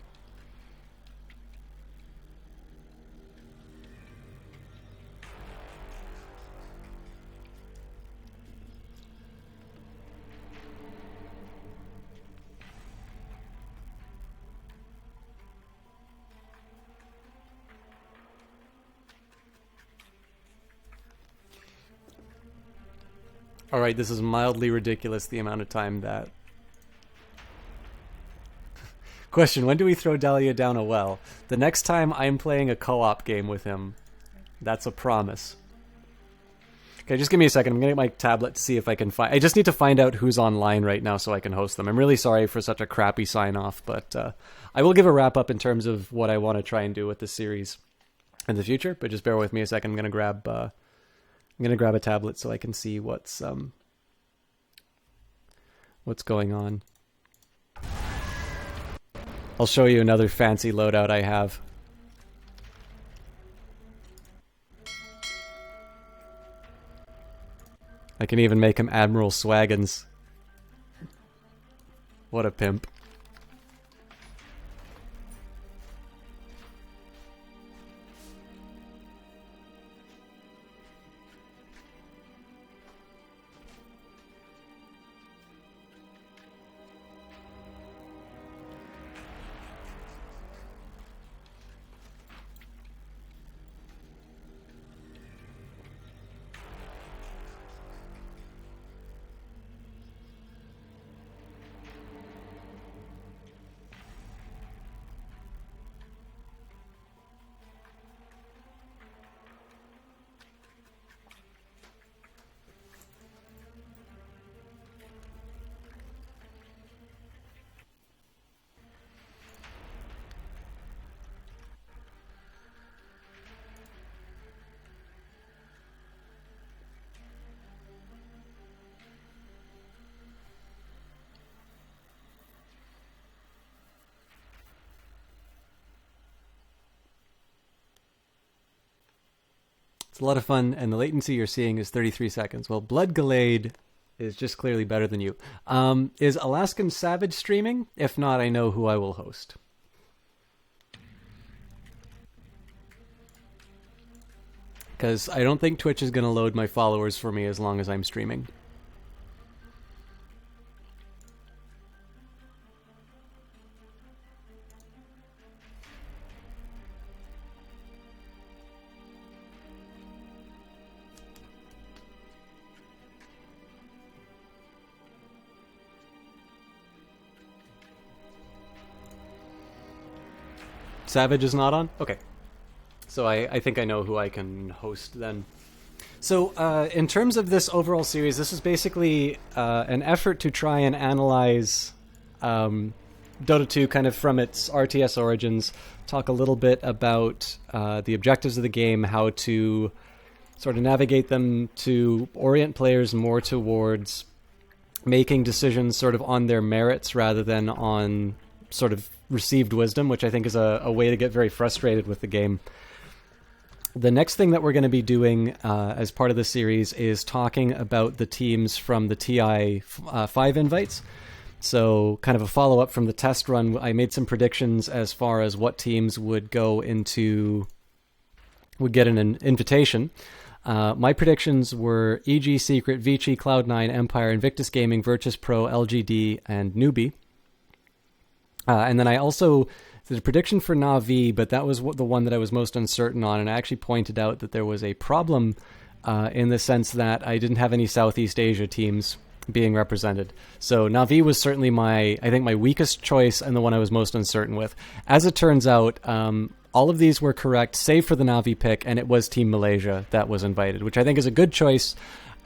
[SPEAKER 2] All right, this is mildly ridiculous, the amount of time that... Question, when do we throw Dahlia down a well? The next time I'm playing a co-op game with him. That's a promise. Okay, just give me a second. I'm going to get my tablet to see if I can find... I just need to find out who's online right now so I can host them. I'm really sorry for such a crappy sign-off, but I will give a wrap-up in terms of what I want to try and do with this series in the future, but just bear with me a second. I'm going to grab a tablet so I can see what's going on. I'll show you another fancy loadout I have. I can even make him Admiral Swaggins. What a pimp. It's a lot of fun, and the latency you're seeing is 33 seconds. Well, Blood Gallade is just clearly better than you. Is Alaskan Savage streaming? If not, I know who I will host. Because I don't think Twitch is going to load my followers for me as long as I'm streaming. Savage is not on? Okay. So I think I know who I can host then. So in terms of this overall series, this is basically an effort to try and analyze Dota 2 kind of from its RTS origins, talk a little bit about the objectives of the game, how to sort of navigate them to orient players more towards making decisions sort of on their merits rather than on sort of received wisdom, which I think is a way to get very frustrated with the game. The next thing that we're going to be doing as part of the series is talking about the teams from the TI 5 invites. So kind of a follow-up from the test run. I made some predictions as far as what teams would get an invitation. My predictions were EG, Secret, Vici, Cloud9, Empire, Invictus Gaming, Virtus Pro, LGD, and Newbie. And then I also did a prediction for Na'Vi, but that was the one that I was most uncertain on, and I actually pointed out that there was a problem in the sense that I didn't have any Southeast Asia teams being represented. So Na'Vi was certainly my weakest choice and the one I was most uncertain with. As it turns out, all of these were correct, save for the Na'Vi pick, and it was Team Malaysia that was invited, which I think is a good choice.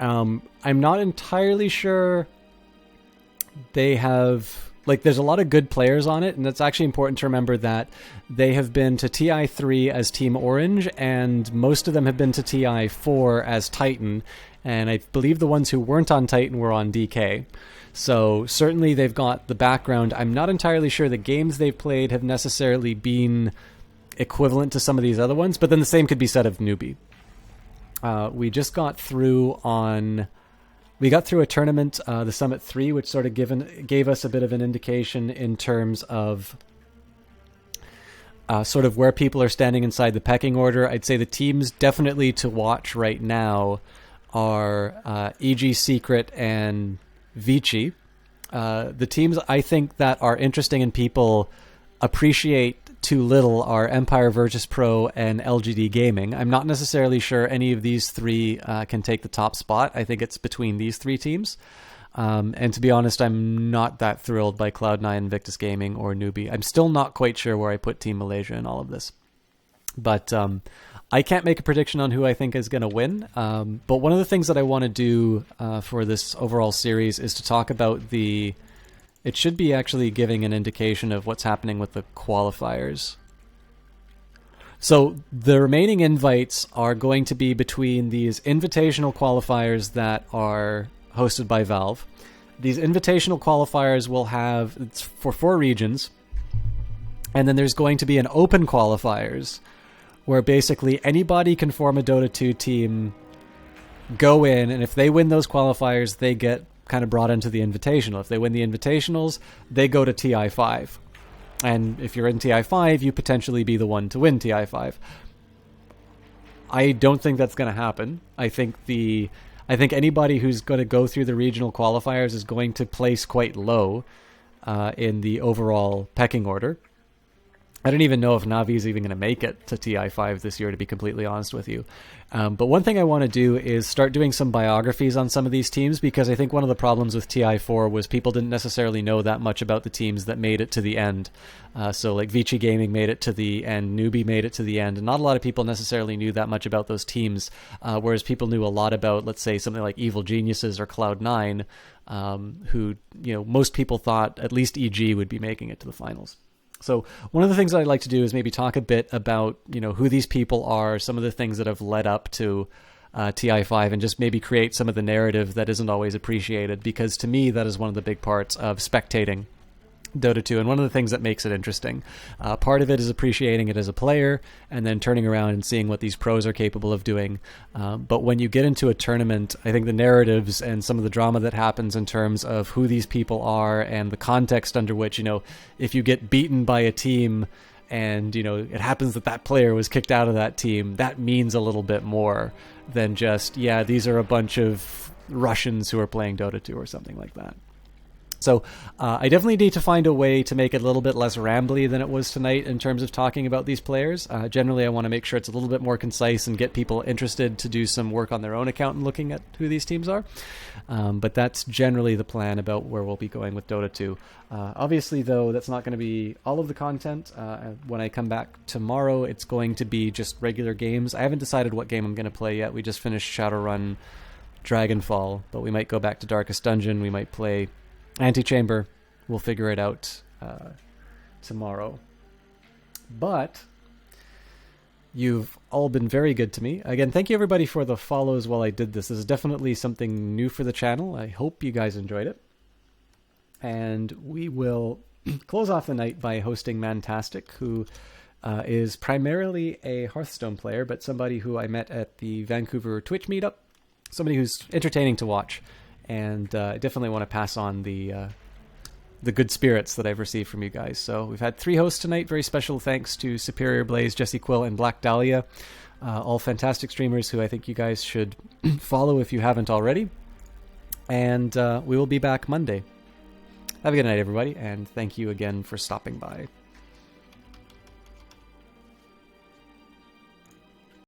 [SPEAKER 2] I'm not entirely sure they have... there's a lot of good players on it, and it's actually important to remember that they have been to TI3 as Team Orange, and most of them have been to TI4 as Titan, and I believe the ones who weren't on Titan were on DK. So certainly they've got the background. I'm not entirely sure the games they've played have necessarily been equivalent to some of these other ones, but then the same could be said of Newbie. We just got through on... We got through a tournament, the Summit 3, which sort of gave us a bit of an indication in terms of sort of where people are standing inside the pecking order. I'd say the teams definitely to watch right now are EG, Secret, and Vici. The teams I think that are interesting and people appreciate Too Little are Empire, Virtus Pro, and LGD Gaming. I'm not necessarily sure any of these three can take the top spot. I think it's between these three teams. And to be honest, I'm not that thrilled by Cloud9, Invictus Gaming, or Newbie. I'm still not quite sure where I put Team Malaysia in all of this. But I can't make a prediction on who I think is going to win. But one of the things that I want to do for this overall series is to talk about the... It should be actually giving an indication of what's happening with the qualifiers. So the remaining invites are going to be between these invitational qualifiers that are hosted by Valve. These invitational qualifiers will have, it's for 4 regions, and then there's going to be an open qualifiers where basically anybody can form a Dota 2 team, go in, and if they win those qualifiers, they get kind of brought into the invitational. If they win the invitationals, they go to TI5. And if you're in TI5, you potentially be the one to win TI5. I don't think that's going to happen. I think anybody who's going to go through the regional qualifiers is going to place quite low in the overall pecking order. I don't even know if Navi is even going to make it to TI5 this year, to be completely honest with you. But one thing I want to do is start doing some biographies on some of these teams, because I think one of the problems with TI4 was people didn't necessarily know that much about the teams that made it to the end. So like Vici Gaming made it to the end, Newbie made it to the end, and not a lot of people necessarily knew that much about those teams, whereas people knew a lot about, let's say, something like Evil Geniuses or Cloud9, who, most people thought at least EG would be making it to the finals. So one of the things that I'd like to do is maybe talk a bit about, who these people are, some of the things that have led up to TI5, and just maybe create some of the narrative that isn't always appreciated, because to me, that is one of the big parts of spectating Dota 2, and one of the things that makes it interesting. Part of it is appreciating it as a player, and then turning around and seeing what these pros are capable of doing. But when you get into a tournament, I think the narratives and some of the drama that happens in terms of who these people are and the context under which, if you get beaten by a team and, it happens that player was kicked out of that team, that means a little bit more than just, these are a bunch of Russians who are playing Dota 2 or something like that. So I definitely need to find a way to make it a little bit less rambly than it was tonight in terms of talking about these players. Generally, I want to make sure it's a little bit more concise and get people interested to do some work on their own account and looking at who these teams are. But that's generally the plan about where we'll be going with Dota 2. Obviously, though, that's not going to be all of the content. When I come back tomorrow, it's going to be just regular games. I haven't decided what game I'm going to play yet. We just finished Shadowrun Dragonfall, but we might go back to Darkest Dungeon. We might play Antichamber. We'll figure it out tomorrow. But you've all been very good to me. Again, thank you everybody for the follows while I did this. This is definitely something new for the channel. I hope you guys enjoyed it. And we will close off the night by hosting Mantastic, who is primarily a Hearthstone player, but somebody who I met at the Vancouver Twitch meetup. Somebody who's entertaining to watch. And I definitely want to pass on the good spirits that I've received from you guys. So we've had 3 hosts tonight. Very special thanks to Superior Blaze, Jesse Quill, and Black Dahlia. All fantastic streamers who I think you guys should follow if you haven't already. And we will be back Monday. Have a good night, everybody, and thank you again for stopping by.